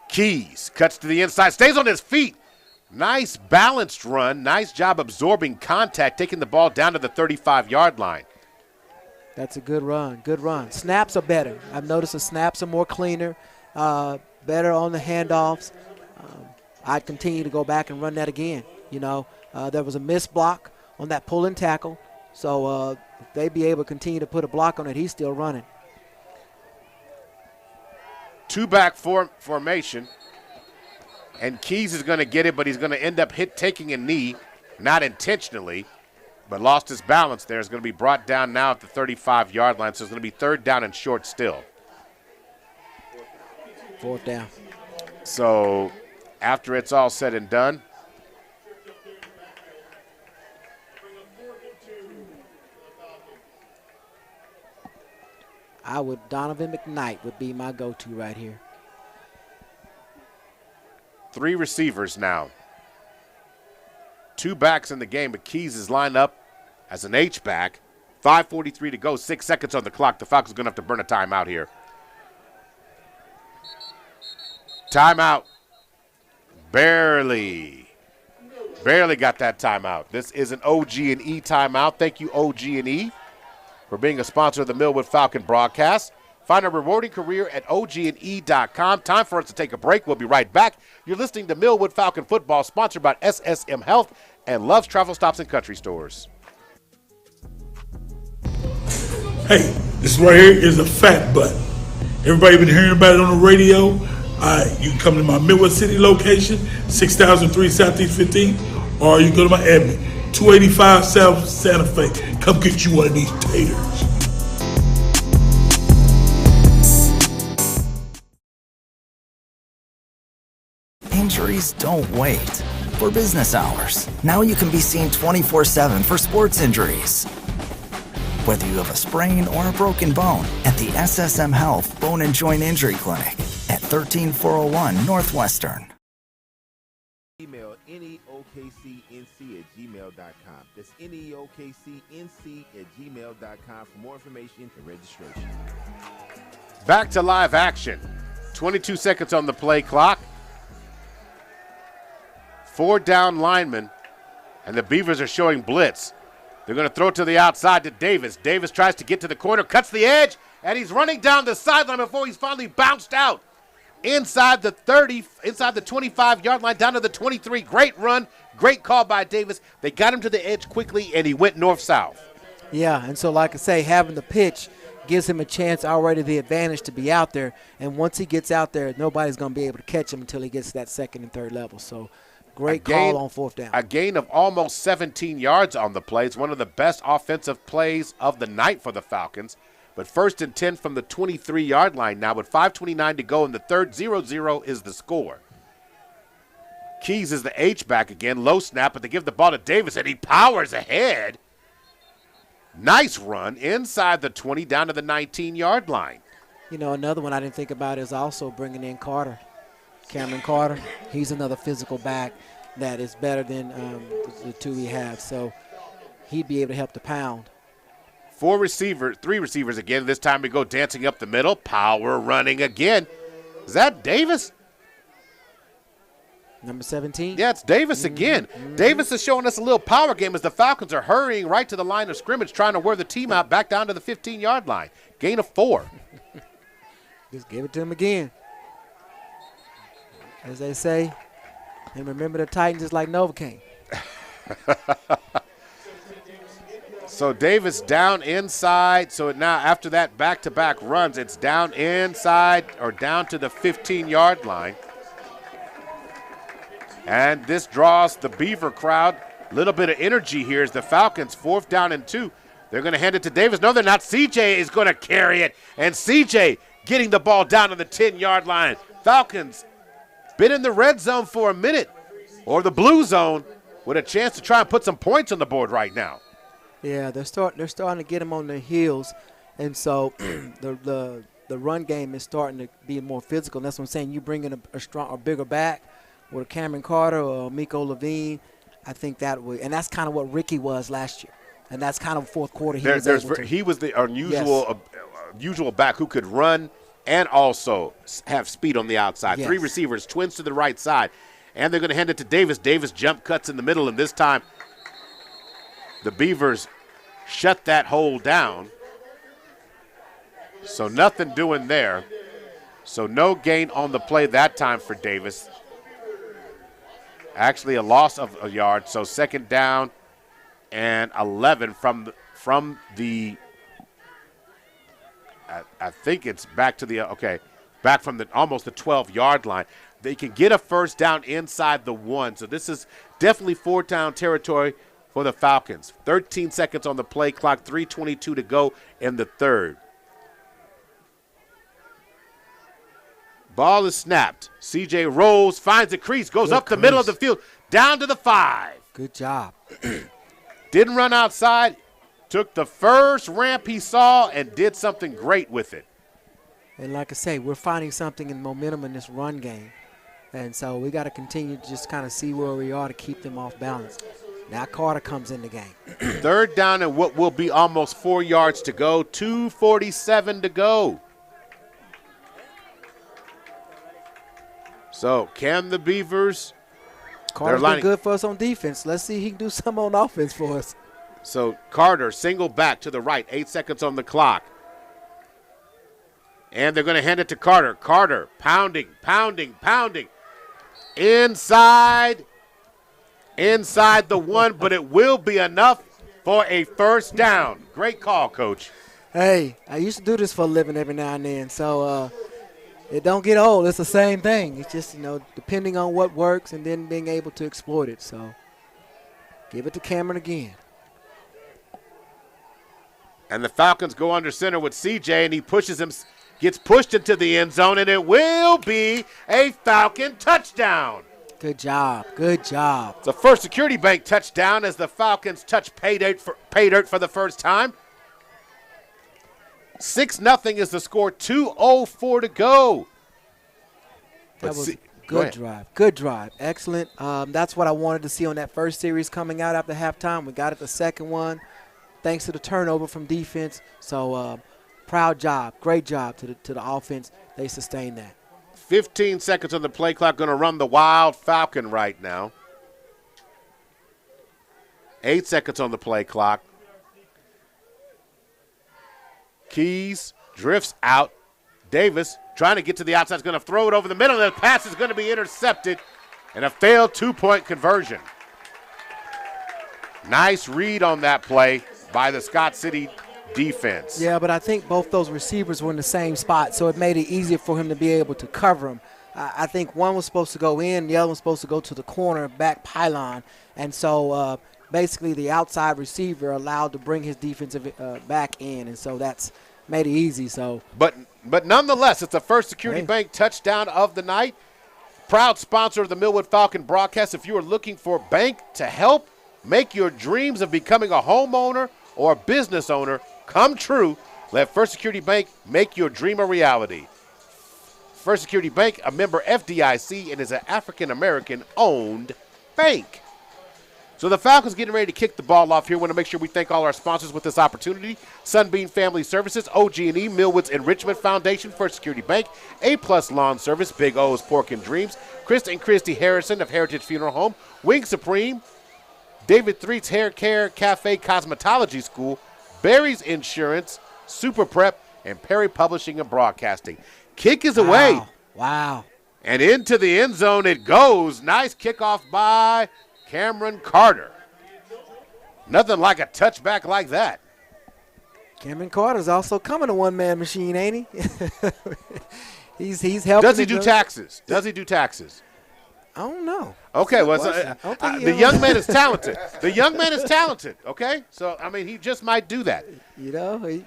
Keys cuts to the inside, stays on his feet. Nice balanced run. Nice job absorbing contact, taking the ball down to the 35-yard line. That's a good run, good run. Snaps are better. I've noticed the snaps are more cleaner, better on the handoffs. I'd continue to go back and run that again. You know, there was a missed block on that pull and tackle. So if they be able to continue to put a block on it, he's still running. 2-back formation. And Keys is going to get it, but he's going to end up taking a knee, not intentionally, but lost his balance there. It's going to be brought down now at the 35-yard line, so it's going to be 3rd down and short still. 4th down. So after it's all said and done, Donovan McKnight would be my go-to right here. 3 receivers now. 2 backs in the game, but Keys is lined up as an H-back. 5:43 to go, 6 seconds on the clock. The Falcons are going to have to burn a timeout here. Timeout. Barely got that timeout. This is an OG&E timeout. Thank you, OG&E, for being a sponsor of the Millwood Falcon broadcast. Find a rewarding career at OG&E.com. Time for us to take a break. We'll be right back. You're listening to Millwood Falcon Football, sponsored by SSM Health and Love's Travel Stops and Country Stores. Hey, this right here is a fat butt. Everybody been hearing about it on the radio. You can come to my Millwood City location, 6003 Southeast 15, or you can go to my admin, 285 South Santa Fe. Come get you one of these taters. Injuries don't wait. For business hours, now you can be seen 24/7 for sports injuries. Whether you have a sprain or a broken bone, at the SSM Health Bone and Joint Injury Clinic at 13401 Northwestern. Email neokcnc@gmail.com. That's neokcnc@gmail.com for more information and registration. Back to live action. 22 seconds on the play clock. 4 down linemen, and the Beavers are showing blitz. They're going to throw it to the outside to Davis. Davis tries to get to the corner, cuts the edge, and he's running down the sideline before he's finally bounced out. Inside the 30, inside the 25-yard line, down to the 23. Great run, great call by Davis. They got him to the edge quickly, and he went north-south. Yeah, and so like I say, having the pitch gives him a chance, already the advantage to be out there. And once he gets out there, nobody's going to be able to catch him until he gets to that second and third level. So great call on 4th down. A gain of almost 17 yards on the play. It's one of the best offensive plays of the night for the Falcons. But 1st and 10 from the 23-yard line now with 5:29 to go in the third. 0-0 is the score. Keys is the H-back again. Low snap, but they give the ball to Davis, and he powers ahead. Nice run inside the 20 down to the 19-yard line. You know, another one I didn't think about is also bringing in Carter. Cameron Carter. He's another physical back that is better than the two we have. So he'd be able to help the pound. 3 receivers again. This time we go dancing up the middle. Power running again. Is that Davis? Number 17? Yeah, it's Davis again. Davis is showing us a little power game as the Falcons are hurrying right to the line of scrimmage, trying to wear the team out back down to the 15-yard line. Gain of 4. Just give it to him again. As they say, and remember the Titans is like Novocaine. So Davis down inside. So now after that back-to-back runs, it's down inside or down to the 15-yard line. And this draws the Beaver crowd. A little bit of energy here as the Falcons, 4th down and 2. They're going to hand it to Davis. No, they're not. CJ is going to carry it. And CJ getting the ball down to the 10-yard line. Falcons been in the red zone for a minute, or the blue zone, with a chance to try and put some points on the board right now. Yeah, they're starting to get them on their heels, and so the run game is starting to be more physical. And that's what I'm saying. You bring in a bigger back with a Cameron Carter or Miko Levine, I think that would, and that's kind of what Ricky was last year, and that's kind of fourth quarter he was able to. He was the unusual back who could run and also have speed on the outside. Yes. 3 receivers, twins to the right side, and they're going to hand it to Davis. Davis jump cuts in the middle, and this time the Beavers shut that hole down. So nothing doing there. So no gain on the play that time for Davis. Actually a loss of a yard. So 2nd down and 11 from the I think it's back to the back from the almost the 12-yard line. They can get a 1st down inside the 1. So this is definitely 4th down territory for the Falcons. 13 seconds on the play clock, 3:22 to go in the 3rd. Ball is snapped. CJ rolls, finds a crease, goes up the middle of the field, down to the 5. Good job. Didn't run outside, took the first ramp he saw and did something great with it. And like I say, we're finding something in momentum in this run game. And so we got to continue to just kind of see where we are to keep them off balance. Now Carter comes in the game. 3rd down and what will be almost 4 yards to go. 2:47 to go. So can the Beavers? Carter's been good for us on defense. Let's see if he can do something on offense for us. So Carter, single back to the right. 8 seconds on the clock. And they're going to hand it to Carter. Carter pounding. Inside the 1, but it will be enough for a 1st down. Great call, Coach. Hey, I used to do this for a living every now and then, so it don't get old. It's the same thing. It's just, depending on what works and then being able to exploit it. So give it to Cameron again. And the Falcons go under center with CJ, and he pushes him, gets pushed into the end zone, and it will be a Falcon touchdown. Good job. Good job. It's the first Security Bank touchdown as the Falcons touch pay dirt for the first time. 6-0 is the score, 2:04 to go. That was a good drive. Good drive. Excellent. That's what I wanted to see on that first series coming out after halftime. We got it the second one thanks to the turnover from defense. So proud job. Great job to the offense. They sustained that. 15 seconds on the play clock. Going to run the Wild Falcon right now. 8 seconds on the play clock. Keys drifts out. Davis trying to get to the outside. Is going to throw it over the middle. The pass is going to be intercepted. And a failed 2-point conversion. Nice read on that play by the Scott City defense. Yeah, but I think both those receivers were in the same spot, so it made it easier for him to be able to cover him. I think one was supposed to go in, the other was supposed to go to the corner back pylon. And so basically the outside receiver allowed to bring his defensive back in, and so that's made it easy. So, But nonetheless, it's the first Security Bank touchdown of the night. Proud sponsor of the Millwood Falcon broadcast. If you are looking for a bank to help make your dreams of becoming a homeowner or a business owner come true, let First Security Bank make your dream a reality. First Security Bank, a member FDIC, and is an African-American owned bank. So the Falcons getting ready to kick the ball off here. Want to make sure we thank all our sponsors with this opportunity. Sunbeam Family Services, OG&E, Millwood's Enrichment Foundation, First Security Bank, A-Plus Lawn Service, Big O's Pork and Dreams, Chris and Christy Harrison of Heritage Funeral Home, Wing Supreme, David Threet's Hair Care Cafe Cosmetology School, Barry's Insurance, Super Prep, and Perry Publishing and Broadcasting. Kick is away. Wow. And into the end zone it goes. Nice kickoff by Cameron Carter. Nothing like a touchback like that. Cameron Carter's also coming a one-man machine, ain't he? he's helping. Does he do taxes? Does he do taxes? I don't know. Okay, well, the young man is talented. The young man is talented, okay? So, I mean, he just might do that. You know,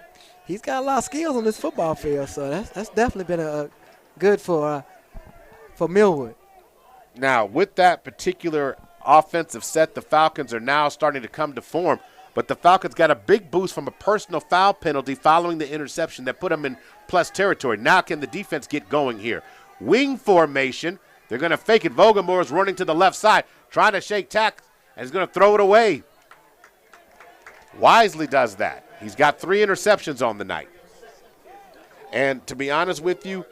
he's got a lot of skills on this football field, so that's definitely been good for Millwood. Now, with that particular offensive set, the Falcons are now starting to come to form, but the Falcons got a big boost from a personal foul penalty following the interception that put them in plus territory. Now can the defense get going here? Wing formation. They're going to fake it. Vogelmore's running to the left side, trying to shake tack, and he's going to throw it away. Wisely does that. He's got 3 interceptions on the night. And to be honest with you,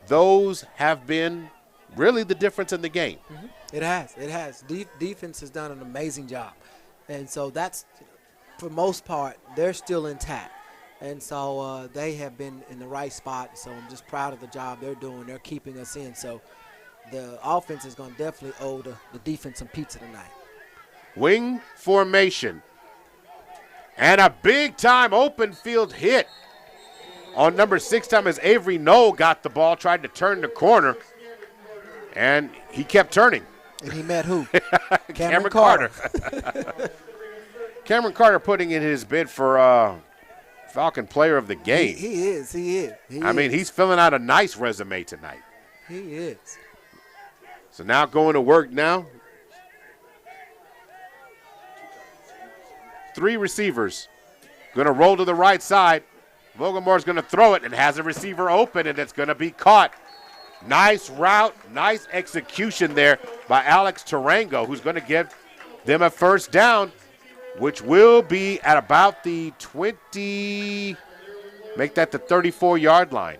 those have been really the difference in the game. Mm-hmm. It has. Defense has done an amazing job. And so that's, for most part, they're still intact. And so they have been in the right spot. So I'm just proud of the job they're doing. They're keeping us in. So the offense is going to definitely owe the defense some pizza tonight. Wing formation. And a big-time open field hit on number 6 as Avery Knoll got the ball, tried to turn the corner, and he kept turning. And he met who? Cameron Carter. Cameron Carter putting in his bid for Falcon Player of the Game. He is. I mean, he's filling out a nice resume tonight. He is. So now going to work now. 3 receivers. Going to roll to the right side. Vogelmore's going to throw it and has a receiver open, and it's going to be caught. Nice route, nice execution there by Alex Tarango, who's going to give them a first down, which will be at about the 20, make that the 34-yard line.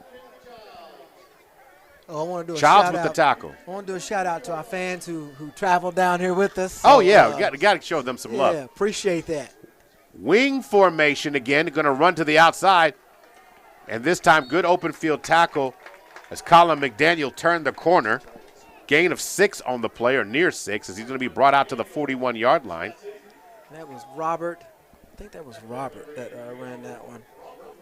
Oh, I want to do a Childs shout with out. the tackle. I want to do a shout-out to our fans who traveled down here with us. Oh, So, yeah, got to show them some love. Yeah, appreciate that. Wing formation again, going to run to the outside. And this time, good open field tackle as Colin McDaniel turned the corner. Gain of 6 on the play, or near 6, as he's going to be brought out to the 41-yard line. That was Robert. I think that was Robert that ran that one.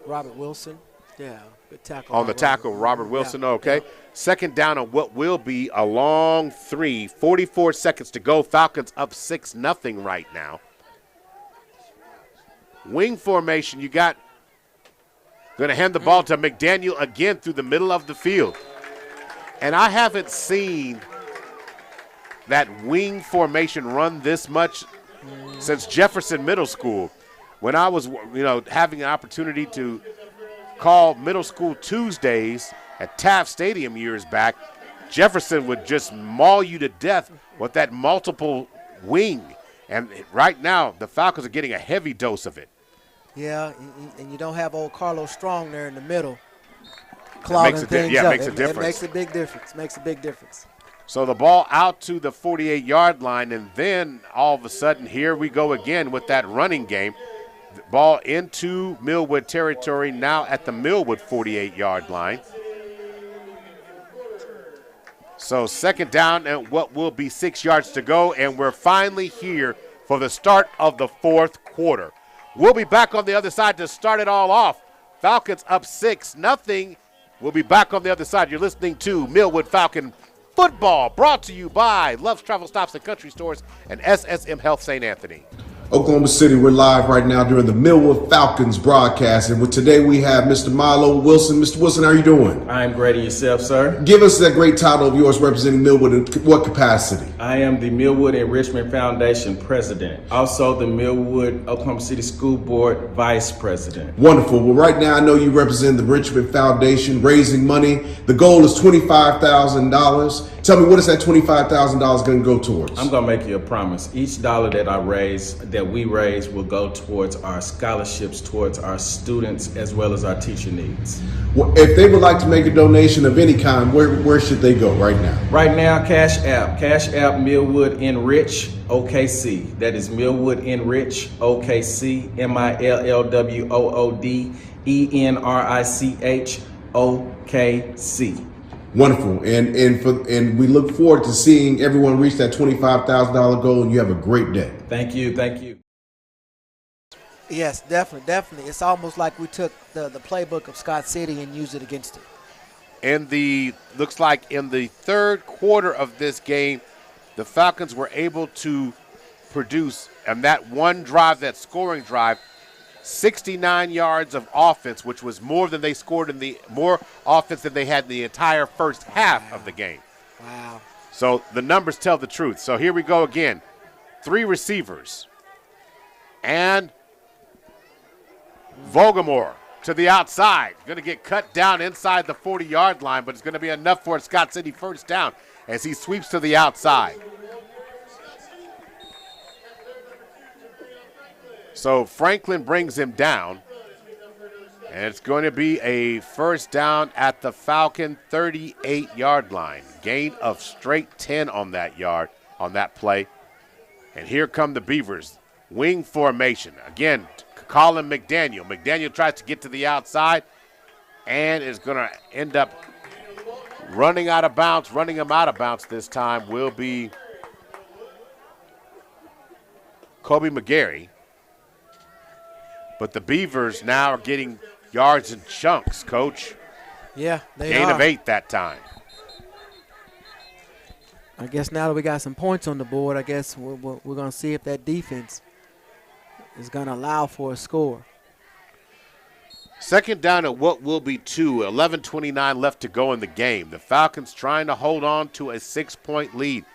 Robert Wilson. Yeah, good tackle. On the tackle, Robert Wilson. Okay. Second down on what will be a long 3. 44 seconds to go. Falcons up 6-0 right now. Wing formation, you got going to hand the ball to McDaniel again through the middle of the field. And I haven't seen that wing formation run this much since Jefferson Middle School, when I was, having an opportunity to recall Middle School Tuesdays at Taft Stadium years back, Jefferson would just maul you to death with that multiple wing. And right now, the Falcons are getting a heavy dose of it. Yeah, and you don't have old Carlos Strong there in the middle clogging things up. It makes a difference. It makes a big difference. Makes a big difference. So the ball out to the 48-yard line, and then all of a sudden, here we go again with that running game. The ball into Millwood territory, now at the Millwood 48-yard line. So second down and what will be 6 yards to go, and we're finally here for the start of the fourth quarter. We'll be back on the other side to start it all off. Falcons up 6-0. We'll be back on the other side. You're listening to Millwood Falcon Football, brought to you by Love's Travel Stops and Country Stores and SSM Health St. Anthony. Oklahoma City, we're live right now during the Millwood Falcons broadcast. And today we have Mr. Milo Wilson. Mr. Wilson, how are you doing? I am great. And yourself, sir? Give us that great title of yours representing Millwood in what capacity? I am the Millwood Enrichment Foundation president. Also the Millwood Oklahoma City School Board vice president. Wonderful. Well, right now I know you represent the Richmond Foundation, raising money. The goal is $25,000. Tell me, what is that $25,000 going to go towards? I'm going to make you a promise. Each dollar that we raise will go towards our scholarships, towards our students, as well as our teacher needs. Well, if they would like to make a donation of any kind, where should they go right now? Right now, Cash App Millwood Enrich OKC. That is Millwood Enrich OKC, MILLWOOD ENRICH OKC. Wonderful, and we look forward to seeing everyone reach that $25,000 goal. And you have a great day. Thank you. Yes, definitely. It's almost like we took the playbook of Scott City and used it against it. Looks like in the third quarter of this game, the Falcons were able to produce, and that one drive, that scoring drive, 69 yards of offense, which was more offense than they had in the entire first half of the game. Wow. So the numbers tell the truth. So here we go again. 3 receivers. And Vogelmore to the outside. Going to get cut down inside the 40-yard line, but it's going to be enough for a Scott City first down as he sweeps to the outside. So Franklin brings him down, and it's going to be a first down at the Falcon 38-yard line. Gain of straight 10 on that play. And here come the Beavers. Wing formation. Again, Colin McDaniel. McDaniel tries to get to the outside and is going to end up running him out of bounds this time will be Kobe McGarry. But the Beavers now are getting yards in chunks, Coach. Yeah, they Gain are. of 8 that time. I guess now that we got some points on the board, I guess we're going to see if that defense is going to allow for a score. Second down at what will be 2, 11:29 left to go in the game. The Falcons trying to hold on to a 6-point lead.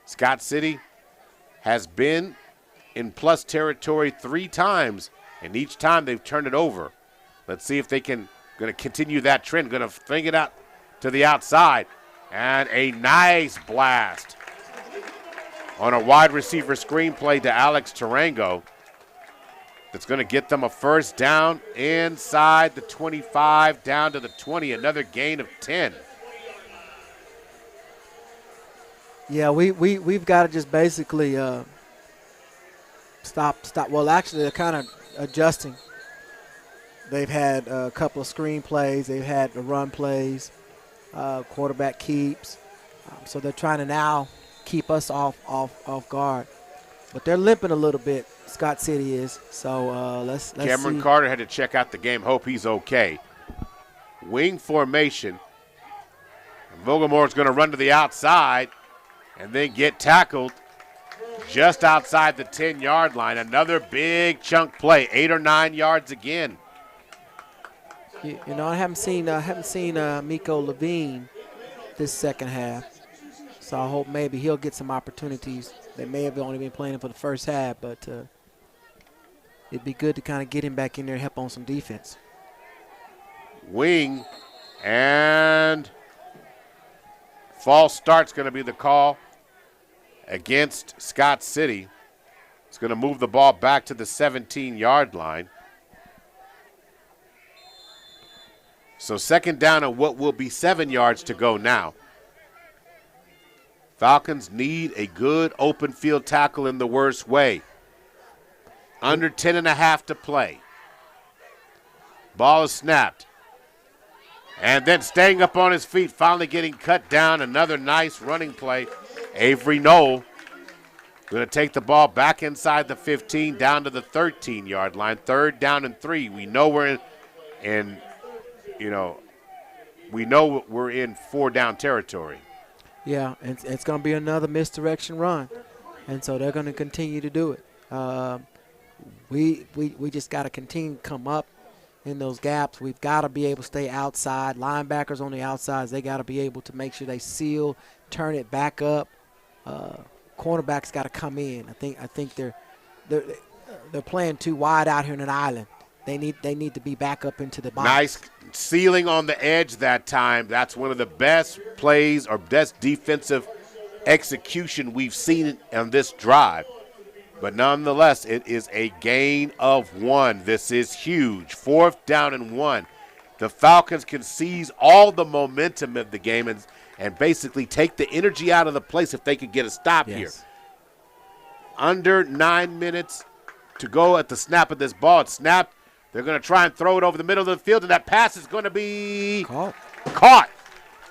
Scott City has been in plus territory 3 times, and each time they've turned it over. Let's see if they going to continue that trend. Going to fling it out to the outside. And a nice blast on a wide receiver screenplay to Alex Tarango. That's going to get them a first down inside the 25, down to the 20. Another gain of 10. Yeah, we've got to just basically stop. Well, actually, they're kind of adjusting. They've had a couple of screen plays. They've had the run plays. Quarterback keeps. So they're trying to now keep us off guard. But they're limping a little bit, Scott City is. So let's Cameron see. Carter had to check out the game. Hope he's okay. Wing formation. Vogelmore's going to run to the outside and then get tackled just outside the 10-yard line. Another big chunk play, 8 or 9 yards again. You know, I haven't seen Miko Levine this second half, so I hope maybe he'll get some opportunities. They may have only been playing for the first half, but it'd be good to kind of get him back in there and help on some defense. wing, and false start's going to be the call against Scott City. It's going to move the ball back to the 17-yard line. So second down and what will be 7 yards to go now. Falcons need a good open field tackle in the worst way. Under 10.5 to play. Ball is snapped. And then staying up on his feet, finally getting cut down. Another nice running play. Avery Knoll going to take the ball back inside the 15 down to the 13-yard line. 3rd down and 3. We know we're in 4-down territory. Yeah, it's going to be another misdirection run, and so they're going to continue to do it. We just got to continue to come up in those gaps. We've got to be able to stay outside. Linebackers on the outsides, they got to be able to make sure they seal, turn it back up. Cornerbacks got to come in. I think they're playing too wide out here in an island. They need to be back up into the box. Nice sealing on the edge that time. That's one of the best plays or best defensive execution we've seen on this drive. But nonetheless, it is a gain of 1. This is huge. 4th down and 1. The Falcons can seize all the momentum of the game and basically take the energy out of the place if they could get a stop here. Under 9 minutes to go at the snap of this ball. It's snapped. They're going to try and throw it over the middle of the field, and that pass is going to be caught.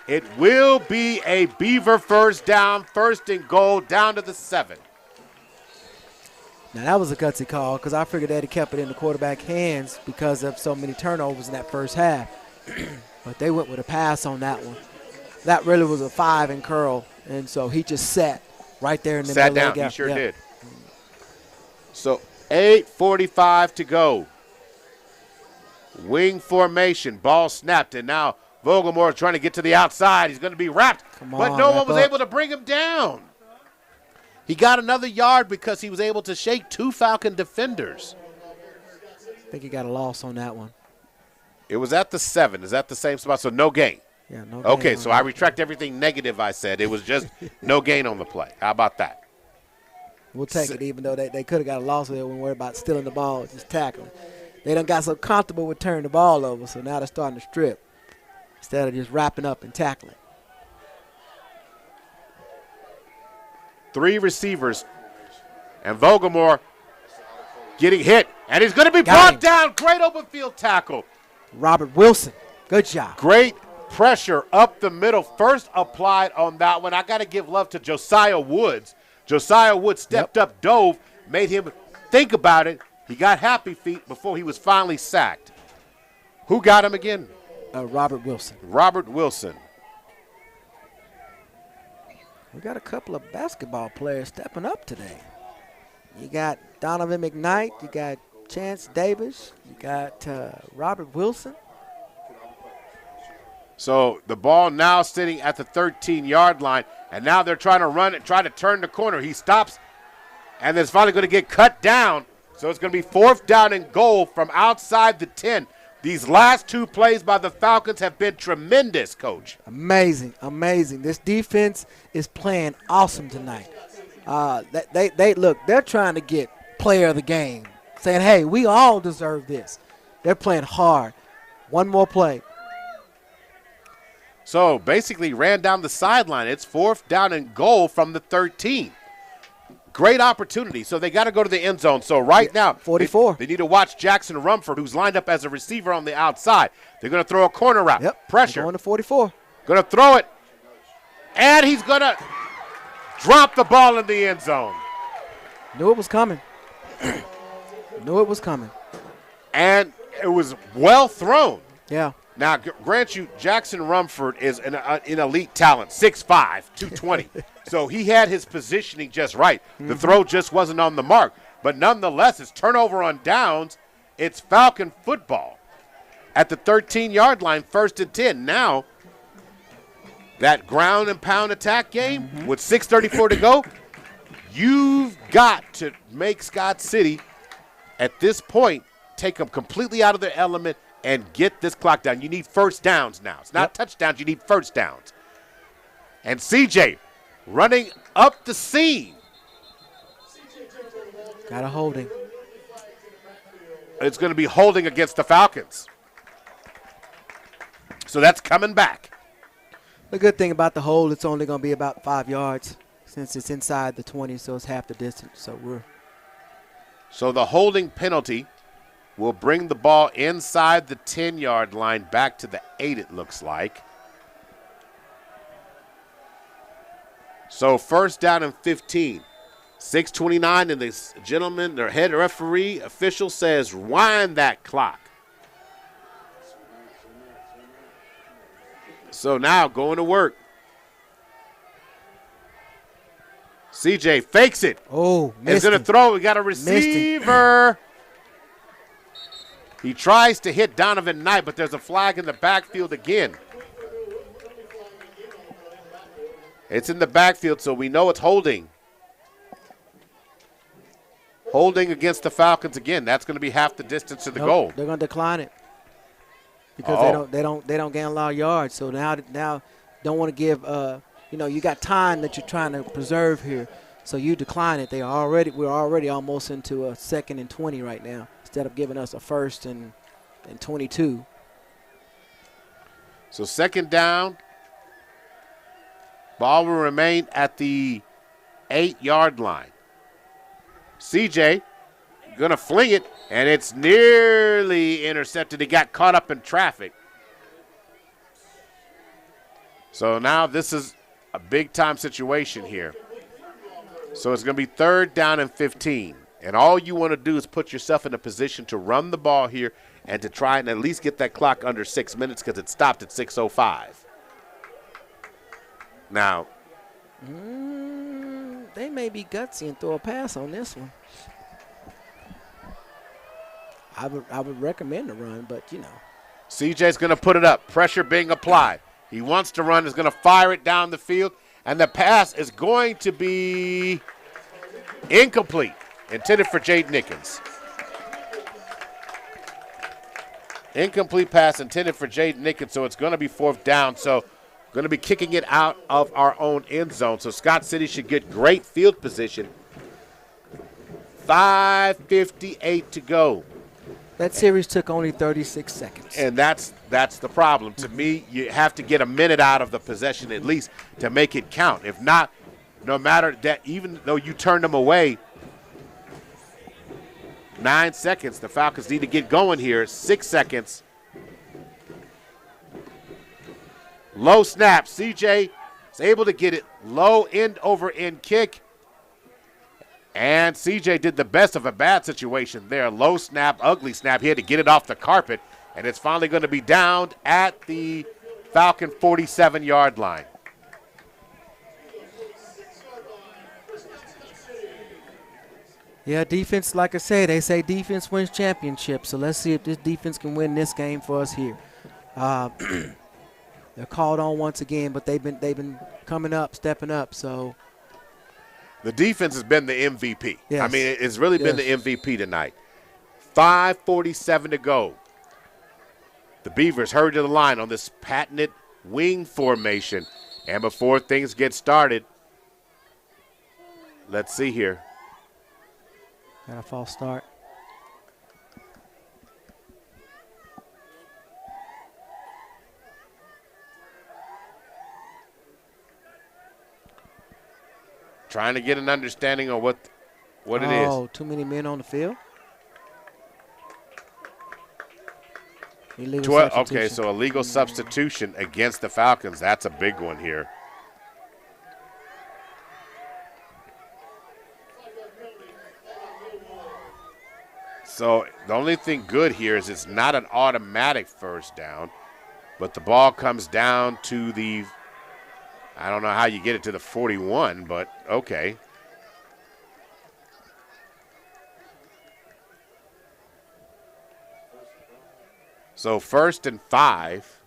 It will be a Beaver first down, 1st and goal, down to the 7. Now, that was a gutsy call because I figured they'd have kept it in the quarterback hands because of so many turnovers in that first half. But they went with a pass on that one. That really was a 5 and curl, and so he just sat right there in the middle of the gap. Sat down, he sure did. So 8:45 to go. Wing formation, ball snapped, and now Vogelmoor trying to get to the outside. He's going to be wrapped, but no one was able to bring him down. He got another yard because he was able to shake 2 Falcon defenders. I think he got a loss on that one. It was at the 7. Is that the same spot? So no gain. Yeah, no gain. Okay, so I retract everything negative I said. It was just no gain on the play. How about that? We'll take it, even though they could have got a loss. They weren't worried about stealing the ball, just tackling. They done got so comfortable with turning the ball over, so now they're starting to strip instead of just wrapping up and tackling. 3 receivers, and Vogelmoor getting hit, and he's going to be brought down. Great open field tackle. Robert Wilson, good job. Great pressure up the middle. First applied on that one. I got to give love to Josiah Woods. Josiah Woods stepped up, dove, made him think about it. He got happy feet before he was finally sacked. Who got him again? Robert Wilson. Robert Wilson. We got a couple of basketball players stepping up today. You got Donovan McKnight. You got Chance Davis. You got Robert Wilson. So the ball now sitting at the 13-yard line, and now they're trying to run it, try to turn the corner. He stops, and then it's finally going to get cut down. So it's going to be 4th down and goal from outside the 10. These last 2 plays by the Falcons have been tremendous, Coach. Amazing, amazing. This defense is playing awesome tonight. They're trying to get player of the game, saying, hey, we all deserve this. They're playing hard. One more play. So basically ran down the sideline. It's 4th down and goal from the 13. Great opportunity. So they got to go to the end zone. So right now, 44. They need to watch Jackson Rumford, who's lined up as a receiver on the outside. They're going to throw a corner route. Yep. Pressure. Going to 44. Going to throw it. And he's going to drop the ball in the end zone. Knew it was coming. Knew it was coming. And it was well thrown. Yeah. Now, grant you, Jackson Rumford is an elite talent, 6'5", 220. So he had his positioning just right. The throw just wasn't on the mark. But nonetheless, it's turnover on downs. It's Falcon football. At the 13-yard line, 1st and 10. Now, that ground and pound attack game with 6:34 to go, you've got to make Scott City, at this point, take them completely out of their element and get this clock down. You need first downs now. It's not touchdowns. You need first downs. And CJ running up the seam. Got a holding. It's going to be holding against the Falcons. So that's coming back. The good thing about the hold, it's only going to be about 5 yards since it's inside the 20, so it's half the distance. So the holding penalty will bring the ball inside the 10-yard line back to the 8, it looks like. So first down and 15. 6:29, and this gentleman, their head referee official says, wind that clock. So now going to work. CJ fakes it. Oh, he's going to throw. We got a receiver. He tries to hit Donovan Knight, but there's a flag in the backfield again. It's in the backfield, so we know it's holding. Holding against the Falcons again. That's going to be half the distance to the goal. They're going to decline it because they don't gain a lot of yards. So now don't want to give you got time that you're trying to preserve here. So you decline it. We're already almost into a 2nd and 20 right now instead of giving us a 1st and 22. So 2nd down. Ball will remain at the 8-yard line. CJ going to fling it, and it's nearly intercepted. He got caught up in traffic. So now this is a big-time situation here. So it's going to be 3rd down and 15. And all you want to do is put yourself in a position to run the ball here and to try and at least get that clock under 6 minutes because it stopped at 6:05. Now, they may be gutsy and throw a pass on this one. I would recommend a run, but CJ's going to put it up. Pressure being applied. He wants to run. Is going to fire it down the field, and the pass is going to be incomplete. Intended for Jaden Nickens. Incomplete pass intended for Jaden Nickens, so it's going to be 4th down. So going to be kicking it out of our own end zone. So Scott City should get great field position. 5:58 to go. That series took only 36 seconds. And that's the problem. To me, you have to get a minute out of the possession at least to make it count. If not, no matter that, even though you turn them away, 9 seconds, the Falcons need to get going here. 6 seconds. Low snap. CJ is able to get it low end over end kick. And CJ did the best of a bad situation there. Low snap, ugly snap. He had to get it off the carpet. And it's finally going to be downed at the Falcon 47-yard line. Yeah, defense, like I said, they say defense wins championships. So let's see if this defense can win this game for us here. They're called on once again, but they've been coming up, stepping up. So the defense has been the MVP. Yes. I mean, it's really been the MVP tonight. 5:47 to go. The Beavers hurry to the line on this patented wing formation. And before things get started, let's see here. Got a false start. Trying to get an understanding of what it is. Oh, too many men on the field. Okay, so illegal substitution against the Falcons. That's a big one here. So the only thing good here is it's not an automatic first down, but the ball comes down to the, I don't know how you get it to the 41, but okay. So 1st and 5,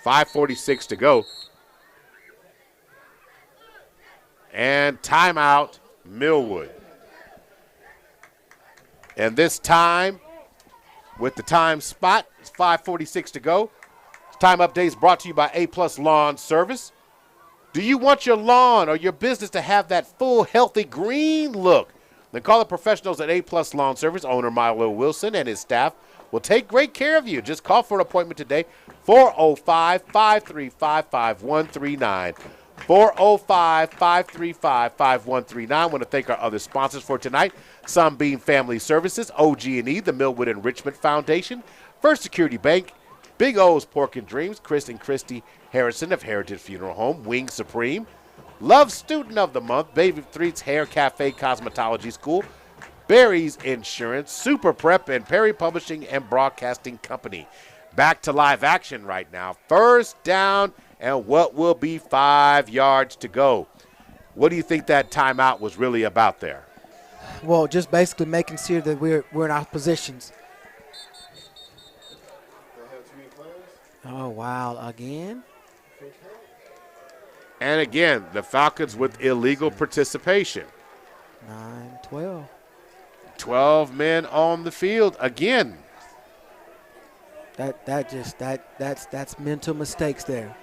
5:46 to go. And timeout, Millwood. And this time, with the time spot. It's 5:46 to go. Time updates brought to you by A-Plus Lawn Service. Do you want your lawn or your business to have that full, healthy green look? Then call the professionals at A-Plus Lawn Service. Owner Milo Wilson and his staff will take great care of you. Just call for an appointment today, 405-535-5139. 405-535-5139. I want to thank our other sponsors for tonight. Sunbeam Family Services, OG&E, the Millwood Enrichment Foundation, First Security Bank, Big O's Pork and Dreams, Chris and Christy Harrison of Heritage Funeral Home, Wing Supreme, Love Student of the Month, Baby Threats Hair Cafe Cosmetology School, Barry's Insurance, Super Prep, and Perry Publishing and Broadcasting Company. Back to live action right now. First down and what will be 5 yards to go. What do you think that timeout was really about there? Well, just basically making sure that we're in our positions. Oh, wow. Again? And again, the Falcons with illegal participation. 9-12. 12 men on the field again. That's mental mistakes there.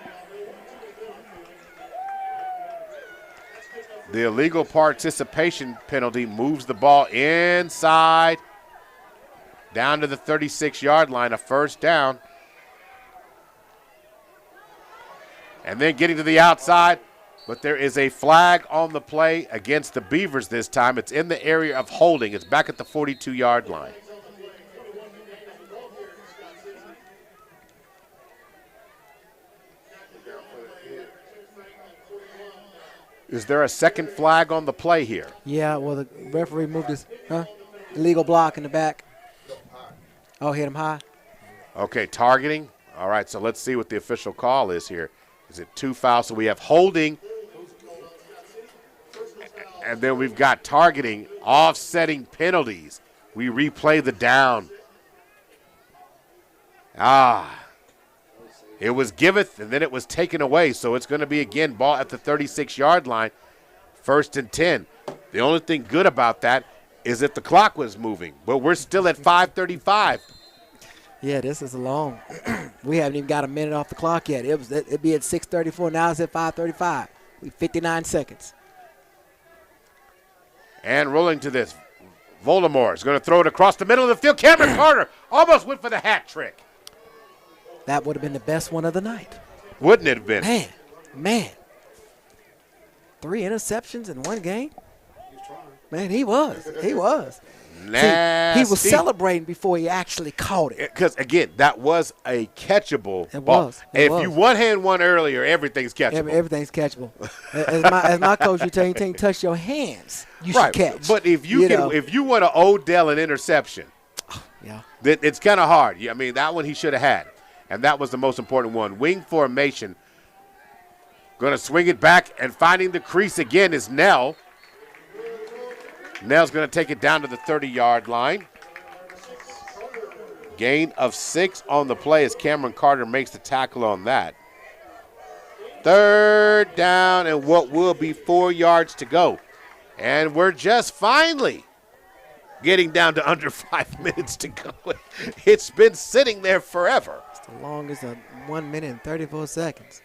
The illegal participation penalty moves the ball inside down to the 36-yard line, a first down. And then getting to the outside, but there is a flag on the play against the Beavers this time. It's in the area of holding. It's back at the 42-yard line. Is there a second flag on the play here? Yeah, well, the referee moved his illegal block in the back. Oh, hit him high. Okay, targeting. All right, so let's see what the official call is here. Is it 2 fouls? So we have holding, and then we've got targeting, offsetting penalties. We replay the down. It was giveth, and then it was taken away. So it's going to be, again, ball at the 36-yard line, 1st and 10. The only thing good about that is that the clock was moving, but we're still at 5:35. Yeah, this is long. We haven't even got a minute off the clock yet. It'd be at 6:34. Now it's at 5:35. We 59 seconds. And rolling to this, Voldemort is going to throw it across the middle of the field. Cameron Carter almost went for the hat trick. That would have been the best one of the night. Wouldn't it have been? Man. 3 interceptions in one game? Man, he was. Nasty. He was celebrating before he actually caught it. Because, again, that was a catchable It ball. was. If you one-hand one earlier, everything's catchable. Everything's catchable. as my coach would tell you, you touch your hands, you should catch. But if you want to Odell an interception, then it's kind of hard. I mean, that one he should have had. And that was the most important one. Wing formation. Going to swing it back, and finding the crease again is Nell. Nell's going to take it down to the 30-yard line. Gain of 6 on the play as Cameron Carter makes the tackle on that. 3rd down and what will be 4 yards to go. And we're just finally getting down to under 5 minutes to go. It's been sitting there forever. It's the longest of 1 minute and 34 seconds.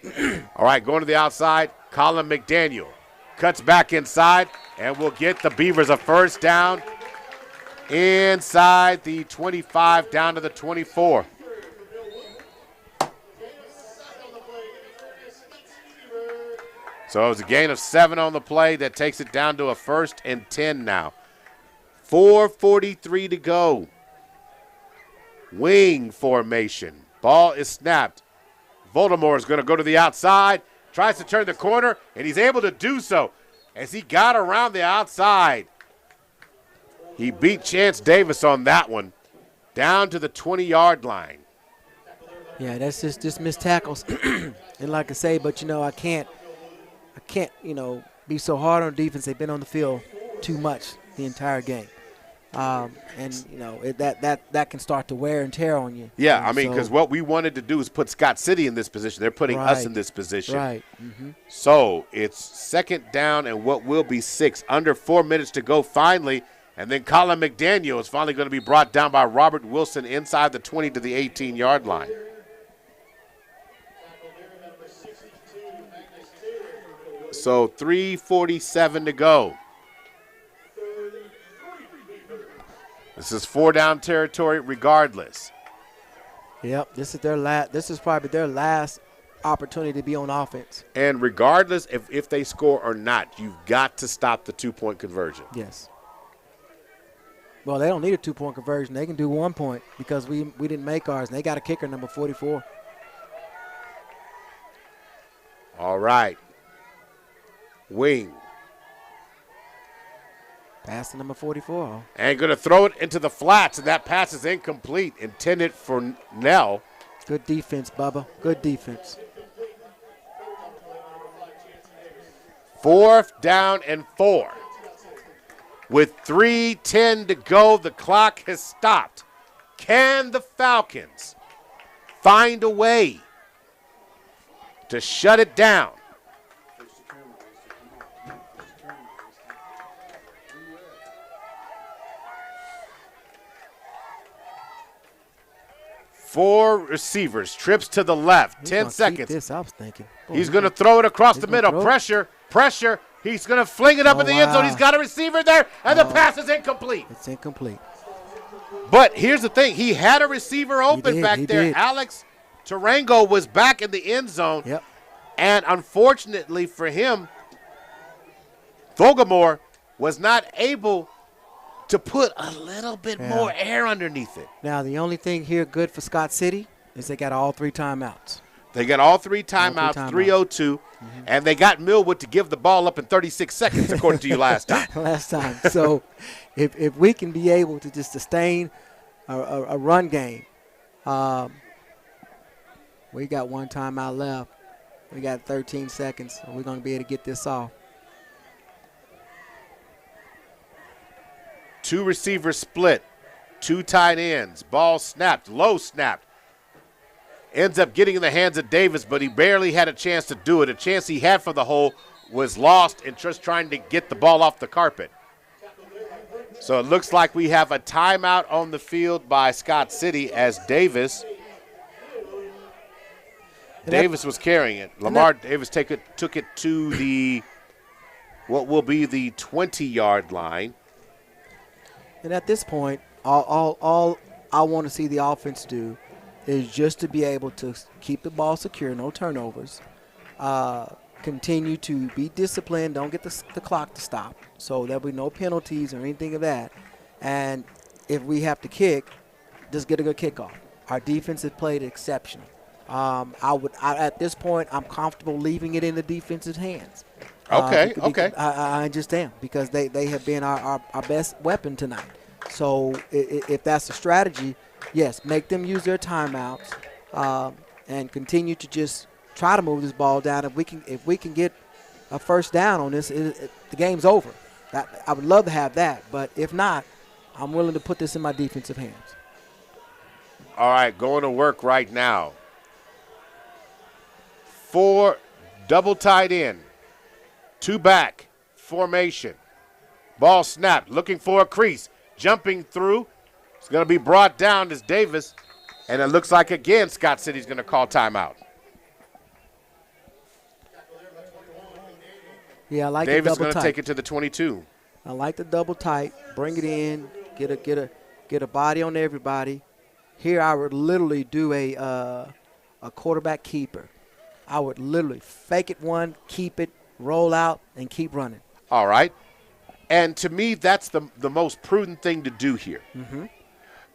All right, going to the outside, Colin McDaniel cuts back inside, and we'll get the Beavers a first down inside the 25 down to the 24. So it was a gain of 7 on the play that takes it down to a 1st and 10 now. 4:43 to go. Wing formation. Ball is snapped. Voldemort is going to go to the outside, tries to turn the corner, and he's able to do so as he got around the outside. He beat Chance Davis on that one down to the 20-yard line. Yeah, that's just missed tackles. And like I say, but, I can't, be so hard on defense. They've been on the field too much the entire game. That can start to wear and tear on you. Yeah, because what we wanted to do is put Scott City in this position. They're putting us in this position. Right. Mm-hmm. So it's 2nd down and what will be 6. Under 4 minutes to go finally. And then Colin McDaniel is finally going to be brought down by Robert Wilson inside the 20 to the 18-yard line. So 3:47 to go. This is 4-down territory regardless. Yep, this is probably their last opportunity to be on offense. And regardless if they score or not, you've got to stop the 2-point conversion. Yes. Well, they don't need a 2-point conversion. They can do 1 point because we didn't make ours, and they got a kicker, number 44. All right. Wing. Pass to number 44. And going to throw it into the flats, and that pass is incomplete, intended for Nell. Good defense, Bubba. Good defense. 4th down and 4. With 3:10 to go, the clock has stopped. Can the Falcons find a way to shut it down? Four receivers, trips to the left, 10 seconds. This, I was thinking. He's going to throw it across the middle. Pressure. He's going to fling it up in the end zone. He's got a receiver there, and the pass is incomplete. It's incomplete. But here's the thing. He had a receiver open back there. Alex Tarango was back in the end zone. Yep. And unfortunately for him, Vogelmore was not able to put a little bit more air underneath it. Now, the only thing here good for Scott City is they got all 3 timeouts. They got all 3 timeouts, 3:02, and they got Millwood to give the ball up in 36 seconds, according to you last time. So if we can be able to just sustain a run game, we got 1 timeout left. We got 13 seconds, so we're going to be able to get this off. 2 receivers split, 2 tight ends, ball snapped, low snapped. Ends up getting in the hands of Davis, but he barely had a chance to do it. A chance he had for the hole was lost in just trying to get the ball off the carpet. So it looks like we have a timeout on the field by Scott City as Davis was carrying it. Lamar Davis took it to the what will be the 20-yard line. And at this point, all I want to see the offense do is just to be able to keep the ball secure, no turnovers, continue to be disciplined, don't get the clock to stop, so there'll be no penalties or anything of that. And if we have to kick, just get a good kickoff. Our defense has played exceptional. At this point, I'm comfortable leaving it in the defense's hands. Okay. I just am, because they have been our best weapon tonight. So if that's the strategy, yes, make them use their timeouts and continue to just try to move this ball down. If we can get a first down on this, the game's over. I would love to have that, but if not, I'm willing to put this in my defensive hands. All right, going to work right now. 4 double tight end, 2 back formation. Ball snapped, looking for a crease, jumping through. It's going to be brought down as Davis, and it looks like, again, Scott City's going to call timeout. Yeah, I like Davis the double tight. Davis going to take it to the 22. I like the double tight. Bring it in, get a body on everybody. Here I would literally do a quarterback keeper. I would literally fake it one, keep it, roll out, and keep running. All right. And to me, that's the most prudent thing to do here. Mm-hmm.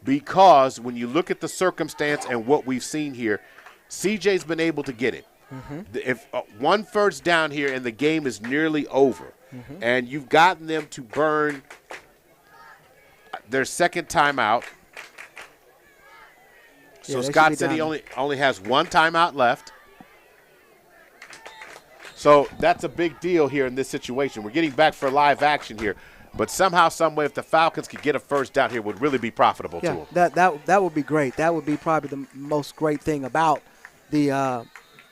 Because when you look at the circumstance and what we've seen here, CJ's been able to get it. Mm-hmm. If 1 first down here and the game is nearly over, mm-hmm. and you've gotten them to burn their second timeout. So Scott City only has 1 timeout left. So that's a big deal here in this situation. We're getting back for live action here. But somehow, some way, if the Falcons could get a first down here, would really be profitable to them. That would be great. That would be probably the most great thing about the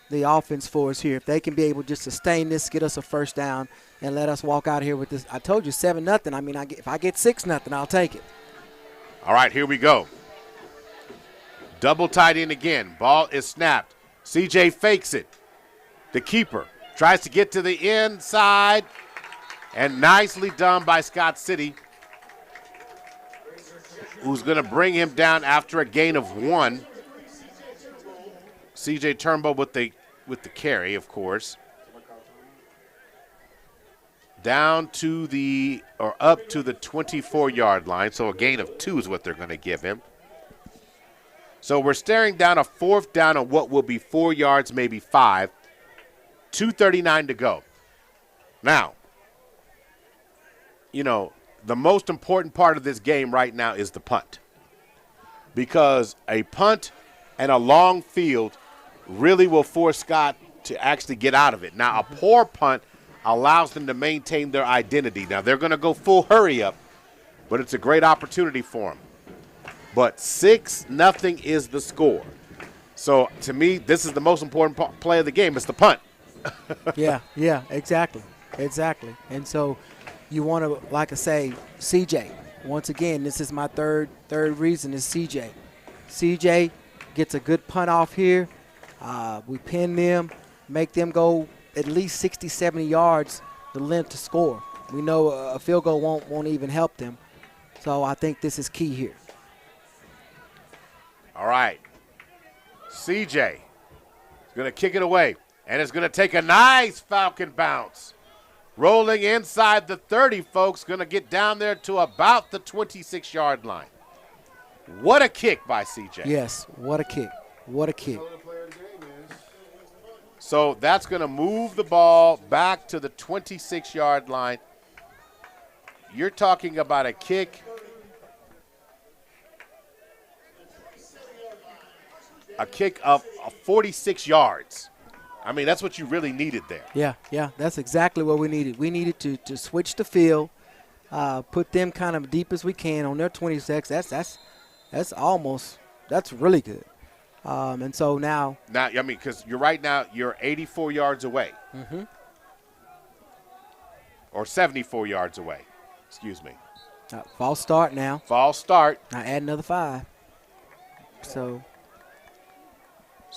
the offense for us here. If they can be able to just sustain this, get us a first down, and let us walk out here with this. I told you 7-0. I mean, if I get 6-0, I'll take it. All right, here we go. Double tight end again. Ball is snapped. CJ fakes it. The keeper tries to get to the inside, and nicely done by Scott City, who's going to bring him down after a gain of 1. CJ Turnbull with the carry, of course. Up to the 24-yard line, so a gain of 2 is what they're going to give him. So we're staring down a 4th down on what will be 4 yards, maybe 5. 2:39 to go. Now, the most important part of this game right now is the punt, because a punt and a long field really will force Scott to actually get out of it. Now, a poor punt allows them to maintain their identity. Now, they're going to go full hurry up, but it's a great opportunity for them. But 6-0 is the score. So, to me, this is the most important play of the game. It's the punt. Yeah, exactly. And so you want to, like I say, CJ. Once again, this is my third reason is CJ. CJ gets a good punt off here. We pin them, make them go at least 60, 70 yards the length to score. We know a field goal won't even help them. So I think this is key here. All right. CJ is going to kick it away, and it's going to take a nice Falcon bounce. Rolling inside the 30, folks, going to get down there to about the 26-yard line. What a kick by CJ. Yes, what a kick. What a kick. So that's going to move the ball back to the 26-yard line. You're talking about a kick. A kick of 46 yards. I mean, that's what you really needed there. Yeah, that's exactly what we needed. We needed to switch the field, put them kind of deep as we can on their 26. That's really good. And so now, I mean, because you're 84 yards away. Mm-hmm. Or 74 yards away. Excuse me. False start now. False start. Now add another 5. So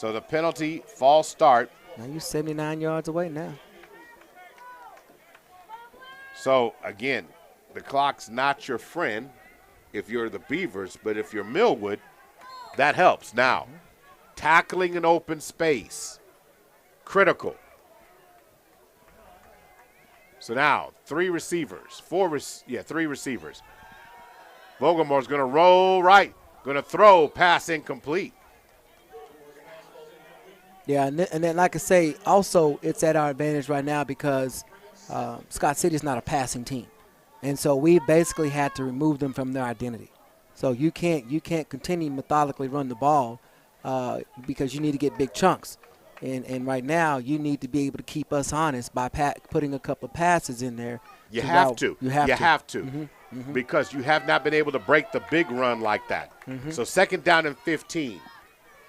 the penalty, false start. Now you're 79 yards away now. So, again, the clock's not your friend if you're the Beavers, but if you're Millwood, that helps. Now, tackling an open space, critical. So now, 3 receivers. 3 receivers. Vogelmore's going to roll right, going to throw, pass incomplete. Yeah, and then like I say, also it's at our advantage right now because Scott City is not a passing team. And so we basically had to remove them from their identity. So you can't continue methodically run the ball because you need to get big chunks. And right now you need to be able to keep us honest by putting a couple of passes in there. You have to. You have to. Mm-hmm. Mm-hmm. Because you have not been able to break the big run like that. Mm-hmm. So 2nd down and 15.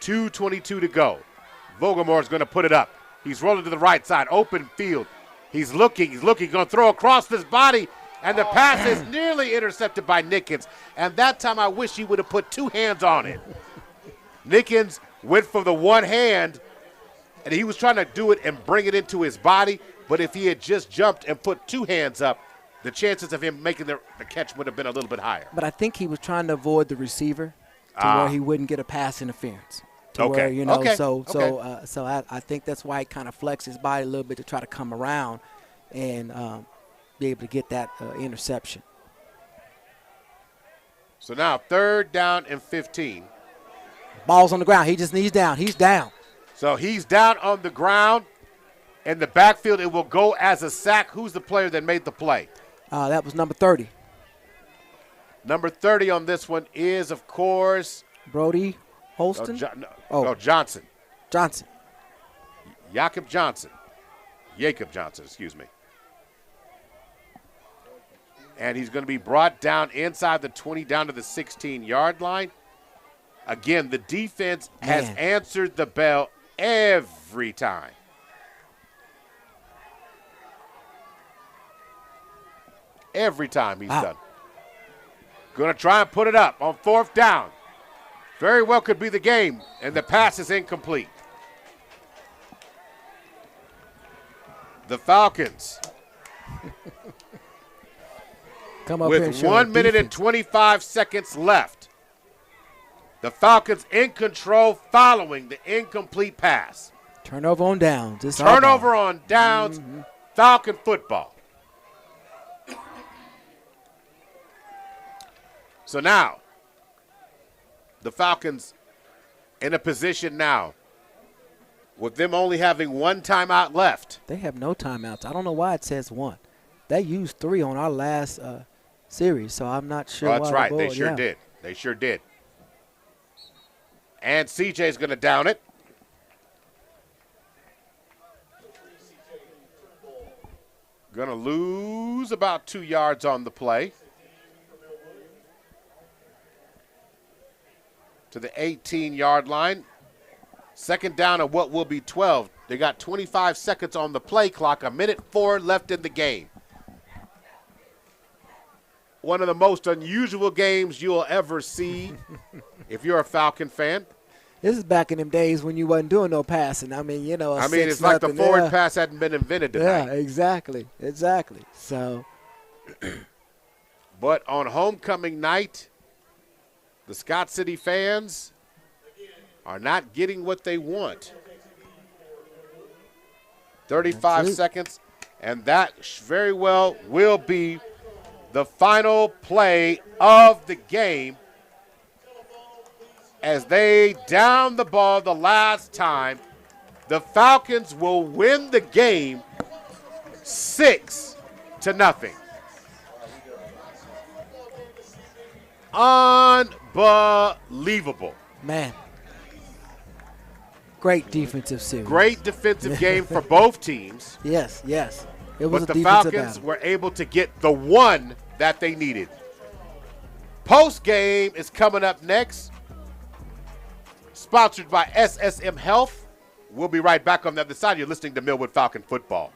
2:22 to go. Vogelmore's going to put it up. He's rolling to the right side, open field. He's looking, going to throw across his body, and the pass is nearly intercepted by Nickens. And that time I wish he would have put 2 hands on it. Nickens went for the one hand, and he was trying to do it and bring it into his body, but if he had just jumped and put 2 hands up, the chances of him making the catch would have been a little bit higher. But I think he was trying to avoid the receiver to where he wouldn't get a pass interference. Where, so I think that's why he kind of flexed his body a little bit to try to come around and be able to get that interception. So now 3rd down and 15. Ball's on the ground. He's down. He's down. So he's down on the ground. In the backfield, it will go as a sack. Who's the player that made the play? That was number 30. Number 30 on this one is, of course, Brody Holston? Johnson. Johnson. Jacob Johnson, excuse me. And he's going to be brought down inside the 20, down to the 16-yard line. Again, the defense has answered the bell every time. Every time he's done. Going to try and put it up on 4th down. Very well could be the game, and the pass is incomplete. The Falcons, Come up here and with show 1 minute and defense. 25 seconds left. The Falcons in control following the incomplete pass. Turnover on downs. It's our Turnover ball. on downs, Falcon football. So now, the Falcons in a position now with them only having 1 timeout left. They have no timeouts. I don't know why it says 1. They used 3 on our last series, so I'm not sure why. That's the right. board, They sure did. They sure did. And CJ's going to down it. Going to lose about 2 yards on the play. To the 18-yard line. 2nd down at what will be 12. They got 25 seconds on the play clock, 1:04 left in the game. One of the most unusual games you'll ever see if you're a Falcon fan. This is back in them days when you wasn't doing no passing. I mean, you know, It's like the forward pass hadn't been invented tonight. Yeah, exactly. So, But on homecoming night, the Scott City fans are not getting what they want. 35 seconds, and that very well will be the final play of the game as they down the ball the last time. The Falcons will win the game 6-0. Unbelievable. man, great defensive series. Great defensive game for both teams. Yes. It was But a the defensive Falcons battle. were able to get the one that they needed. Post game is coming up next. Sponsored by SSM Health. We'll be right back on the other side. You're listening to Millwood Falcon Football.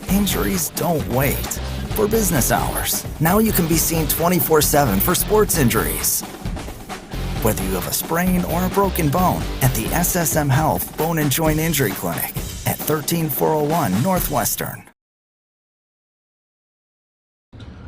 Injuries don't wait. For business hours, now you can be seen 24/7 for sports injuries. Whether you have a sprain or a broken bone, at the SSM Health Bone and Joint Injury Clinic at 13401 Northwestern.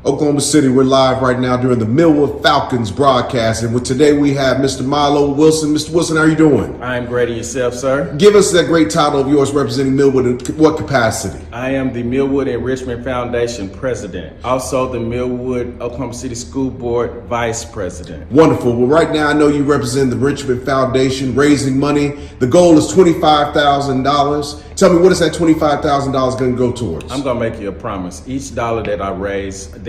Oklahoma City, we're live right now during the Millwood Falcons broadcast. And today we have Mr. Milo Wilson. Mr. Wilson, how are you doing? I'm great. And yourself, sir? Give us that great title of yours representing Millwood in what capacity? I am the Millwood Enrichment Foundation president. Also the Millwood Oklahoma City School Board vice president. Wonderful. Well, right now I know you represent the Richmond Foundation, raising money. The goal is $25,000. Tell me, what is that $25,000 going to go towards? I'm going to make you a promise. Each dollar that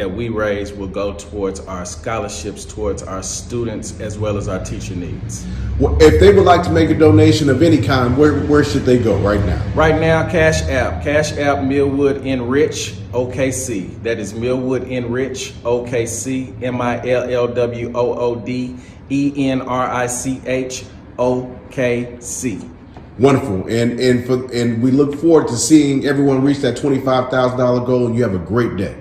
we raise will go towards our scholarships, towards our students, as well as our teacher needs. Well, if they would like to make a donation of any kind, where should they go right now? Right now, Cash App Millwood Enrich OKC. That is Millwood Enrich OKC, MILLWOOD ENRICH OKC. Wonderful, and we look forward to seeing everyone reach that $25,000 goal. And you have a great day.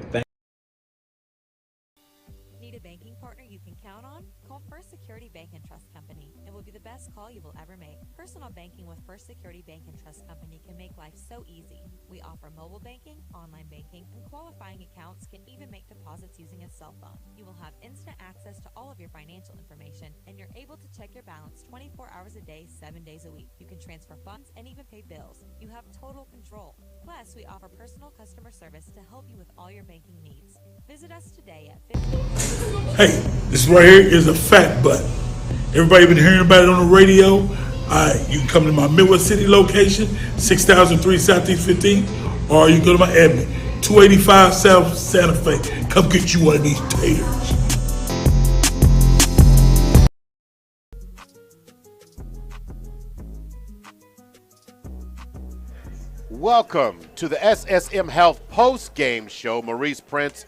Need a banking partner you can count on? Call First Security Bank and Trust Company. It will be the best call you will ever make. Personal banking with First Security Bank and Trust Company can make life so easy. We offer mobile banking, online banking, and qualifying accounts can even make deposits using a cell phone. You will have instant access to all of your financial information, and you're able to check your balance 24 hours a day, 7 days a week. You can transfer funds and even pay bills. You have total control. Plus, we offer personal customer service to help you with all your banking needs. Visit us today at 50. Hey, this right here is a fat butt. Everybody been hearing about it on the radio. You can come to my Millwood City location, 6003 Southeast 15, or you can go to my admin, 285 South Santa Fe. Come get you one of these taters. Welcome to the SSM Health post-game show. Maurice Prince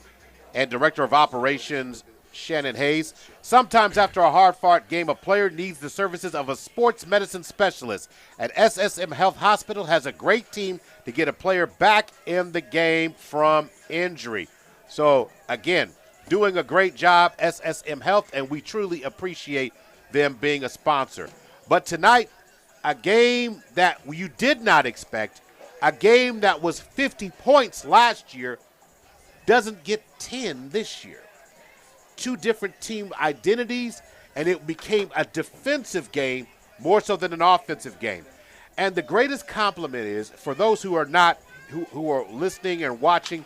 and Director of Operations Shannon Hayes. Sometimes after a hard-fought game, a player needs the services of a sports medicine specialist. At SSM Health Hospital has a great team to get a player back in the game from injury. So, again, doing a great job, SSM Health, and we truly appreciate them being a sponsor. But tonight, a game that you did not expect, a game that was 50 points last year, doesn't get 10 this year. Two different team identities, and it became a defensive game more so than an offensive game. And the greatest compliment is, for those who are not, who are listening and watching,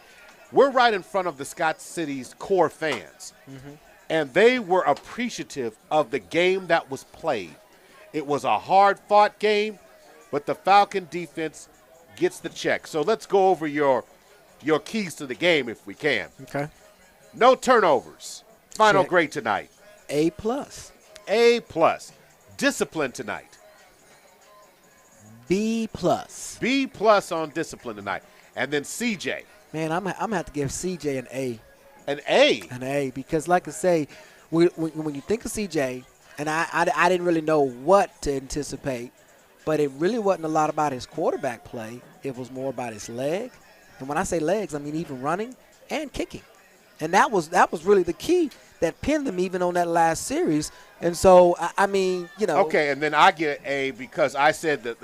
we're right in front of the Scott City's core fans. And they were appreciative of the game that was played. It was a hard-fought game, but the Falcon defense gets the check. So let's go over your keys to the game if we can. Okay. No turnovers. Final Check. grade tonight. A+. A+. Discipline tonight. B+. B+ on discipline tonight. And then CJ. Man, I'm going to have to give CJ an A. An A? An A, because like I say, when you think of CJ, and I didn't really know what to anticipate, but it really wasn't a lot about his quarterback play. It was more about his leg. And when I say legs, I mean even running and kicking. And that was really the key that pinned them even on that last series. And so, I mean, you know. Okay, and then I get an A because I said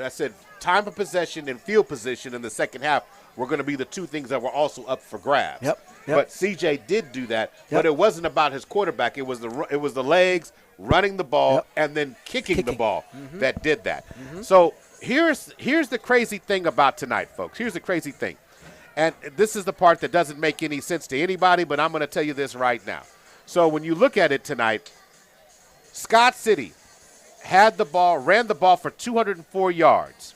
time of possession and field position in the second half were going to be the two things that were also up for grabs. Yep. But CJ did do that, but it wasn't about his quarterback. It was the legs, running the ball, and then kicking the ball that did that. So here's the crazy thing about tonight, folks. Here's the crazy thing. And this is the part that doesn't make any sense to anybody, but I'm going to tell you this right now. So when you look at it tonight, Scott City ran the ball for 204 yards.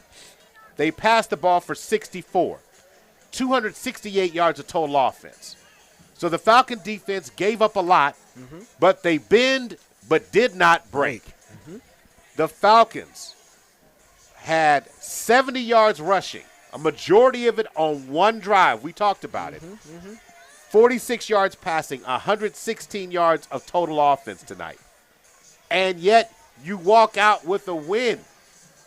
They passed the ball for 64. 268 yards of total offense. So the Falcon defense gave up a lot, but they bend but did not break. The Falcons had 70 yards rushing, a majority of it on one drive. We talked about it. 46 yards passing, 116 yards of total offense tonight. And yet you walk out with a win.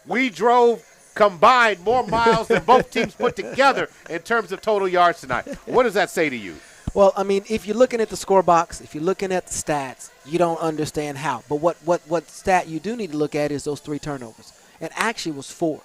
We drove combined more miles than both teams put together in terms of total yards tonight. What does that say to you? Well, I mean, if you're looking at the score box, if you're looking at the stats, you don't understand how. But what stat you do need to look at is those 3 turnovers. And actually it was 4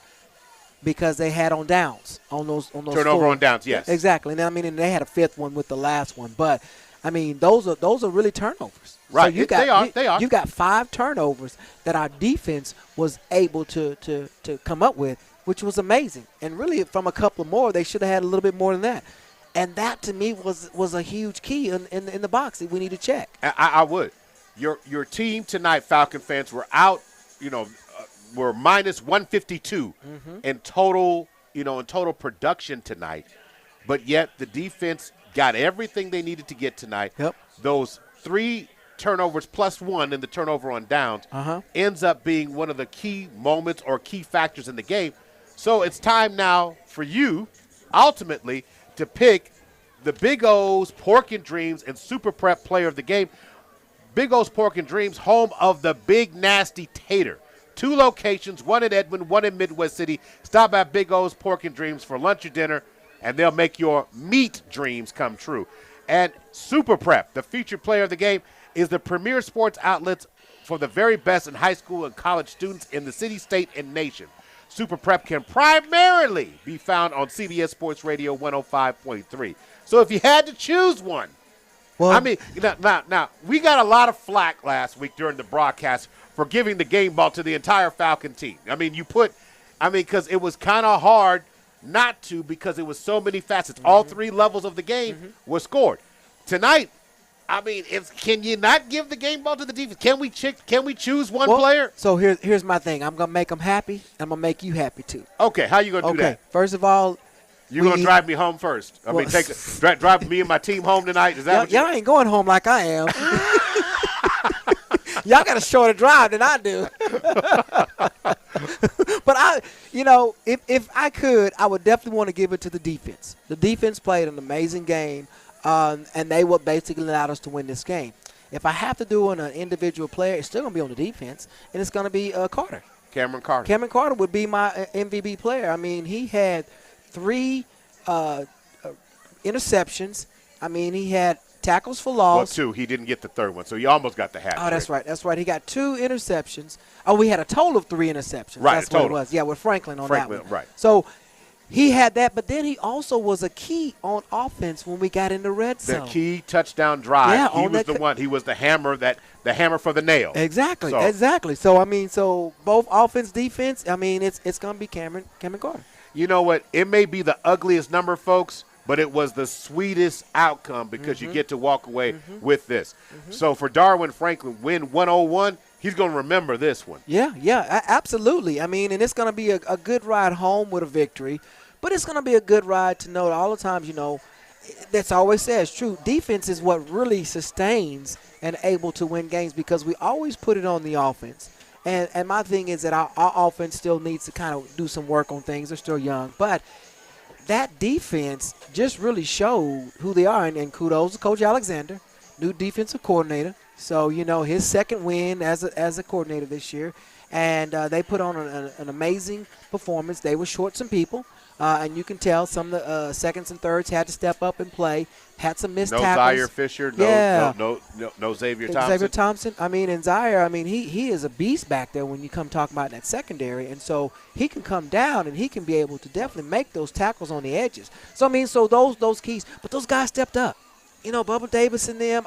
because they had on downs on those turnover 4. on downs, yes. Exactly. And I mean, and they had a 5th one with the last one. But I mean, those are really turnovers. Right. So they are. You've got 5 turnovers that our defense was able to come up with, which was amazing. And really, from a couple more, they should have had a little bit more than that. And that, to me, was a huge key in the box that we need to check. I would. Your team tonight, Falcon fans, were out, were minus 152 in total production tonight. But yet the defense got everything they needed to get tonight. Yep. Those 3 turnovers plus 1 in the turnover on downs ends up being one of the key moments or key factors in the game. So it's time now for you, ultimately, to pick the Big O's Pork and Dreams and Super Prep player of the game. Big O's Pork and Dreams, home of the Big Nasty Tater. 2 locations, one in Edmond, one in Midwest City. Stop at Big O's Pork and Dreams for lunch or dinner, and they'll make your meat dreams come true. And Super Prep, the featured player of the game, is the premier sports outlet for the very best in high school and college students in the city, state, and nation. Super Prep can primarily be found on CBS Sports Radio 105.3. So if you had to choose one, well, I mean, now we got a lot of flack last week during the broadcast for giving the game ball to the entire Falcon team. I mean, because it was kind of hard not to because it was so many facets. All 3 levels of the game were scored. Tonight, I mean, can you not give the game ball to the defense? Can we choose one player? So here's my thing. I'm gonna make them happy. I'm gonna make you happy too. Okay, how you gonna do that? First of all, you're gonna drive me home first. I mean, drive me and my team home tonight. Is that y'all ain't going home like I am? Y'all got a shorter drive than I do. But if I could, I would definitely want to give it to the defense. The defense played an amazing game. And they were basically allowed us to win this game. if I have to do on an individual player, it's still going to be on the defense, and it's going to be Carter. Cameron Carter. Cameron Carter would be my MVP player. I mean, he had 3 interceptions. I mean, he had tackles for loss. Well, 2. He didn't get the third one, so he almost got the hat. Oh, that's right. That's right. He got 2 interceptions. Oh, we had a total of 3 interceptions. Right, That's what it was. Yeah, with Franklin on that one. Right. So he had that, but then he also was a key on offense when we got in the red zone. The key touchdown drive. Yeah, he was the one. He was the hammer for the nail. Exactly. So, exactly. So I mean, both offense, defense. I mean, it's going to be Cameron Carter. You know what? It may be the ugliest number, folks, but it was the sweetest outcome because you get to walk away with this. So for Darwin Franklin, win 101. He's going to remember this one. Yeah, absolutely. I mean, and it's going to be a good ride home with a victory, but it's going to be a good ride to know that all the times, that's always says true. Defense is what really sustains and able to win games because we always put it on the offense. And my thing is that our offense still needs to kind of do some work on things. They're still young. But that defense just really showed who they are. And kudos to Coach Alexander, new defensive coordinator. So, his second win as a coordinator this year. And they put on an amazing performance. They were short some people. And you can tell some of the seconds and thirds had to step up and play. Had some missed tackles. No Zaire Fisher. No Xavier Thompson. Xavier Thompson. I mean, and Zaire, he is a beast back there when you come talking about that secondary. And so he can come down and he can be able to definitely make those tackles on the edges. So, those keys. But those guys stepped up. Bubba Davis and them,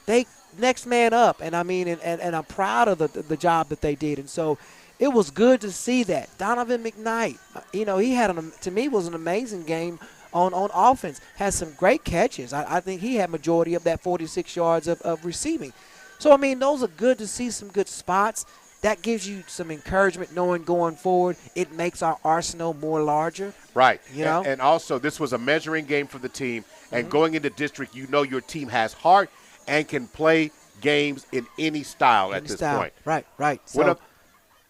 they next man up. And, and I'm proud of the job that they did. And so it was good to see that. Donovan McKnight, he had, to me, was an amazing game on offense. Had some great catches. I think he had majority of that 46 yards of receiving. So, those are good to see, some good spots. That gives you some encouragement knowing going forward it makes our arsenal more larger. Right. And also this was a measuring game for the team. And going into district, your team has heart and can play games in any style at this point. Right. So,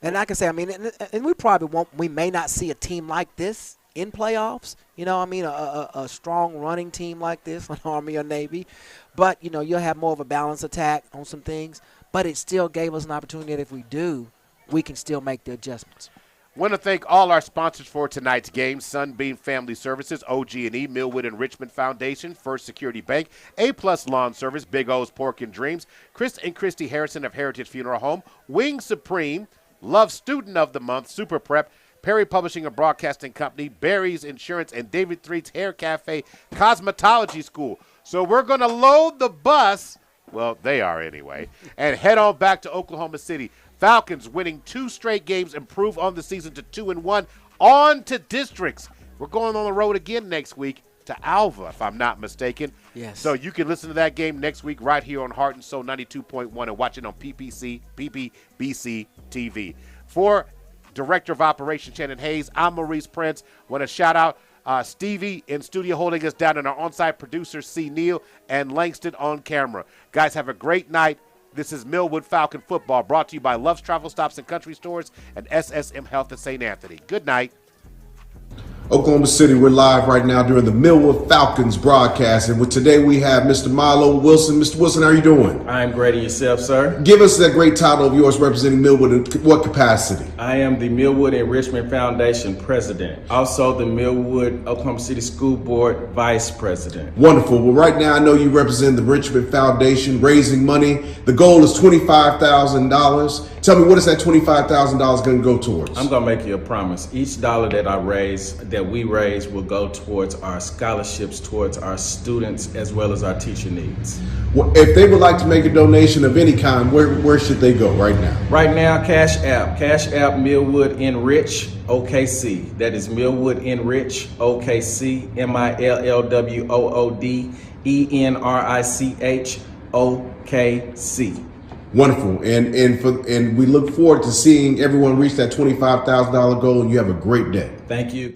and like I say, and we probably won't. We may not see a team like this in playoffs. A strong running team like this, an Army or Navy. But, you'll have more of a balanced attack on some things. But it still gave us an opportunity that if we do, we can still make the adjustments. Want to thank all our sponsors for tonight's game: Sunbeam Family Services, OG&E, Millwood and Richmond Foundation, First Security Bank, A-Plus Lawn Service, Big O's Pork and Dreams, Chris and Christy Harrison of Heritage Funeral Home, Wing Supreme, Love Student of the Month, Super Prep, Perry Publishing and Broadcasting Company, Barry's Insurance, and David Threet's Hair Cafe Cosmetology School. So we're going to load the bus, well, they are anyway, and head on back to Oklahoma City. Falcons winning 2 straight games, improve on the season to 2-1, on to districts. We're going on the road again next week to Alva, if I'm not mistaken. Yes. So you can listen to that game next week right here on Heart and Soul 92.1 and watch it on PPBC TV. For Director of Operations Shannon Hayes, I'm Maurice Prince. Want to shout out Stevie in studio holding us down, and our on-site producer C. Neal and Langston on camera. Guys, have a great night. This is Millwood Falcon Football, brought to you by Love's Travel Stops and Country Stores and SSM Health at St. Anthony. Good night. Oklahoma City, we're live right now during the Millwood Falcons broadcast. And today we have Mr. Milo Wilson. Mr. Wilson, how are you doing? I'm great. And yourself, sir? Give us that great title of yours representing Millwood in what capacity? I am the Millwood and Richmond Foundation president. Also the Millwood Oklahoma City School Board vice president. Wonderful. Well, right now I know you represent the Richmond Foundation, raising money. The goal is $25,000. Tell me, what is that $25,000 going to go towards? I'm going to make you a promise. Each dollar that we raise will go towards our scholarships, towards our students, as well as our teacher needs. Well, if they would like to make a donation of any kind, where should they go right now? Right now, Cash App Millwood Enrich OKC. That is Millwood Enrich OKC, MILLWOOD ENRICH Wonderful, and we look forward to seeing everyone reach that $25,000 goal. And you have a great day. Thank you.